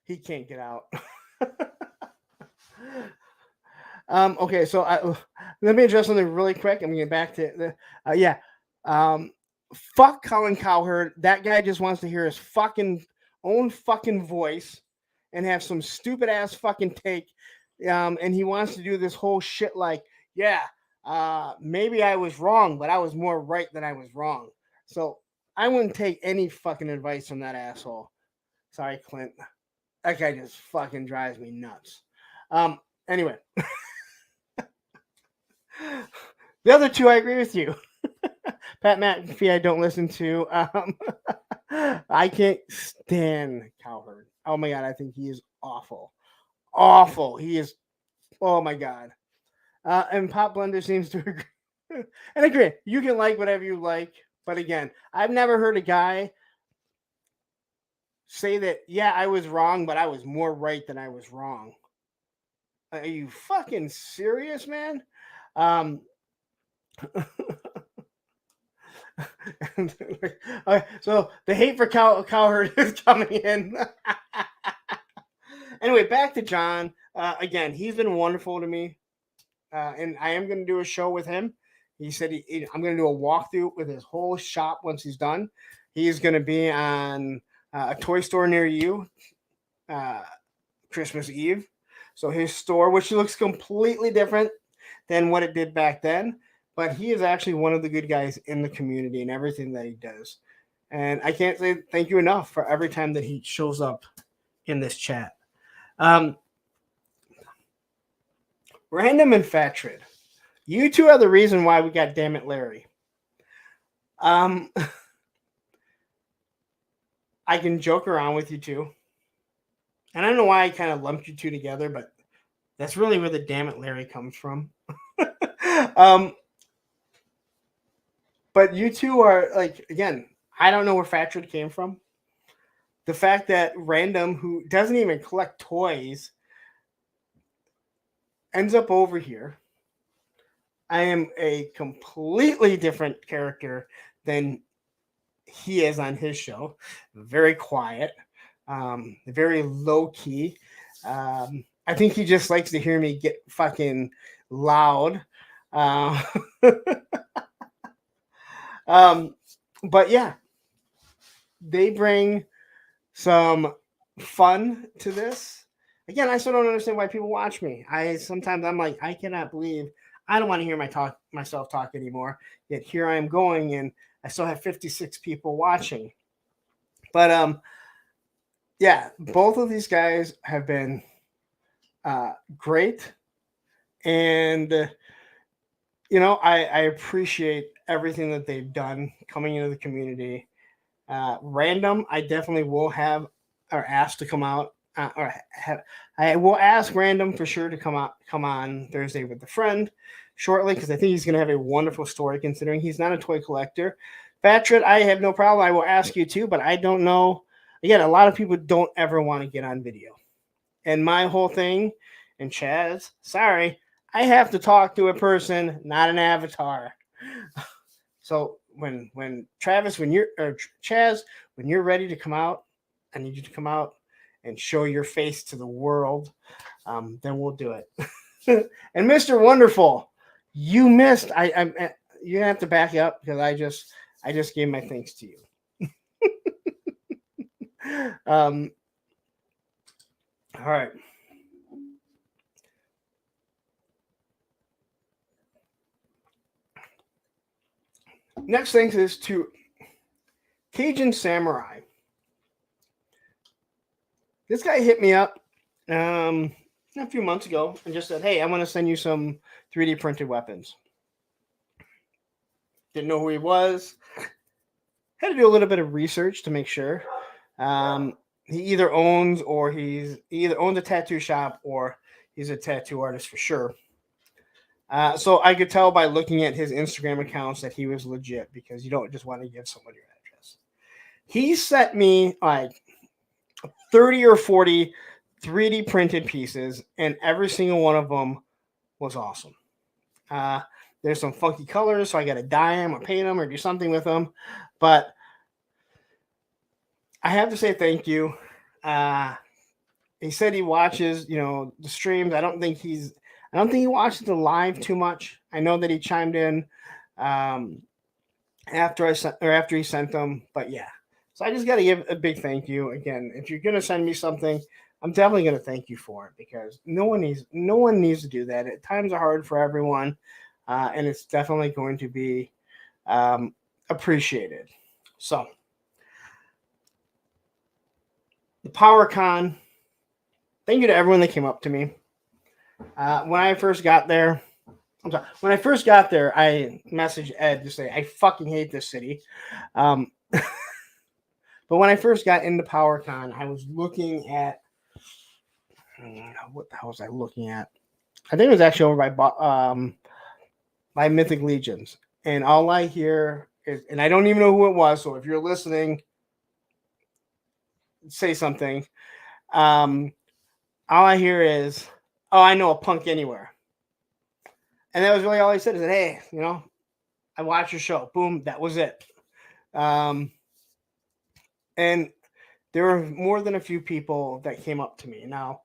He can't get out. Okay, so let me address something really quick. I'm getting back to the fuck Colin Cowherd. That guy just wants to hear his fucking own fucking voice and have some stupid ass fucking take. And he wants to do this whole shit like, maybe I was wrong, but I was more right than I was wrong. So I wouldn't take any fucking advice from that asshole. Sorry, Clint. That guy just fucking drives me nuts. Anyway. The other two, I agree with you. Pat McAfee, I don't listen to. I can't stand Cowherd. Oh my god, I think he is awful. Awful. He is. Oh my god. And Pop Blender seems to agree. And agree, you can like whatever you like, but again, I've never heard a guy say that, yeah, I was wrong, but I was more right than I was wrong. Are you fucking serious, man? So the hate for Cowherd is coming in. Anyway, back to John. Again, he's been wonderful to me, and I am going to do a show with him. He said I'm going to do a walkthrough with his whole shop once he's done. He's going to be on a toy store near you Christmas Eve. So his store, which looks completely different than what it did back then, but he is actually one of the good guys in the community and everything that he does. And I can't say thank you enough for every time that he shows up in this chat. Random and Fatrid. You two are the reason why we got Damn It Larry. I can joke around with you two. And I don't know why I kind of lumped you two together, but that's really where the Damn It Larry comes from. But you two are like, again, I don't know where Fatrid came from. The fact that Random, who doesn't even collect toys, ends up over here. I am a completely different character than he is on his show. Very quiet, very low key. I think he just likes to hear me get fucking loud. But yeah, they bring some fun to this. Again, I still don't understand why people watch me. Sometimes I'm like, I cannot believe I don't want to hear myself talk anymore. Yet here I am going, and I still have 56 people watching. But yeah, both of these guys have been great, and I appreciate everything that they've done coming into the community. Random, I definitely will have or ask to come out, or have, I will ask Random for sure to come on Thursday with a friend shortly, because I think he's going to have a wonderful story considering he's not a toy collector. Fatred, I have no problem. I will ask you too, but I don't know. Again, a lot of people don't ever want to get on video, and my whole thing. And Chaz, sorry, I have to talk to a person, not an avatar. So when Travis, when you're or Chaz, when you're ready to come out, I need you to come out and show your face to the world. Then we'll do it. And Mr. Wonderful, you missed. You have to back up because I just gave my thanks to you. All right. Next thing is to Cajun Samurai. This guy hit me up a few months ago and just said, "Hey, I want to send you some 3D printed weapons." Didn't know who he was. Had to do a little bit of research to make sure. He either owns a tattoo shop or he's a tattoo artist for sure. So I could tell by looking at his Instagram accounts that he was legit, because you don't just want to give someone your address. He sent me like 30 or 40 3D printed pieces, and every single one of them was awesome. There's some funky colors, so I got to dye them or paint them or do something with them. But I have to say thank you. He said he watches, the streams. I don't think he watches the live too much. I know that he chimed in after he sent them, but yeah. So I just got to give a big thank you again. If you're gonna send me something, I'm definitely gonna thank you for it, because no one needs to do that. Times are hard for everyone, and it's definitely going to be appreciated. So the PowerCon. Thank you to everyone that came up to me. When I first got there, I messaged Ed to say I fucking hate this city. But when I first got into PowerCon, I was looking at what the hell was I looking at? I think it was actually over by Mythic Legions, and all I hear is, and I don't even know who it was. So if you're listening, say something. All I hear is, "Oh, I know a punk anywhere," and that was really all he said. Is that, "Hey, I watched your show." Boom, that was it. And there were more than a few people that came up to me. Now,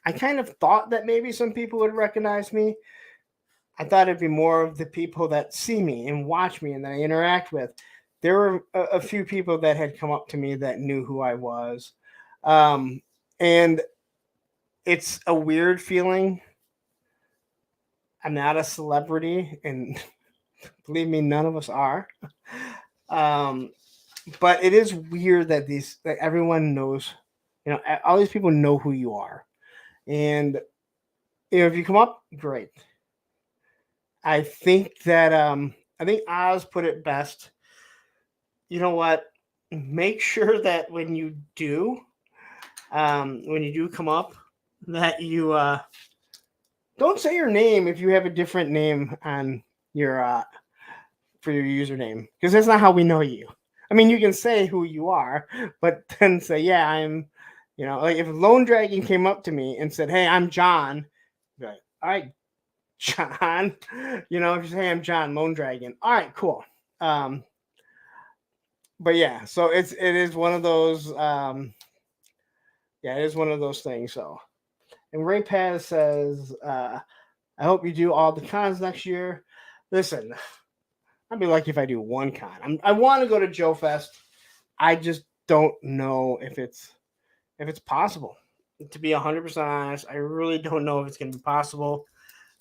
I kind of thought that maybe some people would recognize me. I thought it'd be more of the people that see me and watch me and that I interact with. There were a few people that had come up to me that knew who I was. And it's a weird feeling. I'm not a celebrity, and believe me, none of us are. But it is weird that everyone knows, all these people know who you are. And, if you come up, great. I think that, I think Oz put it best. You know what? Make sure that when you do come up, that you, don't say your name if you have a different name on your, for your username, because that's not how we know you. I mean, you can say who you are, but then say, "Yeah, I'm," like if Lone Dragon came up to me and said, "Hey, I'm John," I'd be like, "All right, John," if you say, "I'm John Lone Dragon," all right, cool. But yeah, so it is one of those. It is one of those things. So, and Ray Paz says, "I hope you do all the cons next year." Listen, I'd be lucky if I do one con. I want to go to Joe Fest. I just don't know if it's possible. To be 100% honest, I really don't know if it's going to be possible.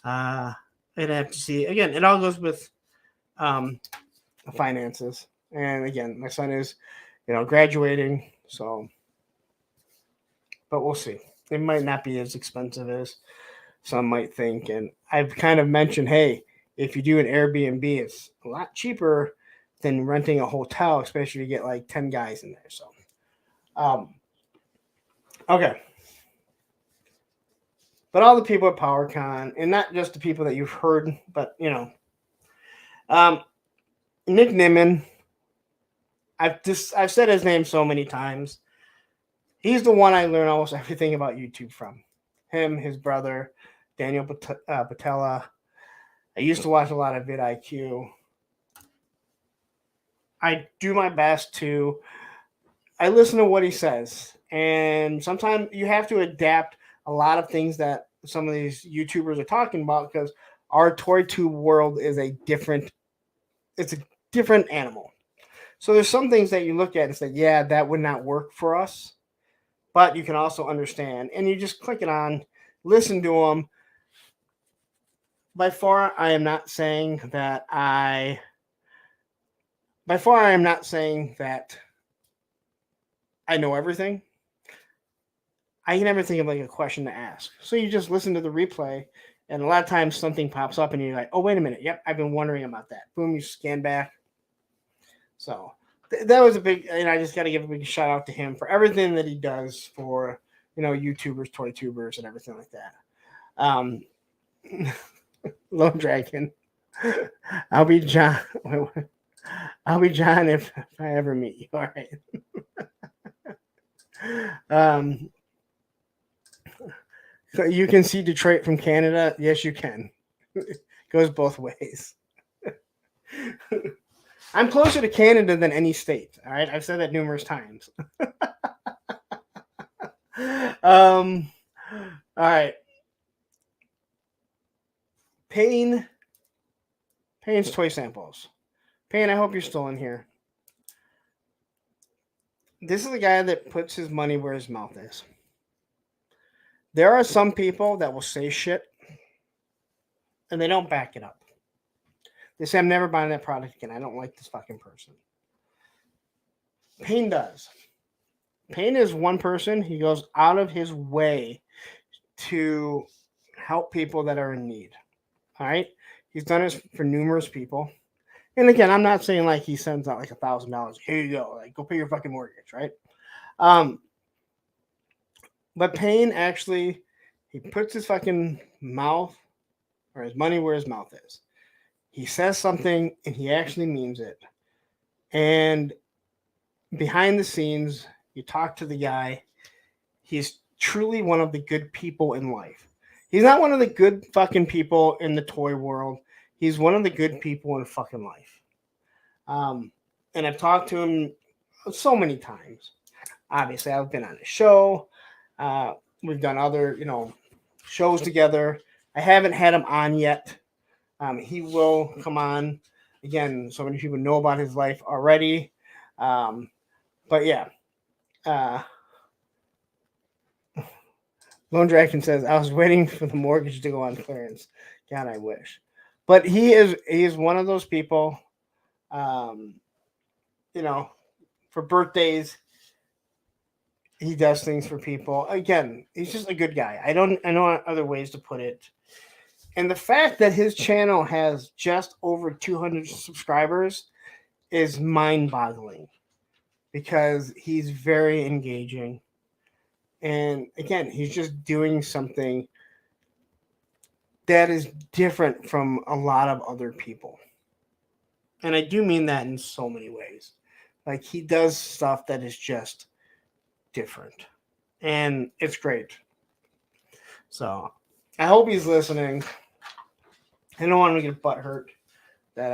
I'd have to see. Again, it all goes with finances. And again, my son is graduating. So, but we'll see. It might not be as expensive as some might think. And I've kind of mentioned, hey, if you do an Airbnb, it's a lot cheaper than renting a hotel, especially if you get like 10 guys in there. So, okay. But all the people at PowerCon, and not just the people that you've heard, but Nick Nimmin. I've said his name so many times. He's the one I learn almost everything about YouTube from. Him, his brother, Daniel Patella. I used to watch a lot of vidIQ. I do my best to. I listen to what he says, and sometimes you have to adapt a lot of things that some of these YouTubers are talking about because our toy tube world is a different animal. So there's some things that you look at and say, yeah, that would not work for us. But you can also understand, and you just click it on, listen to them. By far, I am not saying that I know everything. I can never think of like a question to ask. So you just listen to the replay, and a lot of times something pops up, and you're like, "Oh, wait a minute! Yep, I've been wondering about that." Boom, you scan back. So that was a big, and I just got to give a big shout out to him for everything that he does for YouTubers, toy tubers, and everything like that. Lone Dragon, I'll be John. I'll be John if I ever meet you. All right. So you can see Detroit from Canada. Yes, you can. It goes both ways. I'm closer to Canada than any state. All right, I've said that numerous times. All right. Payne's Toy Samples. Payne, I hope you're still in here. This is the guy that puts his money where his mouth is. There are some people that will say shit and they don't back it up. They say, I'm never buying that product again. I don't like this fucking person. Payne does. Payne is one person. He goes out of his way to help people that are in need. All right? He's done it for numerous people. And again, I'm not saying like he sends out like $1,000. Here you go. Like, go pay your fucking mortgage, right? But Payne actually, he puts his fucking mouth or his money where his mouth is. He says something and he actually means it. And behind the scenes, you talk to the guy. He's truly one of the good people in life. He's not one of the good fucking people in the toy world. He's one of the good people in fucking life. And I've talked to him so many times. Obviously, I've been on his show. We've done other, shows together. I haven't had him on yet. He will come on. Again, so many people know about his life already. But yeah. Lone Dragon says, I was waiting for the mortgage to go on clearance. God, I wish. But he is one of those people, for birthdays, he does things for people. Again, he's just a good guy. I know other ways to put it. And the fact that his channel has just over 200 subscribers is mind-boggling because he's very engaging. And again, he's just doing something that is different from a lot of other people. And I do mean that in so many ways. Like, he does stuff that is just different. And it's great. So, I hope he's listening. I don't want him to get butthurt that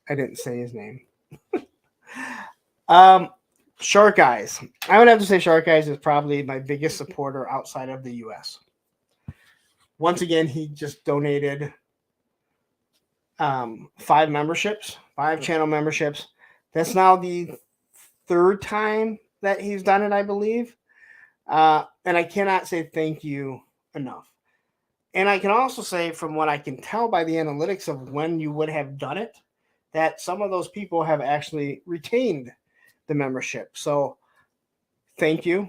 I didn't say his name. Shark Eyes. I would have to say Shark Eyes is probably my biggest supporter outside of the U.S. Once again, he just donated 5 channel memberships. That's now the 3rd time that he's done it, I believe. And I cannot say thank you enough. And I can also say, from what I can tell by the analytics of when you would have done it, that some of those people have actually retained the membership. So thank you.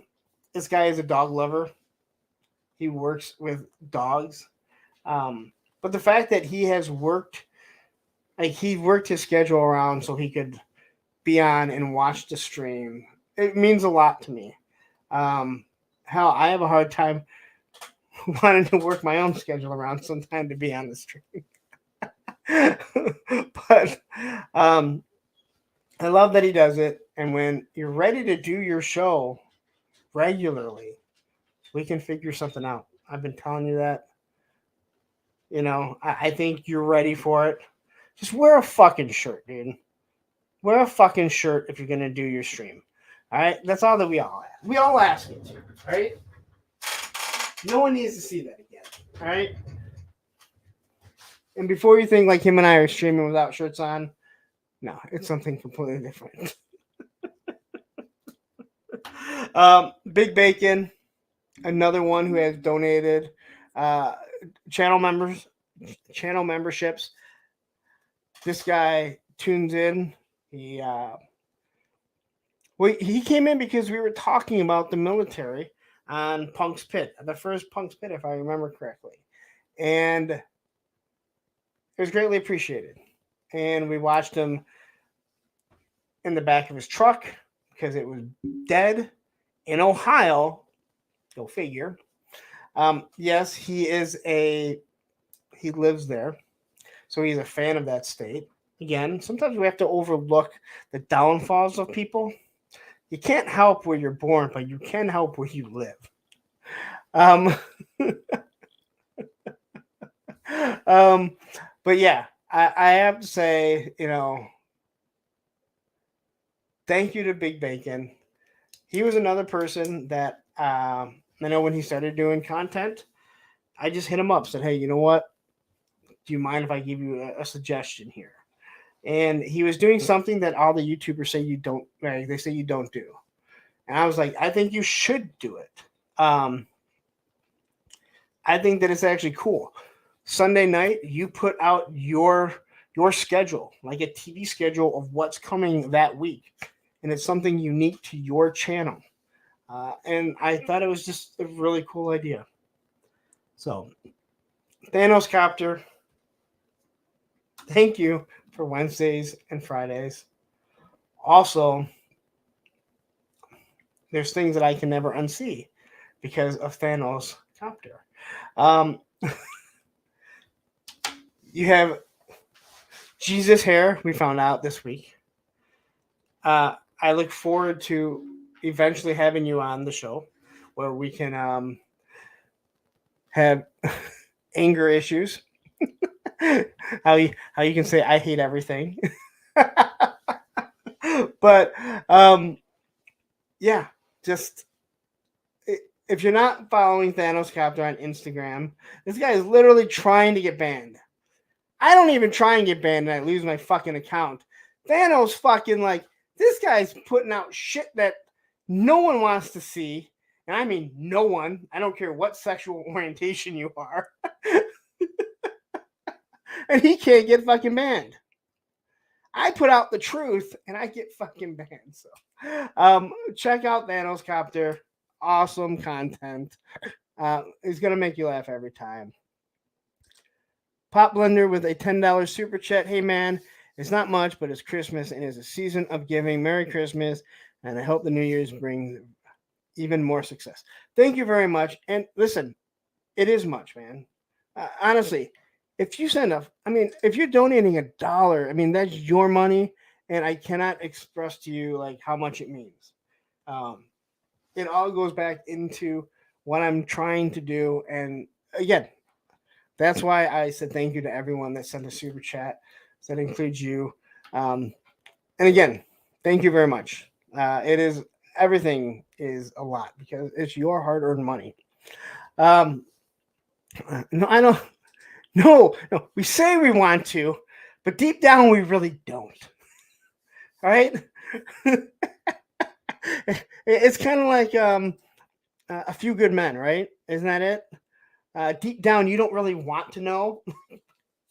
This guy is a dog lover. He works with dogs. But the fact that he has worked, like he worked his schedule around so he could be on and watch the stream, it means a lot to me. Hell, I have a hard time wanting to work my own schedule around sometime to be on the stream. But I love that he does it. And when you're ready to do your show regularly, we can figure something out. I've been telling you that. You know, I think you're ready for it. Just wear a fucking shirt, dude. Wear a fucking shirt if you're going to do your stream. All right? That's all that we all ask. We all ask it, too. All right? No one needs to see that again. All right? And before you think like him and I are streaming without shirts on, no, it's something completely different. Big Bacon, another one who has donated channel memberships. This guy tunes in. He came in because we were talking about the military on Punk's Pit, the first Punk's Pit, if I remember correctly, and it was greatly appreciated. And we watched him in the back of his truck because it was dead in Ohio. Go figure. Yes, he lives there, so he's a fan of that state. Again, sometimes we have to overlook the downfalls of people. You can't help where you're born, but you can help where you live. But yeah, I have to say, you know, thank you to Big Bacon. He was another person that I know when he started doing content, I just hit him up, said, hey, you know what? Do you mind if I give you a suggestion here? And he was doing something that all the YouTubers say you don't, right? They say you don't do. And I was like, I think you should do it. I think that it's actually cool. Sunday night, you put out your schedule, like a TV schedule of what's coming that week. And it's something unique to your channel. And I thought it was just a really cool idea. So, Thanos Copter, thank you for Wednesdays and Fridays. Also, there's things that I can never unsee because of Thanos Copter. You have Jesus hair, we found out this week. I look forward to eventually having you on the show where we can have anger issues. how you can say I hate everything. But yeah, just if you're not following Thanos Copter on Instagram, this guy is literally trying to get banned. I don't even try and get banned and I lose my fucking account. Thanos fucking like, this guy's putting out shit that no one wants to see. And I mean no one. I don't care what sexual orientation you are. And he can't get fucking banned. I put out the truth and I get fucking banned. So check out Thanos Copter. Awesome content. He's gonna make you laugh every time. Pop Blender with a $10 super chat. Hey man, it's not much, but it's Christmas and it's a season of giving. Merry Christmas, and I hope the New Year's brings even more success. Thank you very much. And listen, it is much, man. Honestly, if you send if you're donating $1, I mean, that's your money, and I cannot express to you like how much it means. It all goes back into what I'm trying to do, and again, that's why I said thank you to everyone that sent a super chat. So that includes you. And again, thank you very much. Everything is a lot because it's your hard-earned money. No, I don't. No, we say we want to, but deep down we really don't. All right? It's kind of like A Few Good Men, right? Isn't that it? Deep down, you don't really want to know.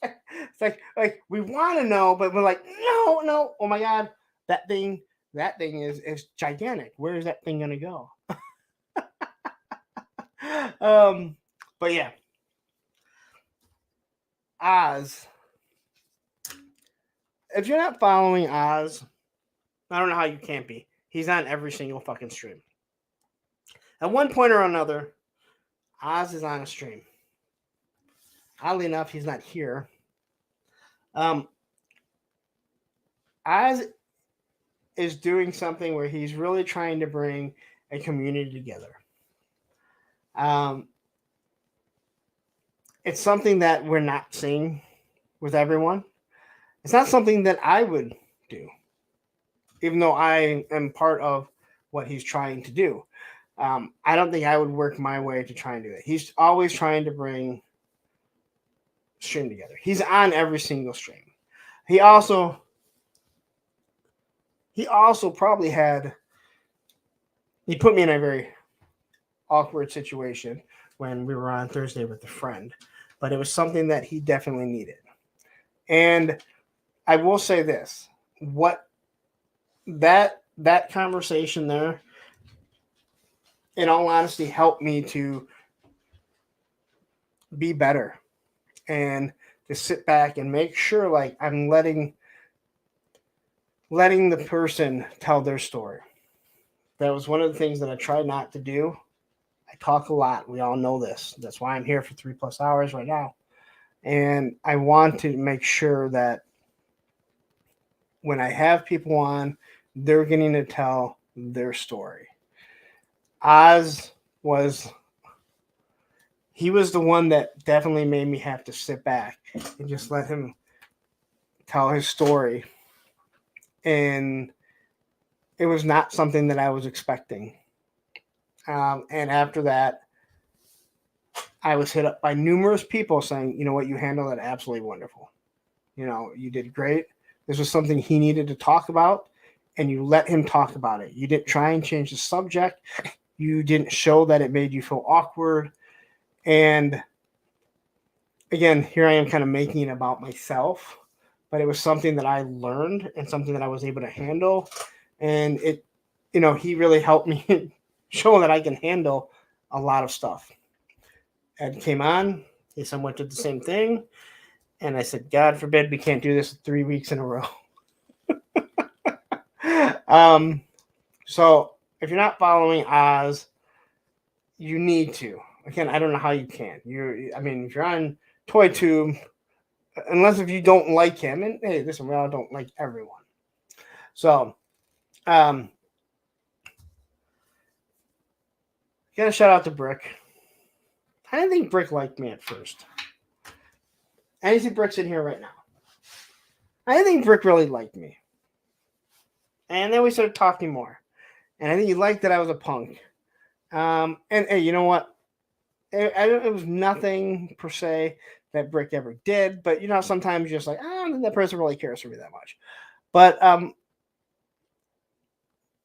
It's like we want to know, but we're like, no. Oh my God, that thing that thing is gigantic. Where is that thing gonna go? But yeah, Oz. If you're not following Oz, I don't know how you can't be. He's on every single fucking stream. At one point or another, Oz is on a stream. Oddly enough, he's not here. Oz is doing something where he's really trying to bring a community together. It's something that we're not seeing with everyone. It's not something that I would do, even though I am part of what he's trying to do. I don't think I would work my way to try and do it. He's always trying to bring stream together. He's on every single stream. He also probably he put me in a very awkward situation when we were on Thursday with a friend, but it was something that he definitely needed. And I will say this, what that conversation there, in all honesty, helped me to be better and to sit back and make sure like I'm letting the person tell their story. That was one of the things that I try not to do. I talk a lot. We all know this. That's why I'm here for 3+ hours right now. And I want to make sure that when I have people on, they're getting to tell their story. Oz was the one that definitely made me have to sit back and just let him tell his story. And it was not something that I was expecting. And after that, I was hit up by numerous people saying, you know what, you handled it absolutely wonderful. You know, you did great. This was something he needed to talk about, and you let him talk about it. You didn't try and change the subject. You didn't show that it made you feel awkward. And again, here I am kind of making it about myself, but it was something that I learned and something that I was able to handle. And it, you know, he really helped me show that I can handle a lot of stuff. Ed came on, he somewhat did the same thing. And I said, God forbid we can't do this 3 weeks in a row. So if you're not following Oz, you need to. Again, I don't know how you can. If you're on ToyTube, unless if you don't like him, and hey, listen, we all don't like everyone. So, got a shout out to Brick. I didn't think Brick liked me at first. And you see Brick's in here right now. I didn't think Brick really liked me. And then we started talking more. And I think he liked that I was a punk. And hey, you know what? It was nothing per se that Brick ever did. But, you know, sometimes you're just like, I don't think that person really cares for me that much. But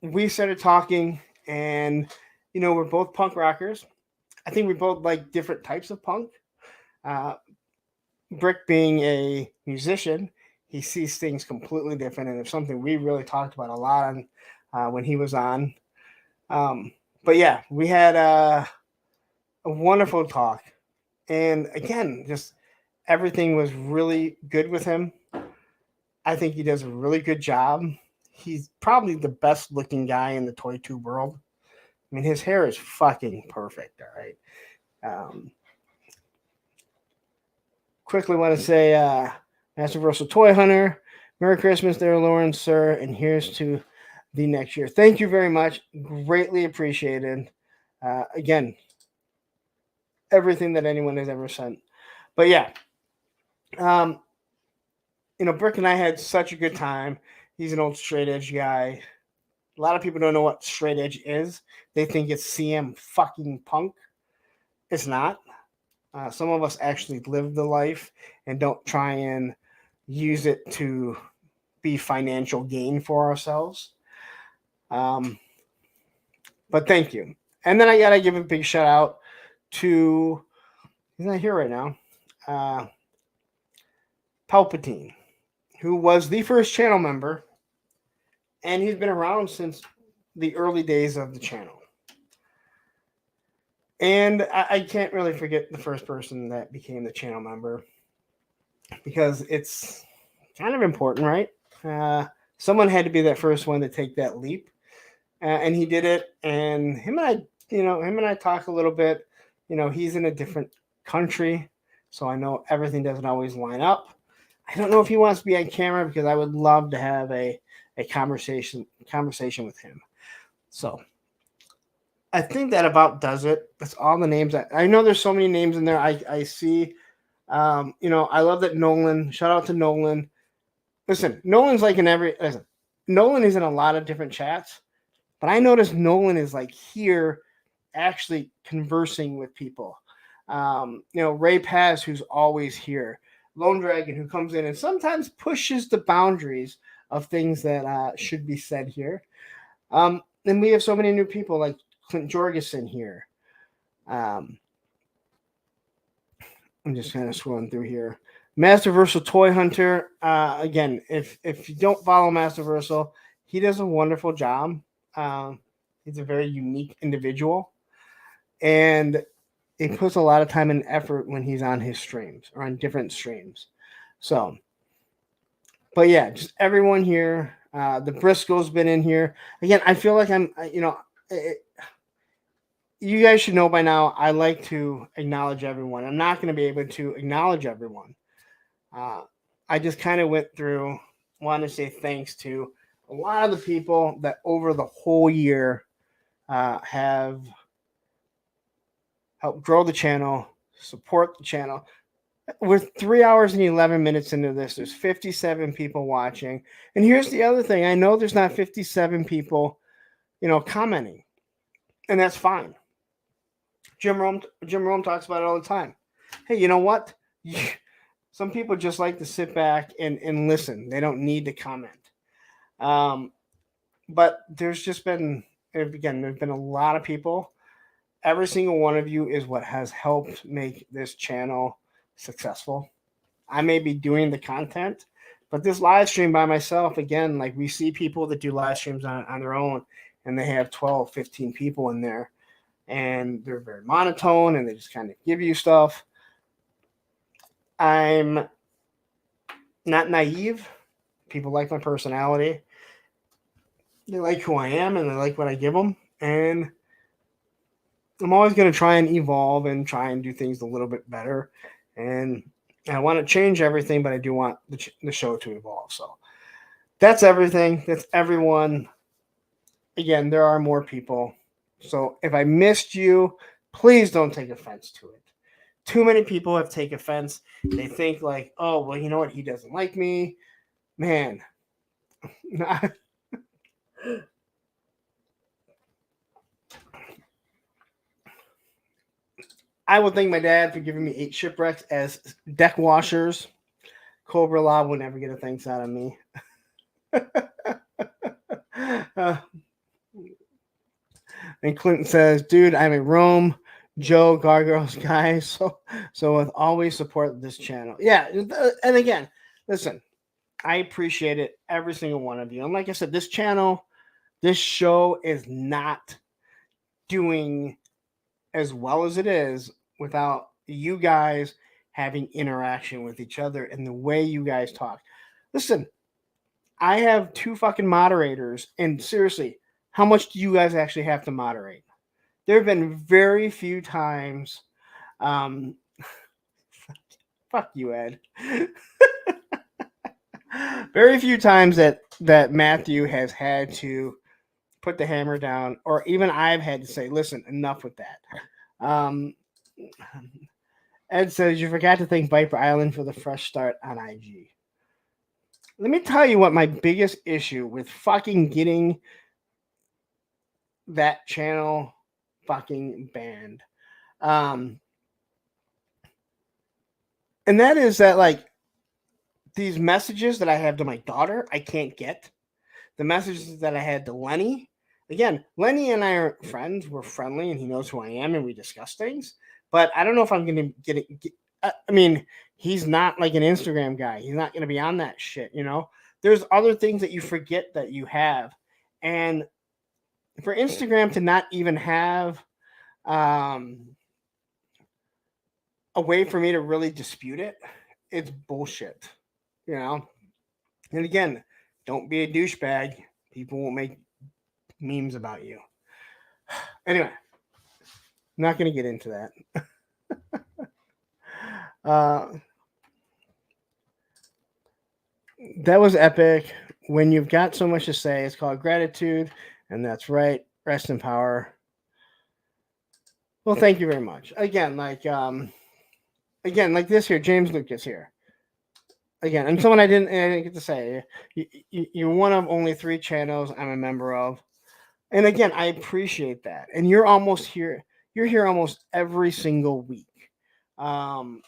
we started talking. And, you know, we're both punk rockers. I think we both like different types of punk. Brick being a musician, he sees things completely different, and it's something we really talked about a lot on when he was on. But yeah, we had a wonderful talk, and again, just everything was really good with him. I think he does a really good job. He's probably the best looking guy in the toy tube world. I mean, his hair is fucking perfect. All right. Quickly want to say, Master Versal Toy Hunter, Merry Christmas there, Lauren, sir, and here's to the next year. Thank you very much. Greatly appreciated. Again, everything that anyone has ever sent. But yeah, you know, Brick and I had such a good time. He's an old straight edge guy. A lot of people don't know what straight edge is. They think it's CM fucking punk. It's not. Some of us actually live the life and don't try and use it to be financial gain for ourselves. But thank you. And then I got to give a big shout out to, he's not here right now, Palpatine, who was the first channel member and he's been around since the early days of the channel. And I can't really forget the first person that became the channel member because it's kind of important, right? Someone had to be that first one to take that leap, and he did it. And him and I talk a little bit. He's in a different country, so I know everything doesn't always line up. I don't know if he wants to be on camera because I would love to have a conversation with him. So I think that about does it. That's all the names. I know there's so many names in there. I see. I love that Nolan. Shout out to Nolan. Listen, Nolan's like in every. Listen, Nolan is in a lot of different chats, but I noticed Nolan is like here, actually conversing with people. Ray Paz, who's always here. Lone Dragon, who comes in and sometimes pushes the boundaries of things that should be said here. And we have so many new people like Clint Jorgensen here. I'm just kind of scrolling through here. Masterversal Toy Hunter. Again, if you don't follow Masterversal, he does a wonderful job. He's a very unique individual, and he puts a lot of time and effort when he's on his streams or on different streams. So, but yeah, just everyone here. The Briscoe's been in here again. I feel like you guys should know by now, I like to acknowledge everyone. I'm not going to be able to acknowledge everyone. I just kind of went through, want to say thanks to a lot of the people that over the whole year have helped grow the channel, support the channel. We're 3 hours and 11 minutes into this. There's 57 people watching. And here's the other thing. I know there's not 57 people, commenting. And that's fine. Jim Rome talks about it all the time. Hey, you know what? Some people just like to sit back and listen. They don't need to comment. But there's been a lot of people. Every single one of you is what has helped make this channel successful. I may be doing the content, but this live stream by myself, again, like we see people that do live streams on their own and they have 12, 15 people in there. And they're very monotone and they just kind of give you stuff. I'm not naive. People like my personality. They like who I am and they like what I give them. And I'm always going to try and evolve and try and do things a little bit better. And I want to change everything, but I do want the show to evolve. So that's everything. That's everyone. Again, there are more people. So if I missed you, please don't take offense to it. Too many people have taken offense. They think like, oh, well, you know what? He doesn't like me. Man. I would thank my dad for giving me 8 shipwrecks as deck washers. Cobra Law will never get a thanks out of me. And Clinton says, dude, I'm a Rome, Joe, Gargoyles guy. So with always support this channel. Yeah. And again, listen, I appreciate it. Every single one of you. And like I said, this channel, this show is not doing as well as it is without you guys having interaction with each other and the way you guys talk. Listen, I have 2 fucking moderators, and seriously, how much do you guys actually have to moderate? There have been very few times. Fuck you, Ed. Very few times that Matthew has had to put the hammer down, or even I've had to say, listen, enough with that. Ed says, you forgot to thank Viper Island for the fresh start on IG. Let me tell you what my biggest issue with fucking getting that channel fucking banned. And that is that, like, these messages that I have to my daughter, I can't get. The messages that I had to Lenny. Again, Lenny and I are friends. We're friendly, and he knows who I am, and we discuss things. But I don't know if I'm going to get it. I mean, he's not like an Instagram guy. He's not going to be on that shit, there's other things that you forget that you have. And for Instagram to not even have a way for me to really dispute it, it's bullshit. You know? And again, don't be a douchebag. People won't make memes about you. Anyway, I'm not going to get into that. That was epic. When you've got so much to say, it's called gratitude, and that's right. Rest in power. Well, thank you very much. Again, like this here, James Lucas here. Again, and someone I didn't get to say. You're one of only 3 channels I'm a member of, and again, I appreciate that. And you're almost here. You're here almost every single week. And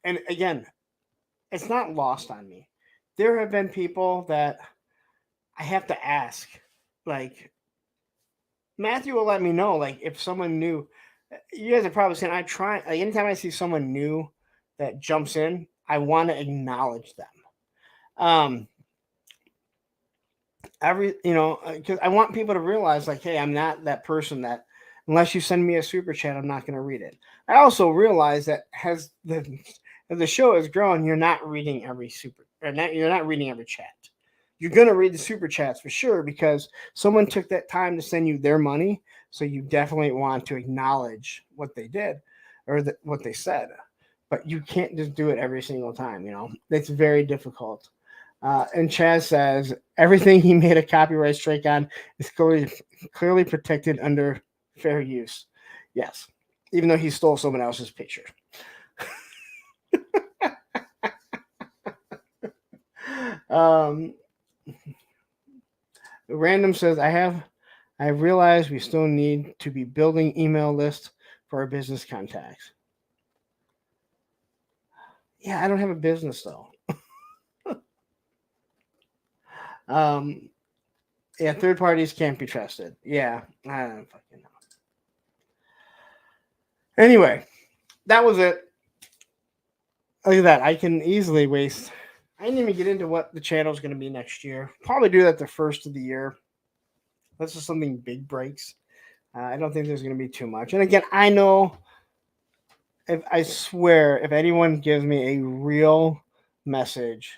again, it's not lost on me. There have been people that I have to ask, like Matthew will let me know, like if someone new. You guys have probably seen. I try like anytime I see someone new that jumps in, I want to acknowledge them. Because I want people to realize, like, hey, I'm not that person that unless you send me a super chat, I'm not going to read it. I also realize that as the show has grown, you're not reading every you're not reading every chat. You're going to read the super chats for sure because someone took that time to send you their money. So you definitely want to acknowledge what they did or what they said. But you can't just do it every single time. It's very difficult. And Chaz says everything he made a copyright strike on is clearly protected under fair use. Yes, even though he stole someone else's picture. Random says I realize we still need to be building email lists for our business contacts. Yeah, I don't have a business though. Yeah, third parties can't be trusted. Yeah, I don't fucking know. Anyway, that was it. Look at that. I can easily waste. I didn't even get into what the channel is going to be next year. Probably do that the first of the year. This is something big breaks. I don't think there's going to be too much. And again, I know. I swear, if anyone gives me a real message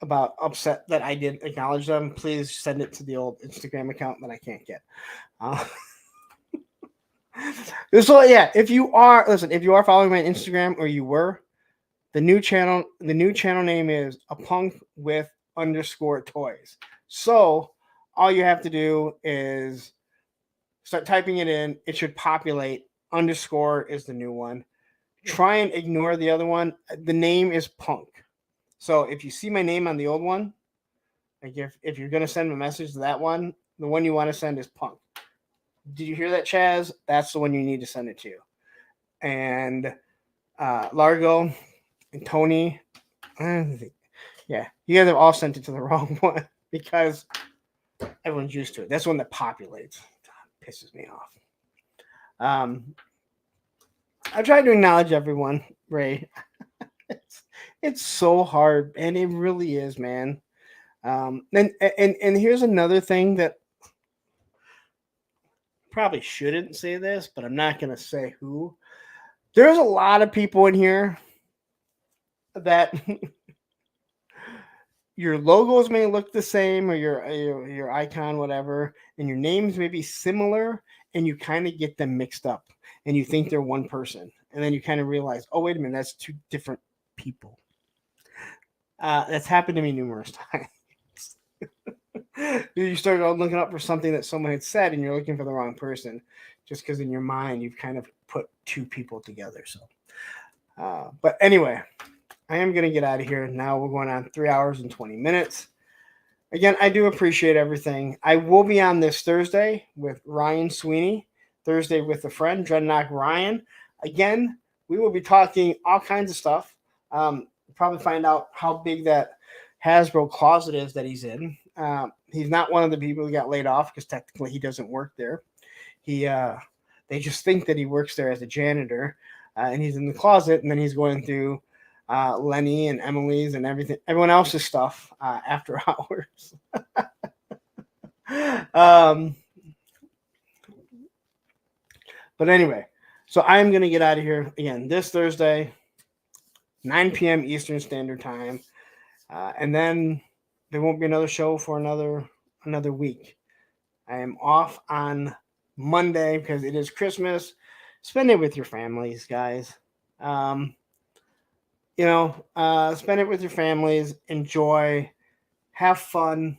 about upset that I didn't acknowledge them, please send it to the old Instagram account that I can't get. So yeah, if you are following my Instagram or you were, the new channel name is a punk with _toys. So all you have to do is start typing it in. It should populate. _ is the new one. Try and ignore the other one. The name is Punk. So if you see my name on the old one, like if you're going to send a message to that one, the one you want to send is Punk. Did you hear that, Chaz? That's the one you need to send it to. And Largo and Tony, yeah, you guys have all sent it to the wrong one because everyone's used to it. That's the one that populates. God, pisses me off. I tried to acknowledge everyone, Ray. It's so hard, and it really is, man. And here's another thing that probably shouldn't say this, but I'm not going to say who. There's a lot of people in here that your logos may look the same or your icon, whatever, and your names may be similar, and you kind of get them mixed up, and you think they're one person, and then you kind of realize, oh, wait a minute, that's 2 different people. That's happened to me numerous times. You start looking up for something that someone had said, and you're looking for the wrong person, just because in your mind you've kind of put 2 people together. So, but anyway, I am going to get out of here now. We're going on 3 hours and 20 minutes. Again, I do appreciate everything. I will be on this Thursday with Ryan Sweeney. Thursday with a friend, Dreadnought Ryan. Again, we will be talking all kinds of stuff. Probably find out how big that Hasbro closet is that he's in. He's not one of the people who got laid off because technically he doesn't work there. They just think that he works there as a janitor, and he's in the closet, and then he's going through Lenny and Emily's and everyone else's stuff after hours. But anyway, so I'm going to get out of here again this Thursday, 9 p.m. Eastern Standard Time. And then there won't be another show for another week. I am off on Monday because it is Christmas. Spend it with your families, guys. Spend it with your families. Enjoy. Have fun.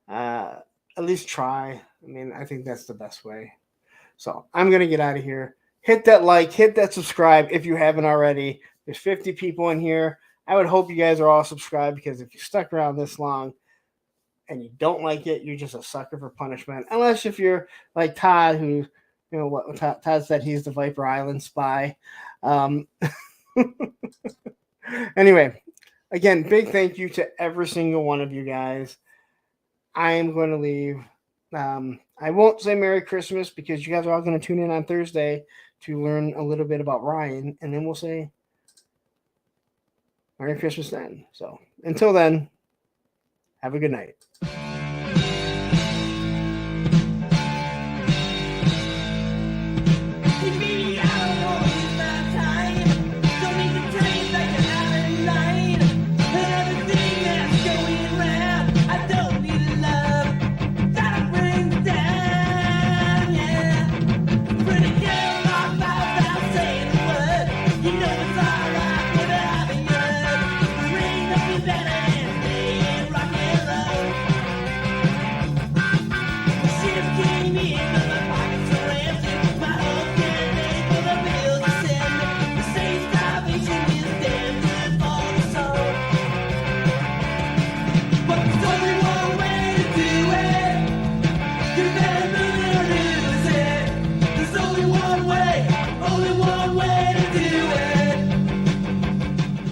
At least try. I mean, I think that's the best way. So I'm going to get out of here. Hit that like, hit that subscribe if you haven't already. There's 50 people in here. I would hope you guys are all subscribed because if you stuck around this long and you don't like it, you're just a sucker for punishment. Unless if you're like Todd, who, what Todd said, he's the Viper Island spy. Anyway, again, big thank you to every single one of you guys. I am going to leave. I won't say Merry Christmas because you guys are all going to tune in on Thursday to learn a little bit about Ryan, and then we'll say Merry Christmas then. So until then, have a good night.